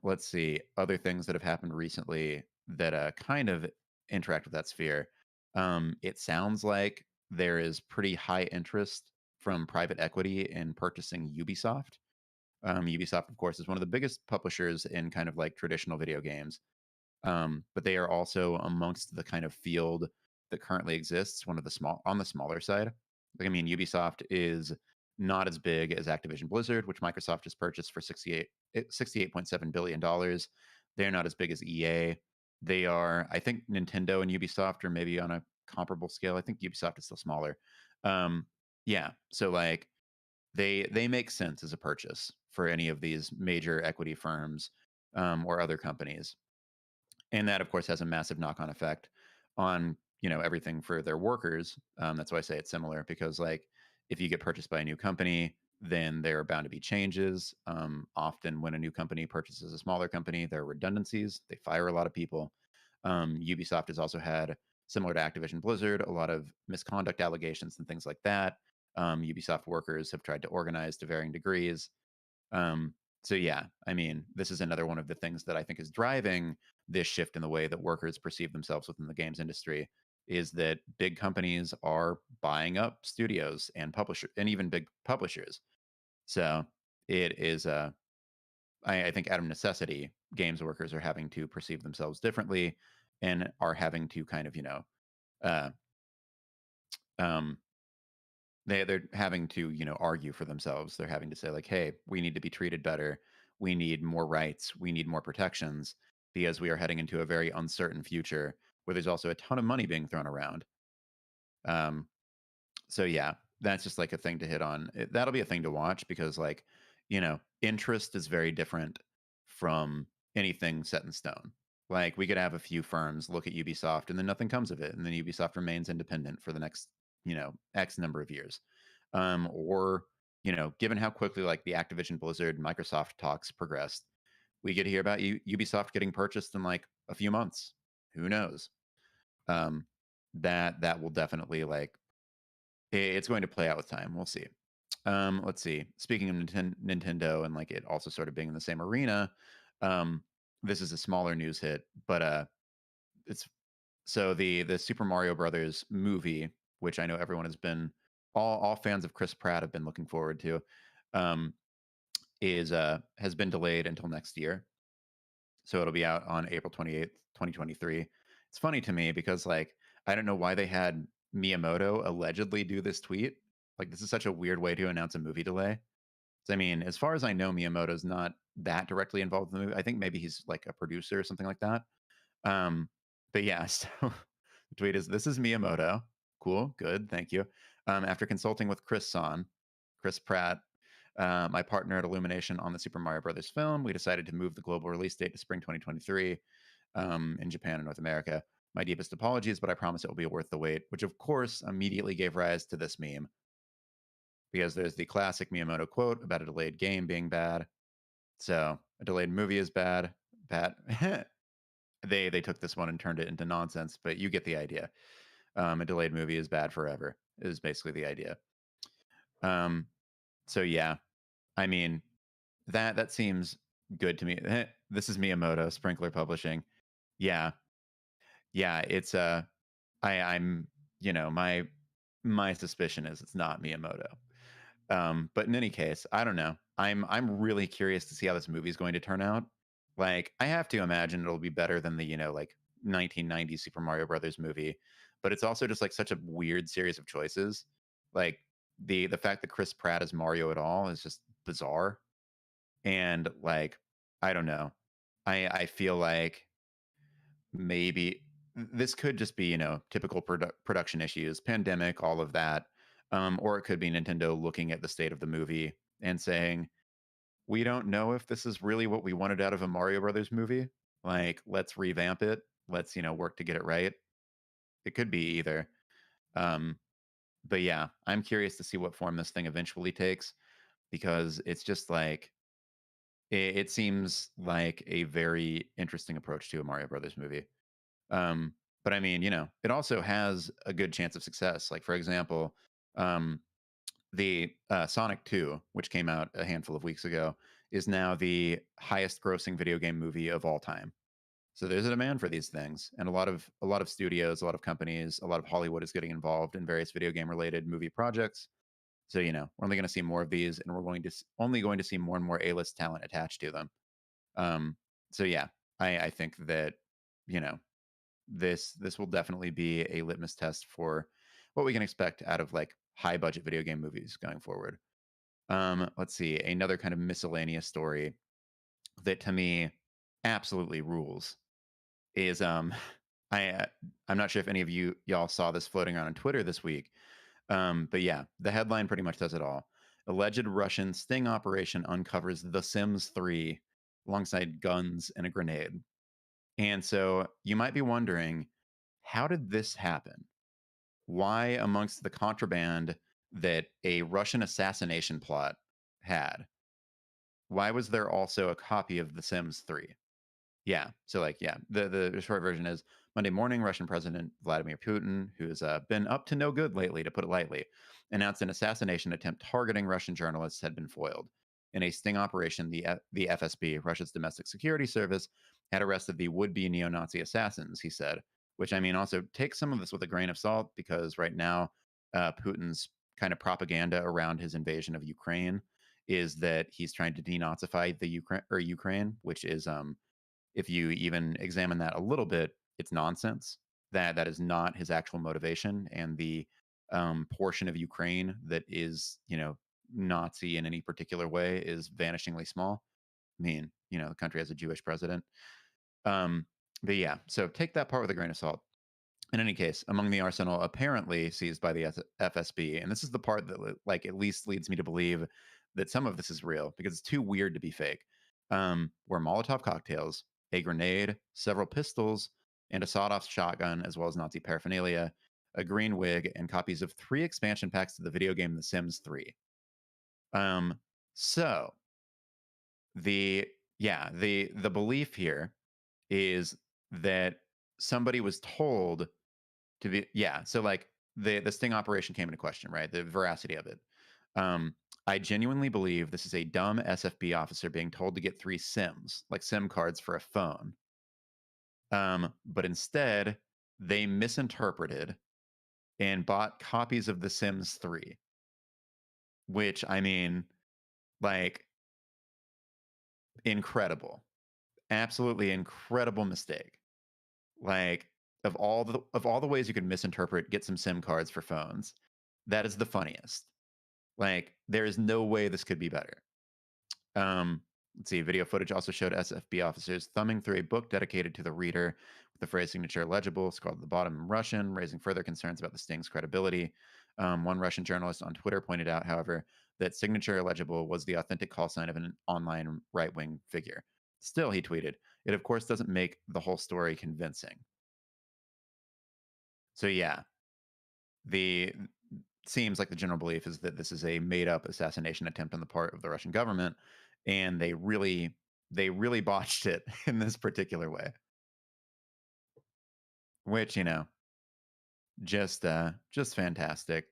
Let's see other things that have happened recently that kind of interact with that sphere. It sounds like there is pretty high interest from private equity in purchasing Ubisoft. Ubisoft, of course, is one of the biggest publishers in kind of like traditional video games, but they are also amongst the kind of field that currently exists, one of the on the smaller side. Like, I mean, Ubisoft is not as big as Activision Blizzard, which Microsoft just purchased for $68.7 billion. They're not as big as EA. They are, I think, Nintendo and Ubisoft are maybe on a comparable scale. I think Ubisoft is still smaller. Um, yeah, so like they make sense as a purchase for any of these major equity firms or other companies, and that of course has a massive knock-on effect on everything for their workers. That's why I say it's similar, because like if you get purchased by a new company, then there are bound to be changes. Often when a new company purchases a smaller company, there are redundancies. They fire a lot of people. Ubisoft has also had, similar to Activision Blizzard, a lot of misconduct allegations and things like that. Ubisoft workers have tried to organize to varying degrees. um, so yeah, I mean, this is another one of the things that I think is driving this shift in the way that workers perceive themselves within the games industry, is that big companies are buying up studios and publisher and even big publishers. So it is I think out of necessity, games workers are having to perceive themselves differently and are having to kind of, uh, um, they're having to, argue for themselves. They're having to say like, "Hey, we need to be treated better. We need more rights. We need more protections because we are heading into a very uncertain future where there's also a ton of money being thrown around." Um, so yeah, that's just like a thing to hit on. That'll be a thing to watch because like, interest is very different from anything set in stone. Like we could have a few firms look at Ubisoft and then nothing comes of it, and then Ubisoft remains independent for the next, X number of years. Or, given how quickly like the Activision Blizzard Microsoft talks progressed, we get to hear about Ubisoft getting purchased in like a few months. Who knows? Um, that will definitely like it's going to play out with time. We'll see. Let's see. Speaking of Nintendo and like it also sort of being in the same arena, um, this is a smaller news hit, but it's so the Super Mario Brothers movie, which I know everyone has been, all fans of Chris Pratt have been looking forward to, um, is has been delayed until next year. So it'll be out on April 28th, 2023. It's funny to me because like I don't know why they had Miyamoto allegedly do this tweet. Like this is such a weird way to announce a movie delay. So, I mean, as far as I know, Miyamoto's not that directly involved in the movie. I think maybe he's like a producer or something like that. Um, but yeah, so the tweet is, "This is Miyamoto. Cool, good, thank you. After consulting with Chris Pratt, my partner at Illumination on the Super Mario Brothers film, we decided to move the global release date to spring 2023 in Japan and North America. My deepest apologies, but I promise it will be worth the wait," which of course immediately gave rise to this meme, because there's the classic Miyamoto quote about a delayed game being bad. So a delayed movie is bad. Bad. They took this one and turned it into nonsense, but you get the idea. A delayed movie is bad forever is basically the idea. Um, so yeah, I mean that seems good to me. This is Miyamoto, Sprinkler Publishing. Yeah, yeah. It's I'm my suspicion is it's not Miyamoto. But in any case, I don't know. I'm really curious to see how this movie is going to turn out. Like, I have to imagine it'll be better than the, like 1990s Super Mario Brothers movie, but it's also just like such a weird series of choices. Like the fact that Chris Pratt is Mario at all is just bizarre. And like, I don't know. I feel like maybe this could just be, typical production issues, pandemic, all of that. Or it could be Nintendo looking at the state of the movie and saying, we don't know if this is really what we wanted out of a Mario Brothers movie. Like, let's revamp it. Let's, work to get it right. It could be either. Um, but yeah, I'm curious to see what form this thing eventually takes because it's just like it seems like a very interesting approach to a Mario Brothers movie. Um, but I mean, it also has a good chance of success. Like for example, um, the Sonic 2, which came out a handful of weeks ago, is now the highest grossing video game movie of all time. So there's a demand for these things, and a lot of studios, a lot of companies, a lot of Hollywood is getting involved in various video game related movie projects. So we're only going to see more of these, and we're only going to see more and more A-list talent attached to them. Um, so yeah, I think that you know this will definitely be a litmus test for what we can expect out of like high budget video game movies going forward. Let's see, another kind of miscellaneous story that to me absolutely rules is I I'm not sure if any of y'all saw this floating around on Twitter this week. But yeah, the headline pretty much does it all. Alleged Russian sting operation uncovers The Sims 3 alongside guns and a grenade. And so you might be wondering, how did this happen? Why, amongst the contraband that a Russian assassination plot had, why was there also a copy of The Sims 3? Yeah. So, like, yeah, the short version is Monday morning, Russian President Vladimir Putin, who's been up to no good lately, to put it lightly, announced an assassination attempt targeting Russian journalists had been foiled. In a sting operation, the FSB, Russia's domestic security service, had arrested the would-be neo-Nazi assassins. He said, which I mean, also take some of this with a grain of salt because right now, Putin's kind of propaganda around his invasion of Ukraine is that he's trying to denazify the Ukraine, which is if you even examine that a little bit, it's nonsense. That is not his actual motivation, and the portion of Ukraine that is, Nazi in any particular way is vanishingly small. I mean, the country has a Jewish president. Um, but yeah, so take that part with a grain of salt. In any case, among the arsenal apparently seized by the FSB, and this is the part that like at least leads me to believe that some of this is real because it's too weird to be fake. Were Molotov cocktails, a grenade, several pistols, and a sawed-off shotgun, as well as Nazi paraphernalia, a green wig, and copies of 3 expansion packs to the video game The Sims 3. So the the belief here is that somebody was told to be, yeah, so, like, the sting operation came into question, right? The veracity of it. I genuinely believe this is a dumb SFB officer being told to get 3 SIMs, like SIM cards for a phone. But instead, they misinterpreted and bought copies of The Sims 3, which, I mean, like, incredible. Absolutely incredible mistake. Like, of all the ways you could misinterpret, get some SIM cards for phones, that is the funniest. Like, there is no way this could be better. Let's see. Video footage also showed SFB officers thumbing through a book dedicated to the reader with the phrase signature legible, scrawled at the bottom in Russian, raising further concerns about the sting's credibility. One Russian journalist on Twitter pointed out, however, that signature illegible was the authentic call sign of an online right wing figure. Still, he tweeted, it of course doesn't make the whole story convincing. So, yeah, the seems like the general belief is that this is a made up assassination attempt on the part of the Russian government, and they really botched it in this particular way, which just fantastic.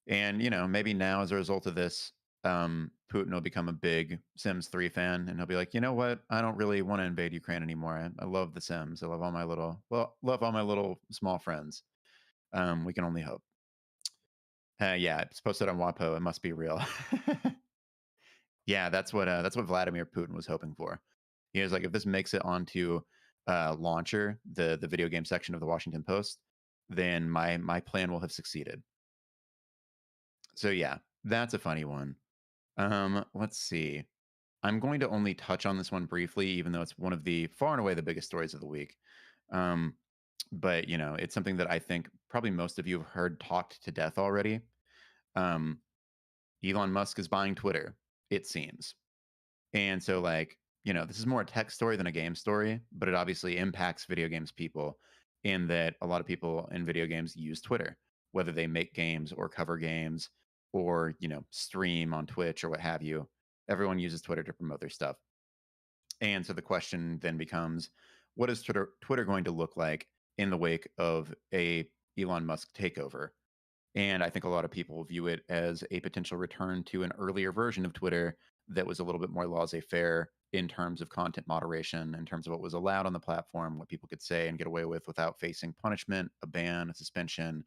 And maybe now as a result of this, Putin will become a big Sims 3 fan, and he'll be like, you know what, I don't really want to invade Ukraine anymore. I love the Sims. I love all my little small friends. We can only hope. Yeah, it's posted on WaPo. It must be real. Yeah, that's what Vladimir Putin was hoping for. He was like, if this makes it onto Launcher, the video game section of the Washington Post, then my plan will have succeeded. So yeah, that's a funny one. Let's see. I'm going to only touch on this one briefly, even though it's one of the far and away the biggest stories of the week. Um, but it's something that I think probably most of you have heard talked to death already. Um, Elon Musk is buying Twitter, it seems. And so, like, this is more a tech story than a game story, but it obviously impacts video games people in that a lot of people in video games use Twitter, whether they make games or cover games or, stream on Twitch or what have you. Everyone uses Twitter to promote their stuff. And so the question then becomes, what is Twitter going to look like in the wake of a Elon Musk takeover? And I think a lot of people view it as a potential return to an earlier version of Twitter that was a little bit more laissez faire in terms of content moderation, in terms of what was allowed on the platform, what people could say and get away with without facing punishment, a ban, a suspension,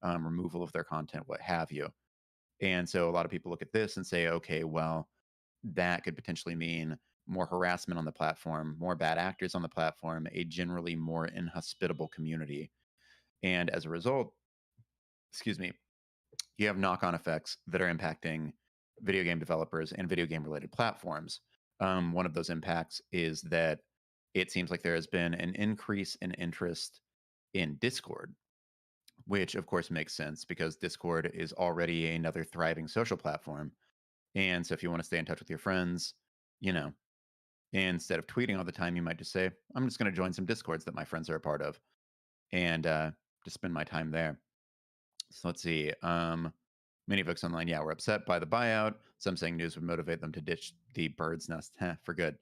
removal of their content, what have you. And so a lot of people look at this and say, okay, well, that could potentially mean more harassment on the platform, more bad actors on the platform, a generally more inhospitable community. And as a result, excuse me, you have knock-on effects that are impacting video game developers and video game related platforms. One of those impacts is that it seems like there has been an increase in interest in Discord, which of course makes sense because Discord is already another thriving social platform. And so if you want to stay in touch with your friends, you know, instead of tweeting all the time, you might just say, I'm just going to join some Discords that my friends are a part of and just spend my time there. So let's see. Many folks online, yeah, were upset by the buyout. Some saying news would motivate them to ditch the bird's nest for good.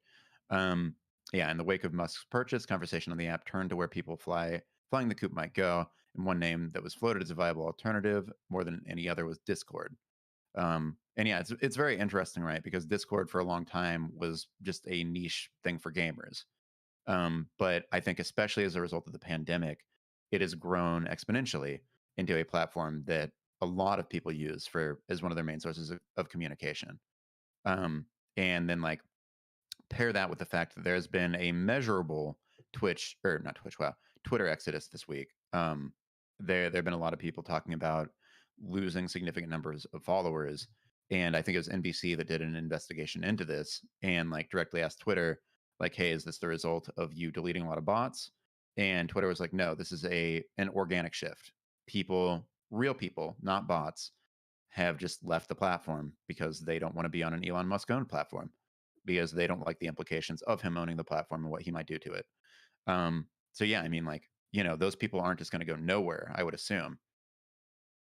Um, yeah, in the wake of Musk's purchase, conversation on the app turned to where people flying the coop might go. And one name that was floated as a viable alternative more than any other was Discord. And yeah, it's very interesting, right? Because Discord for a long time was just a niche thing for gamers. But I think especially as a result of the pandemic, it has grown exponentially into a platform that a lot of people use for as one of their main sources of communication. Um, and then like pair that with the fact that there's been a measurable Twitch or not Twitch, wow, Twitter exodus this week. There have been a lot of people talking about losing significant numbers of followers, and I think it was NBC that did an investigation into this and like directly asked Twitter, like, "Hey, is this the result of you deleting a lot of bots?" And Twitter was like, "No, this is an organic shift. People, real people, not bots, have just left the platform because they don't want to be on an Elon Musk owned platform because they don't like the implications of him owning the platform and what he might do to it." So yeah, I mean, like, those people aren't just going to go nowhere, I would assume.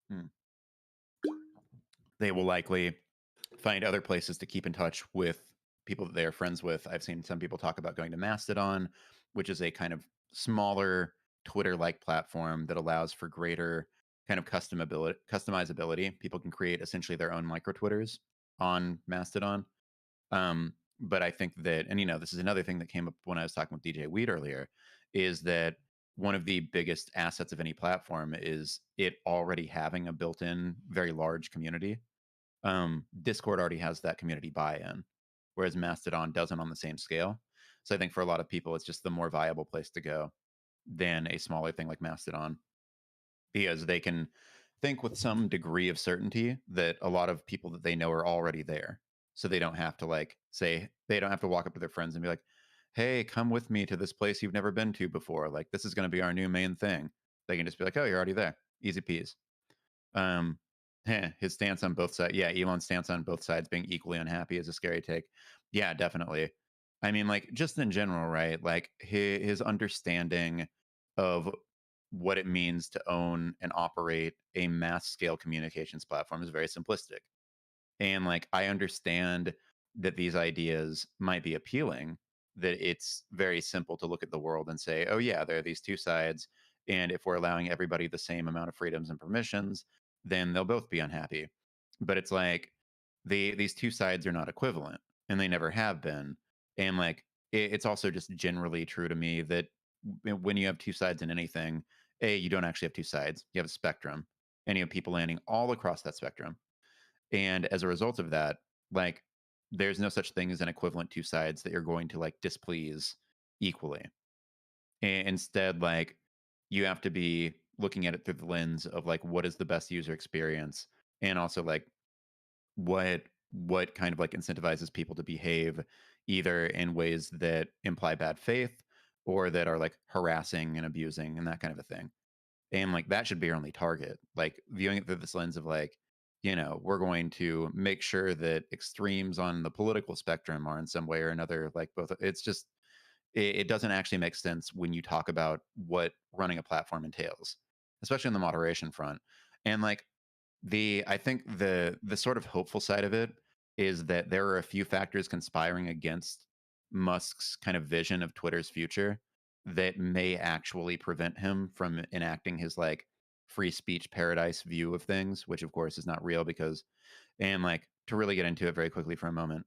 Hmm. They will likely find other places to keep in touch with people that they are friends with. I've seen some people talk about going to Mastodon, which is a kind of smaller Twitter-like platform that allows for greater kind of customizability. People can create essentially their own micro Twitters on Mastodon. But I think that, and this is another thing that came up when I was talking with djWHEAT earlier, is that one of the biggest assets of any platform is it already having a built-in very large community. Discord already has that community buy-in, whereas Mastodon doesn't on the same scale. So I think for a lot of people, it's just the more viable place to go than a smaller thing like Mastodon, because they can think with some degree of certainty that a lot of people that they know are already there. So they don't have to like say, they don't have to walk up to their friends and be like, "Hey, come with me to this place you've never been to before. Like, this is going to be our new main thing." They can just be like, "Oh, you're already there. Easy peas." Um, his stance on both sides. Yeah, Elon's stance on both sides being equally unhappy is a scary take. Yeah, definitely. I mean, like, just in general, right? Like, his understanding of what it means to own and operate a mass scale communications platform is very simplistic. And like, I understand that these ideas might be appealing, that it's very simple to look at the world and say, oh, yeah, there are these two sides. And if we're allowing everybody the same amount of freedoms and permissions, then they'll both be unhappy. But it's like these two sides are not equivalent and they never have been. And like, it's also just generally true to me that when you have two sides in anything, you don't actually have two sides, you have a spectrum, and you have people landing all across that spectrum. And as a result of that, like, there's no such thing as an equivalent two sides that you're going to like displease equally. Instead, like, you have to be looking at it through the lens of like what is the best user experience, and also like what kind of like incentivizes people to behave either in ways that imply bad faith or that are like harassing and abusing and that kind of a thing. And like that should be our only target. Like viewing it through this lens of like, we're going to make sure that extremes on the political spectrum are in some way or another like both. It's just it doesn't actually make sense when you talk about what running a platform entails, especially on the moderation front. And like I think the sort of hopeful side of it is that there are a few factors conspiring against Musk's kind of vision of Twitter's future that may actually prevent him from enacting his like free speech paradise view of things, which of course is not real because and like to really get into it very quickly for a moment,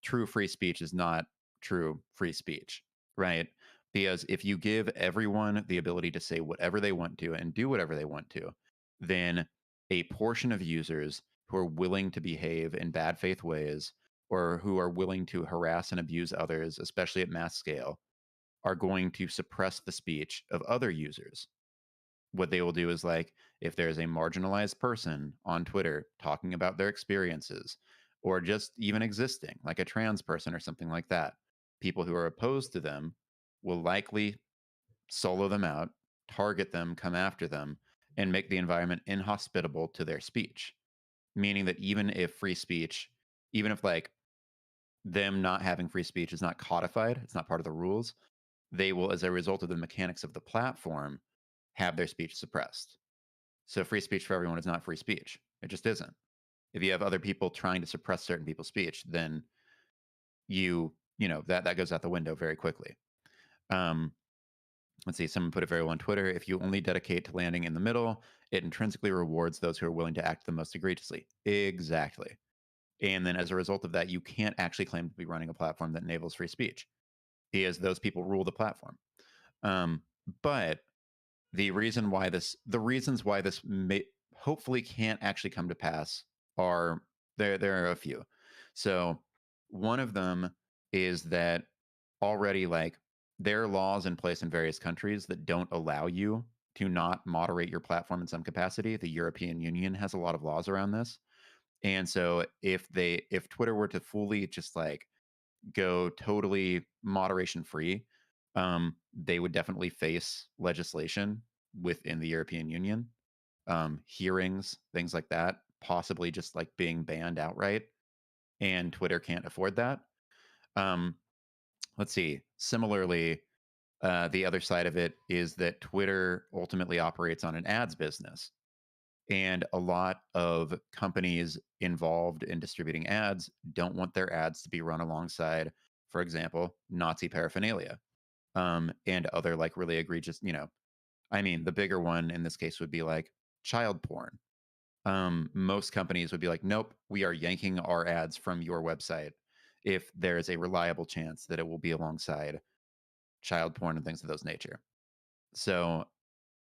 true free speech is not true free speech, right? Because if you give everyone the ability to say whatever they want to and do whatever they want to, then a portion of users who are willing to behave in bad faith ways or who are willing to harass and abuse others, especially at mass scale, are going to suppress the speech of other users. What they will do is like if there's a marginalized person on Twitter talking about their experiences or just even existing, like a trans person or something like that, people who are opposed to them will likely solo them out, target them, come after them, and make the environment inhospitable to their speech. Meaning that even if free speech, even if like them not having free speech is not codified, it's not part of the rules, they will, as a result of the mechanics of the platform, have their speech suppressed. So free speech for everyone is not free speech. It just isn't. If you have other people trying to suppress certain people's speech, then that goes out the window very quickly. Um, let's see, someone put it very well on Twitter. If you only dedicate to landing in the middle, it intrinsically rewards those who are willing to act the most egregiously. Exactly. And then as a result of that, you can't actually claim to be running a platform that enables free speech because those people rule the platform. Um, but the reasons why this may hopefully can't actually come to pass are there are a few. So one of them is that already like there are laws in place in various countries that don't allow you to not moderate your platform in some capacity. The European Union has a lot of laws around this. And so if Twitter were to fully just like go totally moderation free, they would definitely face legislation within the European Union, hearings, things like that, possibly just like being banned outright. And Twitter can't afford that. Um, let's see. Similarly, the other side of it is that Twitter ultimately operates on an ads business. And a lot of companies involved in distributing ads don't want their ads to be run alongside, for example, Nazi paraphernalia, and other like really egregious, I mean, the bigger one in this case would be like child porn. Most companies would be like, nope, we are yanking our ads from your website if there is a reliable chance that it will be alongside child porn and things of those nature. So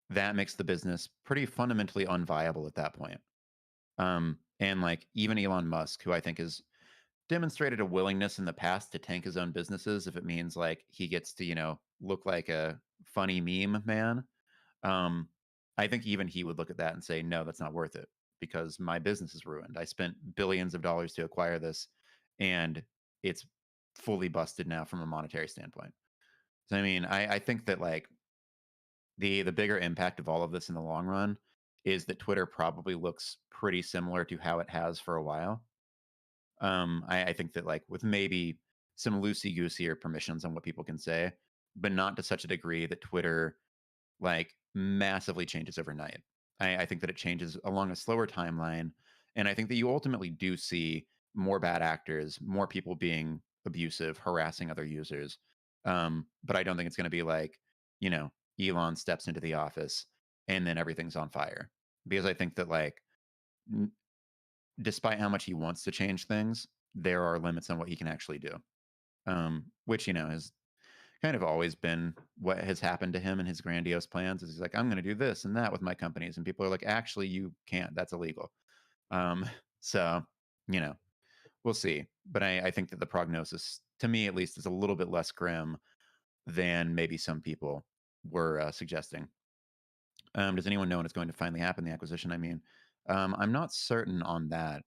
that makes the business pretty fundamentally unviable at that point. And like even Elon Musk, who I think has demonstrated a willingness in the past to tank his own businesses if it means like he gets to, look like a funny meme man. Um, I think even he would look at that and say, no, that's not worth it because my business is ruined. I spent billions of dollars to acquire this and it's fully busted now from a monetary standpoint. So I mean, I think that like the bigger impact of all of this in the long run is that Twitter probably looks pretty similar to how it has for a while. I think that like with maybe some loosey goosey permissions on what people can say, but not to such a degree that Twitter like massively changes overnight. I think that it changes along a slower timeline. And I think that you ultimately do see more bad actors, more people being abusive, harassing other users. But I don't think it's going to be like, you know, Elon steps into the office and then everything's on fire. Because I think that like despite how much he wants to change things, there are limits on what he can actually do. Which, has kind of always been what has happened to him and his grandiose plans is he's like, I'm going to do this and that with my companies. And people are like, actually, you can't. That's illegal. Um, so, you know, we'll see. But I think that the prognosis, to me at least, is a little bit less grim than maybe some people were suggesting. Does anyone know when it's going to finally happen, the acquisition? I mean, I'm not certain on that.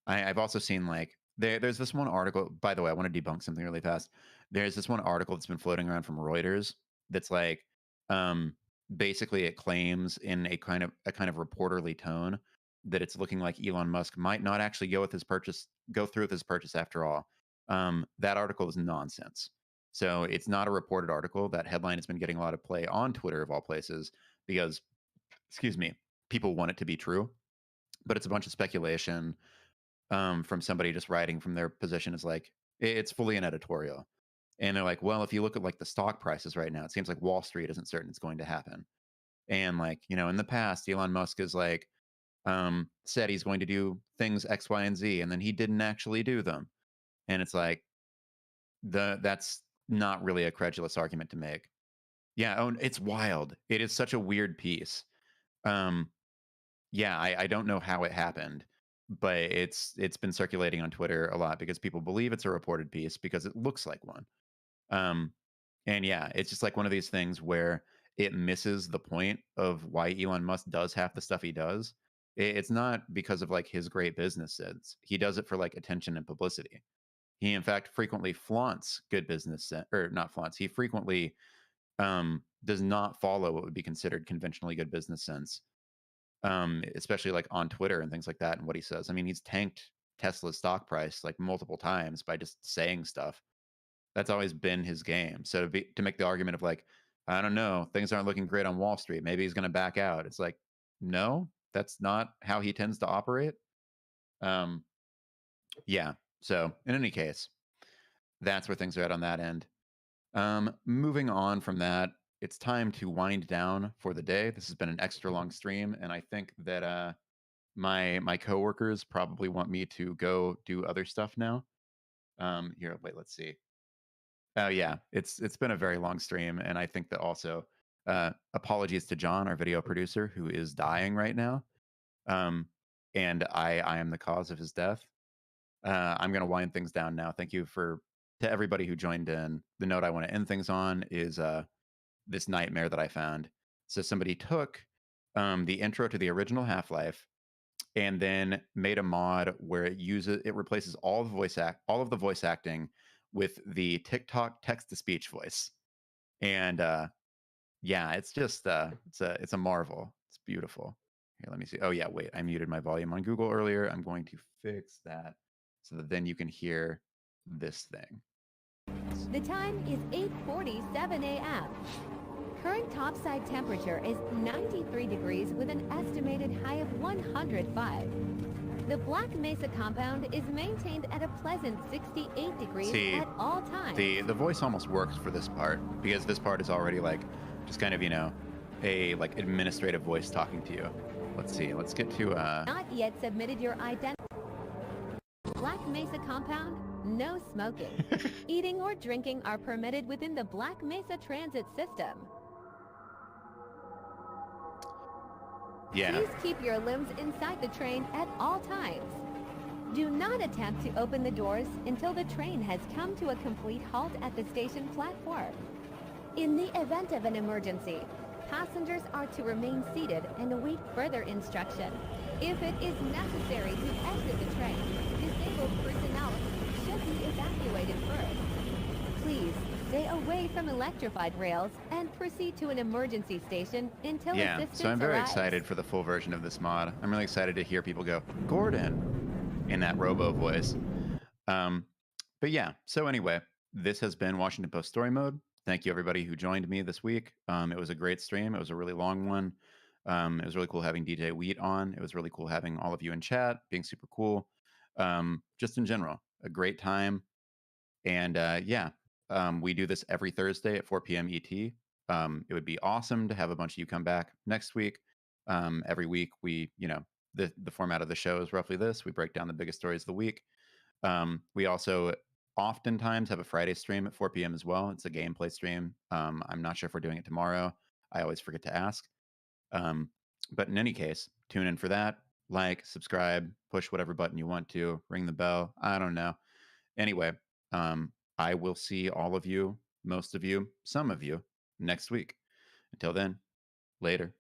I've also seen like there's this one article. By the way, I want to debunk something really fast. There's this one article that's been floating around from Reuters that's like, um, basically it claims in a kind of reporterly tone that it's looking like Elon Musk might not actually go through with his purchase after all. That article is nonsense. So it's not a reported article. That headline has been getting a lot of play on Twitter of all places because, excuse me, people want it to be true, but it's a bunch of speculation from somebody just writing from their position is like it's fully an editorial. And they're like, well, if you look at like the stock prices right now, it seems like Wall Street isn't certain it's going to happen. And like, in the past, Elon Musk is like said he's going to do things X, Y, and Z, and then he didn't actually do them. And it's like that's not really a credulous argument to make. Yeah, oh, it's wild. It is such a weird piece. Um, yeah, I don't know how it happened, but it's been circulating on Twitter a lot because people believe it's a reported piece because it looks like one. Um, and yeah, it's just like one of these things where it misses the point of why Elon Musk does half the stuff he does. It's not because of like his great business sense. He does it for like attention and publicity. He in fact frequently flaunts good business sense, or not flaunts. He frequently does not follow what would be considered conventionally good business sense, especially like on Twitter and things like that. And what he says, I mean, he's tanked Tesla's stock price like multiple times by just saying stuff. That's always been his game. So to make the argument of like, I don't know, things aren't looking great on Wall Street. Maybe he's going to back out. It's like, no, that's not how he tends to operate. Um, yeah. So in any case, that's where things are at on that end. Moving on from that, it's time to wind down for the day. This has been an extra long stream, and I think that my coworkers probably want me to go do other stuff now. Here, wait, let's see. Oh yeah, it's been a very long stream, and I think that also apologies to John, our video producer, who is dying right now. Um, and I am the cause of his death. I'm gonna wind things down now. Thank you to everybody who joined in. The note I want to end things on is this nightmare that I found. So somebody took the intro to the original Half-Life and then made a mod where it replaces all of the voice acting with the TikTok text to speech voice. And yeah, it's just it's a marvel. It's beautiful. Here, let me see. Oh yeah, wait, I muted my volume on Google earlier. I'm going to fix that so that then you can hear this thing. The time is 8:47 a.m. Current topside temperature is 93 degrees with an estimated high of 105. The Black Mesa compound is maintained at a pleasant 68 degrees at all times. The voice almost works for this part because this part is already like just kind of, a like administrative voice talking to you. Let's see. Let's get to Not yet submitted your identity. Black Mesa compound, no smoking. Eating or drinking are permitted within the Black Mesa transit system. Yeah. Please keep your limbs inside the train at all times. Do not attempt to open the doors until the train has come to a complete halt at the station platform. In the event of an emergency, passengers are to remain seated and await further instruction. If it is necessary to exit the train, disabled personnel should be evacuated first. Please stay away from electrified rails and proceed to an emergency station until assistance so I'm very arrives. excited for the full version of this mod. I'm really excited to hear people go, Gordon, in that robo voice. But yeah, so anyway, this has been Washington Post Story Mode. Thank you everybody who joined me this week. It was a great stream. It was a really long one. It was really cool having djWHEAT on. It was really cool having all of you in chat, being super cool. Just in general, a great time. And we do this every Thursday at 4 p.m. ET. It would be awesome to have a bunch of you come back next week. Every week, the format of the show is roughly this. We break down the biggest stories of the week. We also oftentimes have a Friday stream at 4 p.m. as well. It's a gameplay stream. I'm not sure if we're doing it tomorrow. I always forget to ask. But in any case, tune in for that. Like, subscribe, push whatever button you want to, ring the bell. I don't know. Anyway, I will see all of you, most of you, some of you next week. Until then, later.